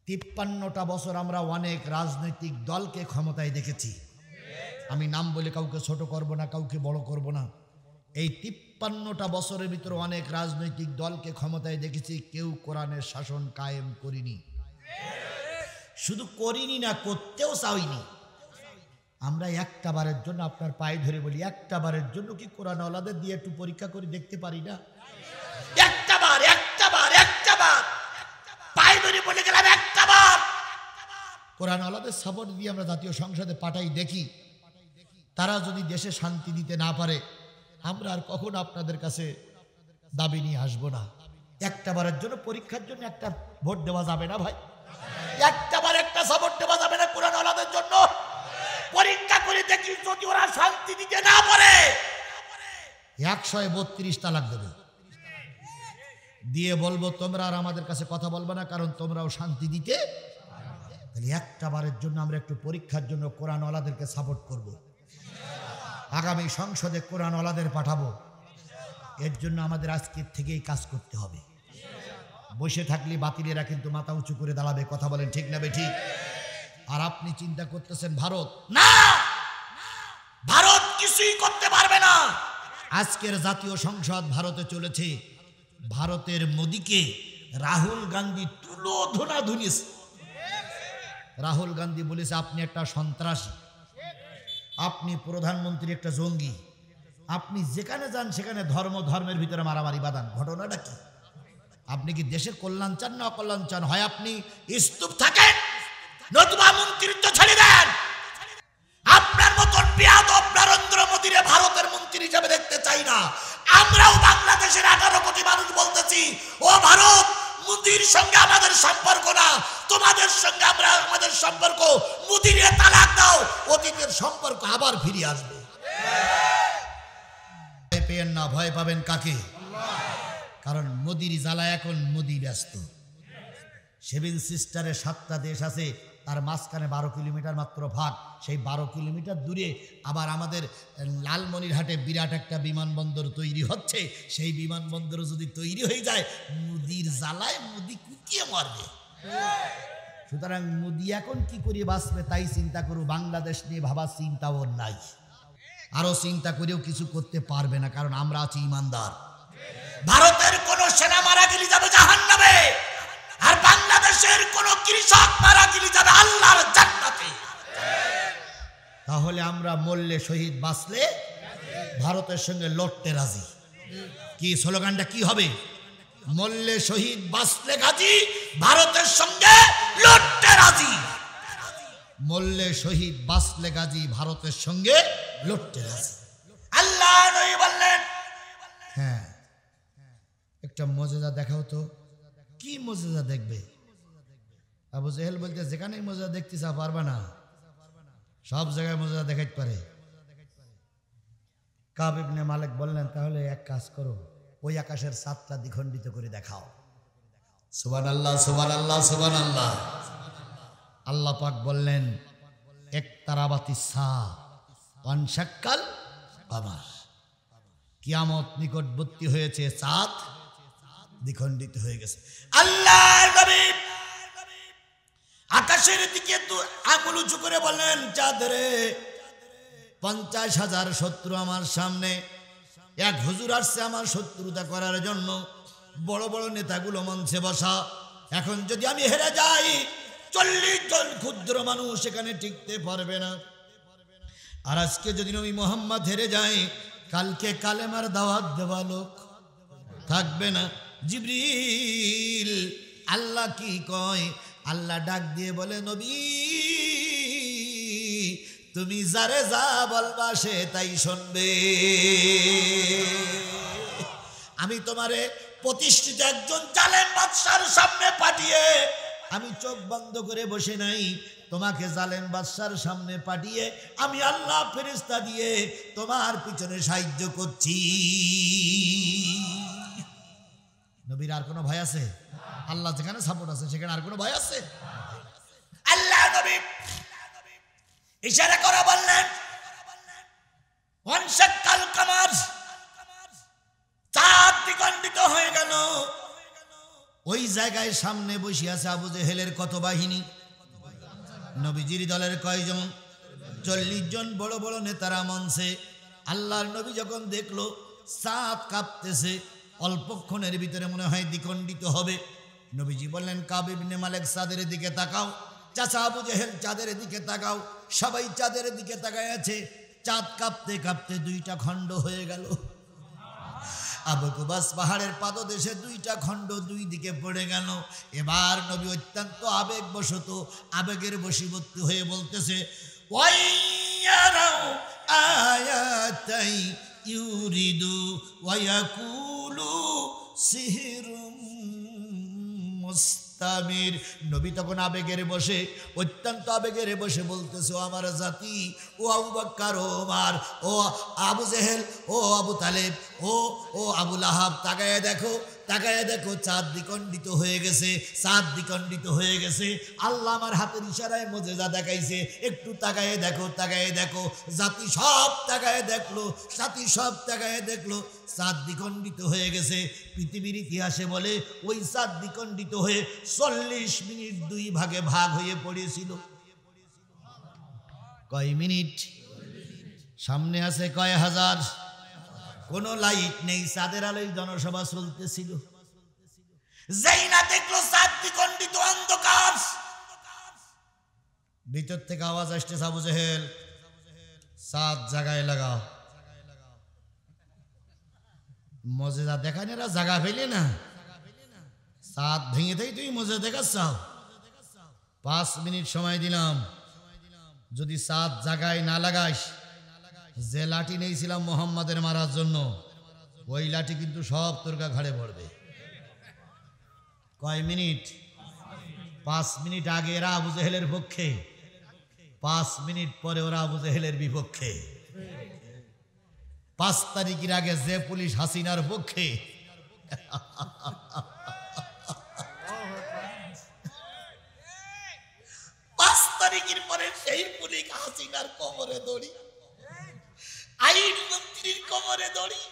53টা বছর আমরা অনেক রাজনৈতিক দলকে ক্ষমতায় দেখেছি। আমি নাম বলে কাউকে ছোট করব না, কাউকে বড় করব না। এই 53টা বছরের ভিতরে অনেক রাজনৈতিক দলকে ক্ষমতায় দেখেছি, কেউ কোরআনের শাসন কায়েম করিনি। শুধু করিনি না, করতেও চাইনি। আমরা একটা বারের জন্য আপনার পায়ে ধরে বলি, একটা বারের জন্য কি কোরআন ওয়ালাদের দিয়ে একটু পরীক্ষা করে দেখতে পারি না? একটা বার পায়ে ধরে বলে গেলাম, একটা বার কোরআন ওয়ালাদের সাপোর্ট দিয়ে আমরা জাতীয় সংসদে পাঠাই, দেখি তারা যদি দেশে শান্তি দিতে না পারে, আমরা আর কখনো আপনাদের কাছে দাবি নিয়ে আসবো না। একটা বারের জন্য পরীক্ষার জন্য একটা ভোট দেওয়া যাবে না ভাই? একটা বার একটা সাপোর্ট দেওয়া যাবে না কোরআন ওয়ালাদের জন্য? পরীক্ষা করে দেখি, যদি ওরা শান্তি দিতে না পারে 132 তালাক দেবে, দিয়ে বলবো তোমরা আর আমাদের কাছে কথা বলবে না, কারণ তোমরাও শান্তি দিতে। তাহলে একটা বারের জন্য আমরা একটু পরীক্ষার জন্য কোরআন ওয়ালাদেরকে সাপোর্ট করব। আগামী সংসদে কোরআন ওয়ালাদের পাঠাবো। এর জন্য আমাদের আজকের থেকেই কাজ করতে হবে। বসে থাকলে বাতিলেরা কিন্তু মাথা উঁচু করে দাঁড়াবে। কথা বলেন ঠিক না বেঠিক? আর আপনি চিন্তা করতেছেন ভারত, না, ভারত কিছুই করতে পারবে না। আজকের জাতীয় সংসদ ভারতে চলেছে, ভারতের মোদিকে রাহুল গান্ধী তুলোধনা ধুনিয়েছে। রাহুল গান্ধী বলেছে আপনি একটা সন্ত্রাসী, আপনি প্রধানমন্ত্রী একটা জঙ্গি, আপনি যেখানে যান সেখানে ধর্মের ভিতরে মারামারি বাঁধান। ঘটনাটা কি? আপনি কি দেশের কল্যাণ চান না অকল্যাণ চান? হয় আপনি স্তূপ থাকেন, নতুবা মন্ত্রিত্ব ছেড়ে দেন। আপনার মতন বেয়াদব নরেন্দ্র মোদীরে ভারতের মন্ত্রী হিসেবে দেখতে চাই না। আমরাও বাংলাদেশের 18 কোটি মানুষ বলতেছি, ও ভারত, মোদীর সঙ্গে আমাদের সম্পর্ক না, তোমাদের সঙ্গে আমাদের সম্পর্ক। মোদীরে তালাক দাও, অতীতের সম্পর্ক আবার ফিরে আসবে। ভয় পেয়েন না। ভয় পাবেন কাকে? কারণ মোদির জ্বালায় এখন মোদি ব্যস্ত। 7 সিস্টারের 7টা দেশ আছে, তার মাঝখানে 12 কিলোমিটার মাত্র ভাগ। সেই 12 কিলোমিটার দূরে আবার আমাদের লালমনিরহাটে বিরাট একটা বিমানবন্দর তৈরি হচ্ছে। সেই বিমানবন্দর যদি তৈরি হয়ে যায়, মোদির জ্বালায় মোদি কুটিয়ে মারবে। সুতরাং মোদি এখন কি করে বাঁচবে তাই চিন্তা করো। বাংলাদেশ নিয়ে ভাবার চিন্তাও নাই, আরো চিন্তা করেও কিছু করতে পারবে না, কারণ আমরা আছি ইমানদার। ভারতের কোন সেনা মারা গেলে যাবে জাহান্নামে, আর বাংলাদেশের কোন কৃষক মারা গেলে যাবে আল্লাহর জান্নাতে। তাহলে আমরা মরলে শহীদ, বাঁচলে ভারতের সঙ্গে লড়তে রাজি। কি স্লোগানটা কি হবে? মরলে শহীদ, বাঁচলে গাজী, ভারতের সঙ্গে লড়তে রাজি। মরলে শহীদ, বাঁচলে গাজী, ভারতের সঙ্গে লড়তে রাজি। আল্লাহ নবী বললেন, হ্যাঁ, একটা মজেজা দেখাও তো। কি মজেজা দেখবে? আবু জেহেল বলতে, যেখানেই মজেজা দেখতে চা পারবা না, সব জায়গায় মজেজা দেখাইতে পারে। কাব ইবনে মালিক বললেন, তাহলে এক কাজ করো, ওই আকাশের 7টা দ্বিখণ্ডিত করে দেখাও। সুবহানাল্লাহ, সুবহানাল্লাহ, সুবহানাল্লাহ। আল্লাহ পাক বললেন, একতারাবাতিস সা ওয়ানশাক্কাল কমার, কিয়ামত নিকটবর্তী হয়েছে, চাঁদ দ্বিখণ্ডিত হয়ে গেছে। আল্লাহর নবী আকাশের দিকে আঙুল উঁচু করে বললেন, চাঁদ রে, 50,000 শত্রু আমার সামনে। এক হুজুর আসছে আমার শত্রুতা করার জন্য। বড় বড় নেতাগুলো মঞ্চে বসা। এখন যদি আমি হেরে যাই, 40 জন ক্ষুদ্র মানুষ সেখানে টিকতে পারবে না। আর আজকে যদি নবী মুহাম্মদ হেরে যায়, কালকে কালেমার দাওয়াত দেওয়া লোক থাকবে না। জিবরিল, আল্লাহ কি কয়? আল্লাহ ডাক দিয়ে বলে, নবী, তুমি যারে যা বলবা সে তাই শুনবে। আমি তোমারে প্রতিষ্ঠিত একজন জালেম বাদশার সামনে পাঠিয়ে, আমি চোখ বন্ধ করে বসে নাই, তোমাকে জালেম বাদশার সামনে পাঠিয়ে আমি আল্লাহ ফেরেশতা দিয়ে তোমার পিছনে সাহায্য করছি। নবীর আর কোনো ভয় আছে? আল্লাহ যেখানে সাপোর্ট আছে সেখানে আর কোনো ভয় আছে? আল্লাহ নবী ইশারা করে বললেন, ওয়ানশাক্কাল কামার, চাঁদ দ্বিখণ্ডিত হয়ে গেল। ওই জায়গায় সামনে বসে আছে আবু জেহেলের কত বাহিনী? নবীজির দলের কয়জন? 40 জন বড় বড় নেতারা মঞ্চে। আল্লাহর নবী যখন দেখলো চাঁদ কাঁপতেছে, অল্পক্ষণের ভিতরে মনে হয় দ্বিখণ্ডিত হবে, নবীজি বললেন কাব ইবনে মালিক চাঁদের দিকে তাকাও। চাচা আবু জেহেল চাঁদের দিকে তাকাও। সবাই চাঁদের দিকে তাকায় আছে। চাঁদ কাঁপতে কাঁপতে 2টা খণ্ড হয়ে গেল। আবু কুবাস পাহাড়ের পাদদেশে 2টা খণ্ড 2 দিকে পড়ে গেল। এবার নবী অত্যন্ত আবেগবশত, আবেগের বশীভূত হয়ে বলতেছে, ওয়াইয়ারাও আয়াতাই ইউরিদু ওয়ায়াকুলু সিহরুম মুস্তামির। নবী তখন আবেগের বসে, অত্যন্ত আবেগের বসে বলতেছে, ও আমার জাতি, ও আবু বকর, ও ওমর, ও আবু জেহেল, ও আবু তালেব, ও আবু লাহাব, তাকায় দেখো, তাকায় দেখো, চাঁদ দ্বিখণ্ডিত হয়ে গেছে, চাঁদ দ্বিখণ্ডিত হয়ে গেছে। আল্লাহ আমার হাতের ইশারায় মুজিজা দেখাইছে, একটু তাকায় দেখো, তাকায় দেখো। জাতি সব তাকায় দেখলো, জাতি সব তাকায় দেখলো, চাঁদ দ্বিখণ্ডিত হয়ে গেছে। পৃথিবীর ইতিহাসে বলে ওই চাঁদ দ্বিখণ্ডিত হয়ে 40 মিনিট 2 ভাগে ভাগ হয়ে পড়েছিল। কয় মিনিট? সামনে আছে কয় হাজার, কোনো লাইট নেই, চাঁদের আলোয় জনসভা চলতেছিল। যেই না দেখলো চাঁদ দ্বিখণ্ডিত, অন্ধকার, ভিতর থেকে আওয়াজ আসতেছে, আবু জেহেল চাঁদ জায়গায় লাগাও। মজেদা দেখান, এরা জায়গা পেলে না, চাঁদ ভেঙে দেয়, তুই মজে দেখাচ্ছ। 5 মিনিট সময় দিলাম, যদি চাঁদ জায়গায় না লাগাইস, যে লাঠি নিয়েছিলাম মোহাম্মদের মারার জন্য, ওই লাঠি কিন্তু সব তোর ঘাড়ে পড়বে। কয় মিনিট? 5 মিনিট আগে এরা আবু জেহেলের পক্ষে, 5 মিনিট পরে ওরা আবু জেহেলের বিপক্ষে। 5 তারিখের আগে যে পুলিশ হাসিনার পক্ষে, 5 তারিখের পরে সেই পুলিশ হাসিনার কোমরে দড়ি, আইন মন্ত্রীর কোমরে দড়ি,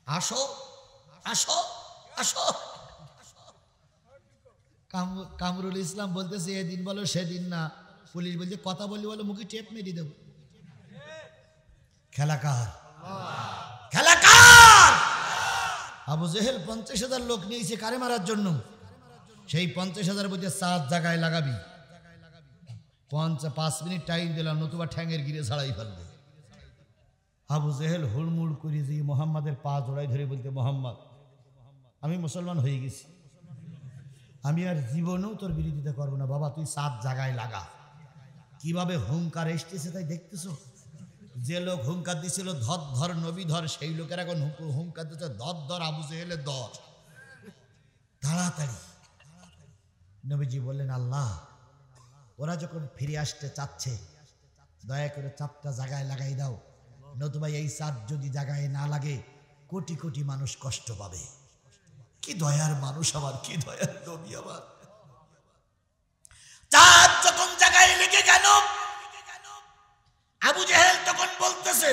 আসো আসো আসো। কামরুল ইসলাম বলতেছে, এদিন বলো সেদিন না। পুলিশ বলছে, কথা বলি বলো, মুখে টেপ মেরে দেব। খেলাকার, খেলাকার। আবু জেহেল 50,000 লোক নিয়েছে কারে মারার জন্য। সেই 50,000 বলতে চাঁদ জায়গায় লাগাবি। 5 মিনিট টাইম দিলাম, নতুবা ঠ্যাঙের গিরে ছাড়াই ফেলবে। আবু জেহেল হুড়মুড় করে দিয়ে মোহাম্মদের পা জোড়াই ধরে বলতে, মোহাম্মদ, আমি মুসলমান হয়ে গেছি, আমি আর জীবনেও তোর বিরোধিতা করবো না। বাবা তুই চাঁদ জায়গায় লাগা। কিভাবে হুঙ্কার এসতেছে তাই দেখতেছো। যে লোক হুঙ্কার দিছিল ধর ধর নবী ধর, সেই লোকের এখন হুঙ্কার দিচ্ছে ধর ধর আবু জেহেলের ধর, তাড়াতাড়ি। নবীজি বললেন, আল্লাহ, ওরা যখন ফিরে আসতে চাচ্ছে, দয়া করে চাঁদটা জায়গায় লাগাই দাও, নতুবা এই চাঁদ যদি জায়গায় না লাগে কোটি কোটি মানুষ কষ্ট পাবে। কি দয়ার মানুষ আমার, কি দয়ার নবী আমার। চাঁদ যখন জায়গায় লেগে গেল, আবু জেহেল তখন বলতেছে,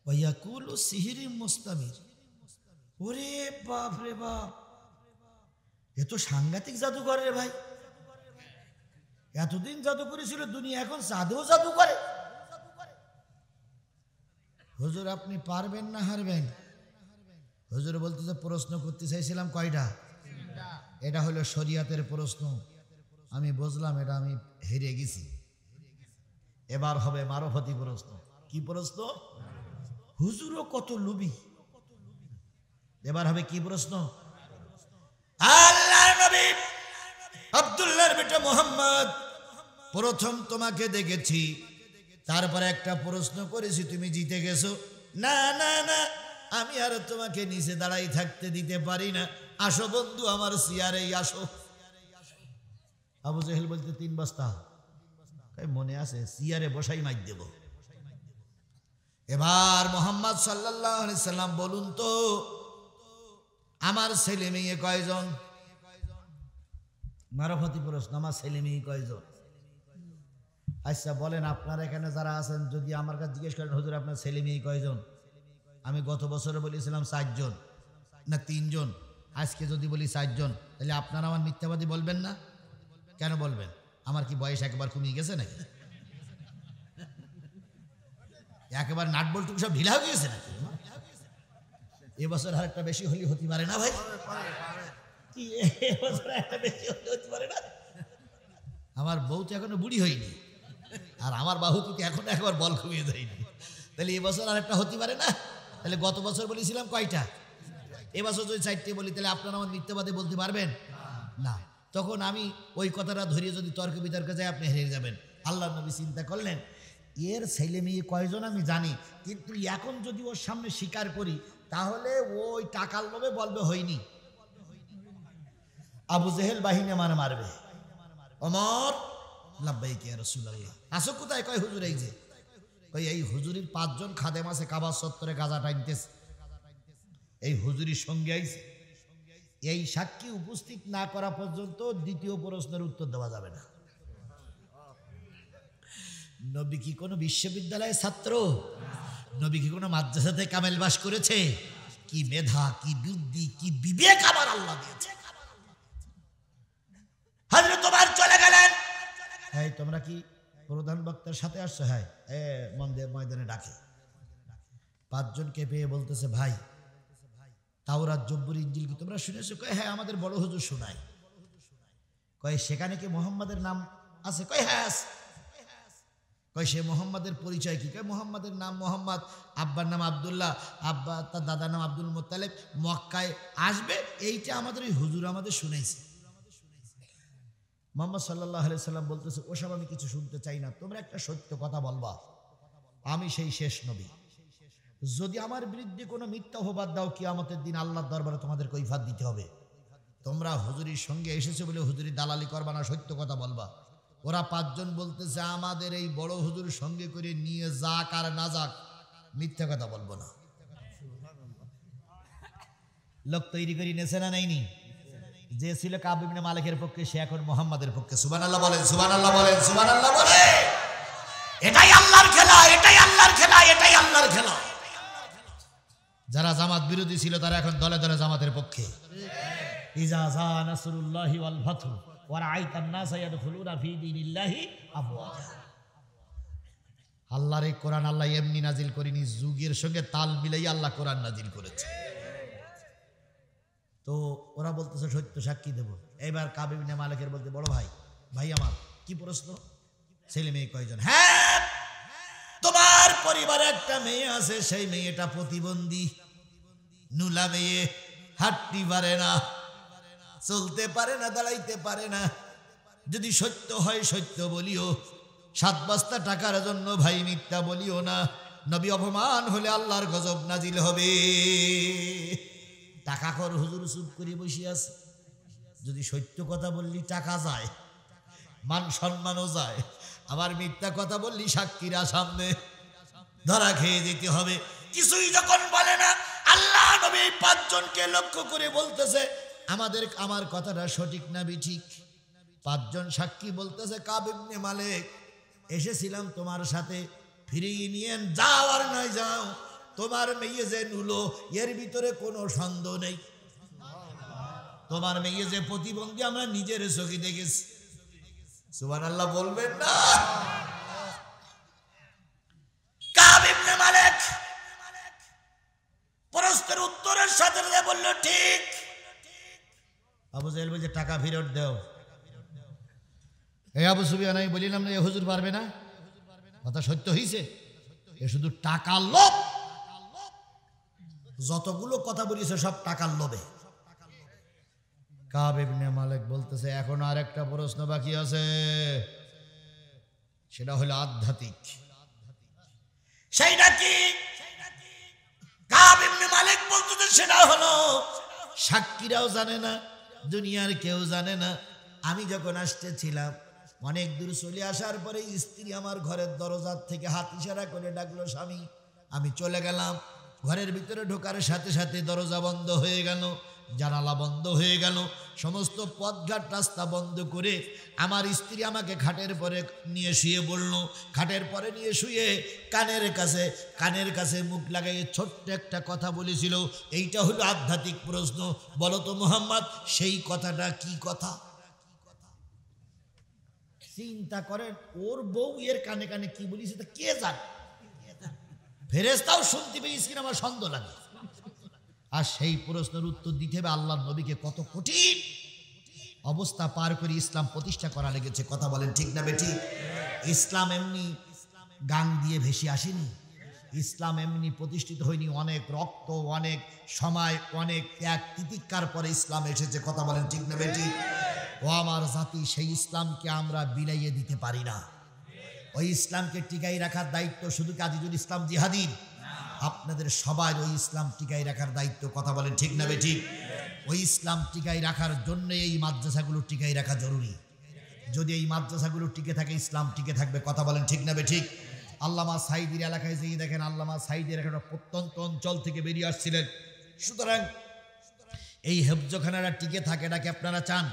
ওয়াকুলু সিহরিম মুস্তামির। ওরে বাপ রে বাপ, এ তো সাংঘাতিক জাদুঘর রে ভাই। এতদিন জাদু করেছিল দুনিয়া, এখন চাঁদেও জাদু করে। হুজুর আপনি পারবেন না হারবেন? হুজুর বলতেছে, প্রশ্ন করতে চাইছিলাম কয়টা? এটা হলো শরিয়াতের প্রশ্ন, আমি বুঝলাম এটা আমি হেরে গেছি। এবার হবে মারফতি প্রশ্ন। কি প্রশ্ন? হুজুরও কত লোভী। এবার হবে কি প্রশ্ন? আল্লাহর নবী আব্দুল্লাহর বেটা মোহাম্মদ, প্রথম তোমাকে দেখেছি, তারপরে একটা প্রশ্ন করেছি, তুমি জিতে গেছো। না না না, আমি আর তোমাকে নিচে দাঁড়াই থাকতে দিতে পারি না, আসো বন্ধু আমার চেয়ারেই আসো। আবু জেহেল বলতে 3 বস্তা, মনে আছে, চেয়ারে বসাই মাইর দেব। এবার মোহাম্মদ সাল্লাল্লাহু আলাইহি সাল্লাম বলুন তো, আমার ছেলে মেয়ে কয়জন? মারফতি প্রশ্ন, আমার ছেলে মেয়ে কয়জন? আচ্ছা বলেন, আপনারা এখানে যারা আছেন যদি আমার কাছে জিজ্ঞেস করেন হুজুর আপনার ছেলে মেয়ে কয়জন, আমি গত বছরে বলেছিলাম 4 জন না 3 জন, আজকে যদি বলি 4 জন, তাহলে আপনারা আমার মিথ্যাবাদী বলবেন না? কেন বলবেন? আমার কি বয়স একবার কমিয়ে গেছে নাকি? একেবারে নাট বল্টু সব ঢিলা হয়ে গেছে নাকি? এবছর আর একটা বেশি হলে হতে পারে না ভাই? কি এবছর একটা বেশি হলে হতে পারে না? আমার বউ তো এখনো বুড়ি হয়নি, আর আমার বাহু তো এখন একবার বল কমিয়ে দেয়নি, তাহলে এবছর আর একটা হতে পারে না? তাহলে গত বছর বলেছিলাম কয়টা, এবছর যদি 4টে বলি, তাহলে আপনারা আমার মিথ্যাবাদী বলতে পারবেন না? তখন আমি ওই কথাটা ধরিয়ে যদি তর্ক বিতর্কে যাই, আপনি হেরে যাবেন। আল্লাহ নবী চিন্তা করলেন, এর ছেলে মেয়ে কয়জন আমি জানি, কিন্তু এখন যদি ওর সামনে স্বীকার করি তাহলে ওই টাকার লোভে বলবে হয়নি। আবু জেহেল বাহিনী মারবে। ওমর লাব্বাইক ইয়া রাসূলুল্লাহ, আসো কোথায়? কয় হুজুর এই যে, কই এই হুজুরির 5 জন খাদেম আছে কাবা চত্বরে গাজা টানতেছে, এই হুজুরির সঙ্গে আইছে। এই সাক্ষী উপস্থিত না করা পর্যন্ত দ্বিতীয় প্রশ্নের উত্তর দেওয়া যাবে না। নবী কি কোনো বিশ্ববিদ্যালয়ের ছাত্র? নবী কি কোনো মাদ্রাসাতে কামেল বাস করেছে? কি মেধা, কি বুদ্ধি, কি বিবেক আমার আল্লাহ দিয়েছে। হযরত ওমর চলে গেলেন। এই তোমরা কি প্রধান বক্তার সাথে আসছো? হ্যাঁ, ময়দানে ডাকে 5 জনকে পেয়ে বলতেছে, ভাই তাওরাত জব্বুর ইনজিল কি তোমরা শুনেছো? কয় হ্যাঁ, আমাদের বড় হুজুর শোনায়। কয় সেখানে কি মুহাম্মাদের নাম আছে? কয় হ্যাঁ আছে। কয় সে মুহাম্মাদের পরিচয় কি? কয় মুহাম্মাদের নাম মুহাম্মদ, আব্বার নাম আব্দুল্লাহ, আব্বা তার দাদার নাম আব্দুল মুত্তালিব, মক্কায় আসবে, এইটা আমাদের ওই হুজুর আমাদের শুনাইছে। মুহাম্মদ সাল্লাল্লাহু আলাইহি সাল্লাম বলতেছে, ওসব আমি কিছু শুনতে চাই না, তোমরা একটা সত্য কথা বলবা, আমি সেই শেষ নবী, যদি আমার বিরুদ্ধে কোনো মিথ্যা অপবাদ দাও কিয়ামতের দিন আল্লাহর দরবারে তোমাদের কৈফিয়ত দিতে হবে। তোমরা হুজুরির সঙ্গে এসেছো বলে হুজুরির দালালি করবা না, সত্য কথা বলবা। ওরা 5 জন বলতেছে, আমাদের এই বড় হুজুর সঙ্গে করে নিয়ে যাক আর না যাক, মিথ্যা কথা বলবো না। লোক তৈরি করে নেছে না নাইনি? যে ছিল কাব ইবনে মালিকের পক্ষে, সে এখন মুহাম্মাদের পক্ষে। সুবহানাল্লাহ বলেন, সুবহানাল্লাহ বলেন, সুবহানাল্লাহ বলেন। এটাই আল্লাহর খেলা, এটাই আল্লাহর খেলা, এটাই আল্লাহর খেলা। যারা জামাত বিরোধী ছিল তারা এখন দলে দলে জামাতের পক্ষে। ইজা জা নাসরুল্লাহি ওয়াল ফাতহু ওয়া রাআইতান নাসা ইয়াদখুলুনা ফি দীনিল্লাহি আফওয়াজা। আল্লাহর এই কোরআন আল্লাহ এমনি নাজিল করেনি, যুগের সঙ্গে তাল মিলাই আল্লাহ কোরআন নাজিল করেছে। তো ওরা বলতেছে সত্য সাক্ষী দেব। এবার কাব ইবনে মালিকের বলতে, বড় ভাই, ভাই আমার কি প্রশ্ন, ছেলে মেয়ে কয়জন? হ্যাঁ, তোমার পরিবারে একটা মেয়ে আছে, সেই মেয়েটা প্রতিবন্ধী, নুলা মেয়ে, হাঁটতে পারে না, চলতে পারে না, দাঁড়াইতে পারে না। যদি সত্য হয় সত্য বলিও, 7 বস্তা টাকার জন্য ভাই মিথ্যা বলিও না, নবী অপমান হলে আল্লাহর গজব নাজিল হবে। টাকা কর হুজুর চুপ করে বসে আছে। যদি সত্য কথা বললি টাকা যায়, মান সম্মানও যায়, আবার মিথ্যা কথা বললি সাক্ষীরা সামনে ধরা খেয়ে যেতে হবে। কিছুই যখন বলে না, আল্লাহ নবী 5 জনকে লক্ষ্য করে বলতেছে, আমার কথাটা সঠিক না বিঠিক? 5 জন সাক্ষী বলতেছে, কাব ইবনে মালিক, এসেছিলাম তোমার সাথে, ফিরিয়ে নিয়ে যাও আর নাই যাও, তোমার মেয়ে যে নুলো এর ভিতরে কোনো সন্দেহ নেই, তোমার মেয়ে যে প্রতিবন্ধী আমরা নিজের চোখে দেখেছি। সুবহানাল্লাহ বলবেন না? কাব ইবনে মালিক প্রশ্নের উত্তরের সাথে বলল ঠিক। আবু জাহেল বলছে, টাকা ফেরত দাও। এই আবু সুফিয়ান, আমি বলিলাম না এ হুজুর পারবে না, কথা সত্য হইছে, এ শুধু টাকা লোভ, যতগুলো কথা বলিছে সব টাকার লোভে। কাব ইবনে মালিক বলতেছে, এখন আর একটা প্রশ্ন বাকি আছে, সেটা হলো আধ্যাত্মিক। সেইটা কি? কাব ইবনে মালিক বলতেছে, সেটা হলো সাক্ষীরাও জানে না, দুনিয়ার কেউ জানে না। আমি যখন আসতেছিলাম, অনেক দূর চলে আসার পরে স্ত্রী আমার ঘরের দরজার থেকে হাত ইশারা করে ডাকলো, স্বামী। আমি চলে গেলাম, ঘরের ভিতরে ঢোকার সাথে সাথে দরজা বন্ধ হয়ে গেল। জানালা বন্ধ হয়ে গেল, সমস্ত পথঘাট রাস্তা বন্ধ করে আমার স্ত্রী আমাকে খাটের পরে নিয়ে শুয়ে বলল। খাটের পরে নিয়ে শুয়ে কানের কাছে মুখ লাগাইয়ে ছোট্ট একটা কথা বলেছিল। এইটা হলো আধ্যাত্মিক প্রশ্ন, বলো তো মুহাম্মদ সেই কথাটা কি কথা? চিন্তা করেন, ওর বউ এর কানে কানে কি বলিস তা কে জানে? ফেরেশতাও শুনতে পেয়েছি কিনা আমার সন্দেহ লাগে। আর সেই প্রশ্নের উত্তর দিতে হবে আল্লাহর নবীকে কত কঠিন অবস্থা পার করে ইসলাম প্রতিষ্ঠা করা লেগেছে। কথা বলেন ঠিক না বেটি? ইসলাম এমনি গান দিয়ে ভেসে আসেনি, ইসলাম এমনি প্রতিষ্ঠিত হয়নি। অনেক রক্ত, অনেক সময়, অনেক ত্যাগ তিতিক্ষার পরে ইসলাম এসেছে। কথা বলেন ঠিক না বেটি? ও আমার জাতি, সেই ইসলামকে আমরা বিলাইয়ে দিতে পারি না। ওই ইসলামকে টিকাই রাখার দায়িত্ব শুধু আজিজুল ইসলাম জিহাদির, আপনাদের সবার ওই ইসলাম টিকাই রাখার দায়িত্ব। কথা বলেন ঠিক না বেঠিক? ওই ইসলাম টিকাই রাখার জন্য এই মাদ্রাসাগুলো টিকাই রাখা জরুরি। যদি এই মাদ্রাসাগুলো টিকে থাকে ইসলাম টিকে থাকবে। কথা বলেন ঠিক না বেঠিক? আল্লামা সাইদির এলাকায় যেই দেখেন, আল্লামা সাইদির একটা প্রত্যন্ত অঞ্চল থেকে বেরিয়ে আসছিলেন। সুতরাং এই হেফজখানারা টিকে থাকে, এটাকে আপনারা চান?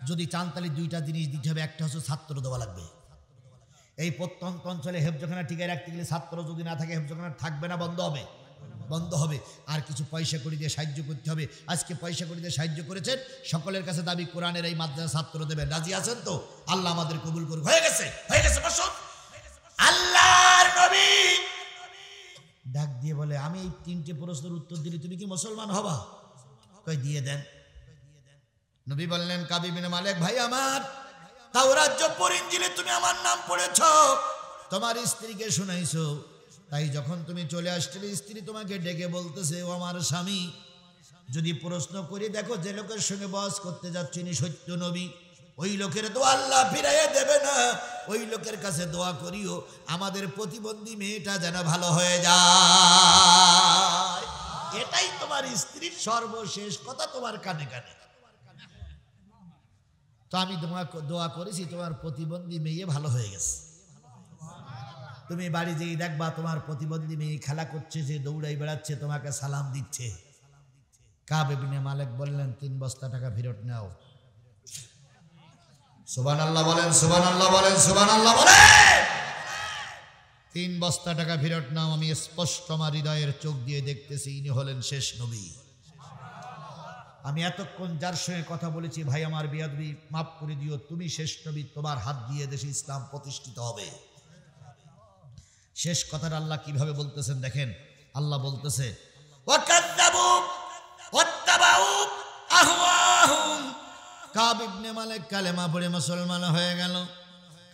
যদি চান তাহলে দুইটা জিনিস দিতে হবে। একটা হচ্ছে ছাত্র দেওয়া লাগবে। এই প্রত্যন্ত অঞ্চলে হেফজখানা টিকে রাখতে গেলে ছাত্র যদি না থাকে হেফজখানা থাকবে না, বন্ধ হবে, বন্ধ হবে। আর কিছু পয়সা করে দিয়ে সাহায্য করতে হবে। আজকে পয়সা করে দিয়ে সাহায্য করেছেন, সকলের কাছে দাবি কোরআনের এই মাদ্রাসা ছাত্র দেবেন। রাজি আছেন তো? আল্লাহ আমাদের কবুল করুক। হয়ে গেছে, হয়ে গেছে। বসুন। আল্লাহর নবী ডাক দিয়ে বলে, আমি এই 3টে প্রশ্নের উত্তর দিলে তুমি কি মুসলমান হবা? কই দিয়ে দেন। নবী বললেন, কাবি বিন মালিক ভাই আমার, তাওরাত জবুর ইনজিলে তুমি আমার নাম পড়েছো, তোমার স্ত্রীকে শুনাইছো, তাই যখন তুমি চলে আসছিলে স্ত্রী তোমাকে ডেকে বলতেছে, ও আমার স্বামী, যদি প্রশ্ন করি দেখো যে লোকের সঙ্গে বস করতে যাচ্ছ ইনি সত্য নবী, ওই লোকের দোয়া আল্লাহ ফিরাইয়া দেবে না। ওই লোকের কাছে দোয়া করিও আমাদের প্রতিবন্ধী মেয়েটা যেন ভালো হয়ে যায়। এটাই তোমার স্ত্রীর সর্বশেষ কথা তোমার কানে কানে। তো আমি দোয়া করেছি তোমার প্রতিবন্ধী মেয়ে ভালো হয়ে গেছে। তুমি বাড়ি যেই দেখবা তোমার প্রতিবন্ধী মেয়ে খেলা করছে, যে দৌড়াই বেড়াচ্ছে, তোমাকে সালাম দিচ্ছে। কাব ইবনে মালিক বললেন, 3 বস্তা টাকা ফেরত নাও। সুবহানাল্লাহ বলেন, সুবহানাল্লাহ বলেন, সুবহানাল্লাহ বলেন। 3 বস্তা টাকা ফেরত নাও। আমি স্পষ্ট আমার হৃদয়ের চোখ দিয়ে দেখতেছি ইনি হলেন শেষ নবী। আমি এতক্ষণ যার সঙ্গে কথা বলেছি, ভাই আমার বিয়াদবি মাফ করে দিও, তুমি শেষ নবী, তোমার হাত দিয়ে দেশে ইসলাম প্রতিষ্ঠিত হবে। শেষ কথাটা আল্লাহ কিভাবে বলতেছেন দেখেন। আল্লাহ বলতেছে, ওয়াকাযযাবু ওয়াত্তাবাউ আহওয়াহুম। কাব ইবনে মালিক কালেমা পড়ে মুসলমান হয়ে গেল।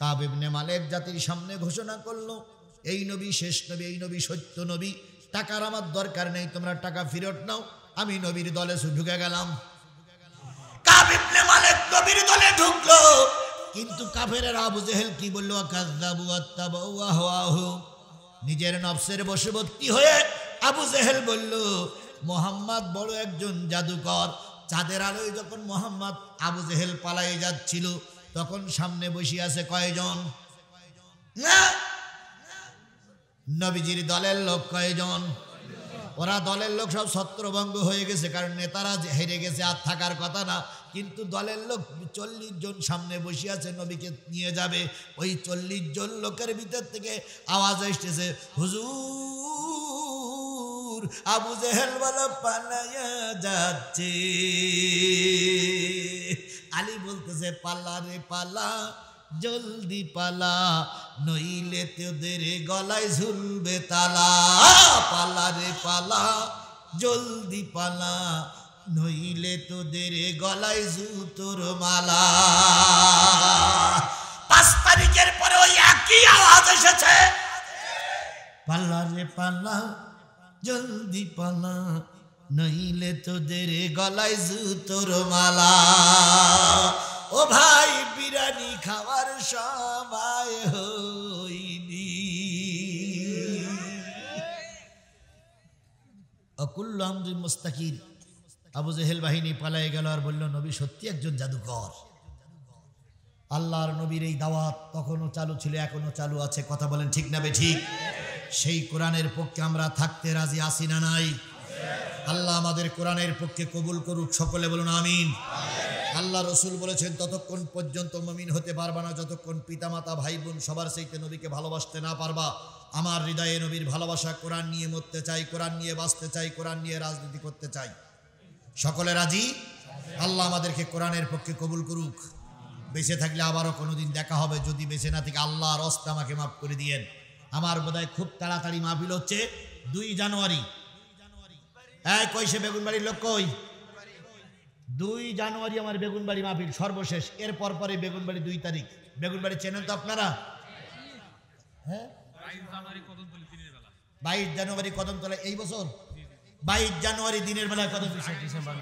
কাব ইবনে মালিক জাতির সামনে ঘোষণা করলো, এই নবী শেষ নবী, এই নবী সত্য নবী, টাকার আমার দরকার নেই, তোমরা টাকা ফেরত নাও। আমি নবীর দলে ঢুকে গেলাম। কাব ইবনে মালিক নবীর দলে ঢুকলো, কিন্তু কাফেরের আবু জেহেল কি বললো, ওয়াকাযযাবু ওয়াত্তাবাউ আহওয়াহুম। নিজের নফসের বশবর্তী হয়ে আবু জেহেল বলল, মোহাম্মদ বড় একজন জাদুকর। চাঁদের আলোয় যখন মোহাম্মদ আবু জেহেল পালাই যাচ্ছিল, তখন সামনে বসে আছে কয়জন? না, নবীজির দলের লোক কয়জন? ওরা দলের লোক সব ছত্রভঙ্গ হয়ে গেছে, কারণ নেতারা হেরে গেছে, আর থাকার কথা না। কিন্তু দলের লোক 40 জন সামনে বসে আছে, নবীকে নিয়ে যাবে। ওই 40 জন লোকের ভিতর থেকে আওয়াজ আসতেছে, হুজুর আবু জেহেল বলা পালাইয়া যাচ্ছে। আলী বলতেছে, পালা রে পালা, জলদি পালা, নইলে তোদের গলায় ঝুলবে তালা। পালা রে পালা, জলদি পালা, নইলে তোদের গলায় জুতোর মালা। 5 তারিখের পরে ওই একই আওয়াজ এসেছে, পালা রে পালা, জলদি পালা, নইলে তোদের গলায় জুতোর মালা। ও ভাই, বিরিয়ানি খাওয়ার সময় হইনি। অকুল্লু আমরিন মুস্তাকির। আবু জেহেল বাহিনী পালায়ে গেল আর বলল, নবী সত্যি একজন জাদুকর। আল্লাহর নবীর এই দাওয়াত তখনও চালু ছিল, এখনো চালু আছে। কথা বলেন ঠিক না বেঠিক? সেই কোরআনের পক্ষে আমরা থাকতে রাজি আছি না নাই? আল্লাহ আমাদের কোরআনের পক্ষে কবুল করুক, সকলে বলুন আমিন। আল্লাহ রসুল বলেছেন ততক্ষণ পর্যন্ত মুমিন হতে পারবা না যতক্ষণ পিতামাতা ভাই বোন সবার চাইতে নবীকে ভালোবাসতে না পারবা। আমার হৃদয়ে নবীর ভালোবাসা, কোরআন নিয়ে মরতে চাই, কোরআন নিয়ে বাঁচতে চাই, কোরআন নিয়ে রাজনীতি করতে চাই। সকলে রাজি? আল্লাহ আমাদেরকে কোরআনের পক্ষে কবুল করুক। বেঁচে থাকলে আবারও কোনোদিন দেখা হবে, যদি বেঁচে না থেকে আল্লাহর রাস্তা আমাকে মাফ করে দিয়েন। আমার বোধহয় খুব তাড়াতাড়ি মাহফিল হচ্ছে 2 জানুয়ারি। কই সে বেগুনবাড়ির লোক কই? 2 জানুয়ারি আমার বেগুনবাড়ি মাহফিল সর্বশেষ। এরপর পরে বেগুনবাড়ি 2 তারিখ। বেগুনবাড়ি চেনেন তো আপনারা? হ্যাঁ, 22 জানুয়ারি কদমতলা। এই বছর 22 জানুয়ারি দিনের বেলায় কদম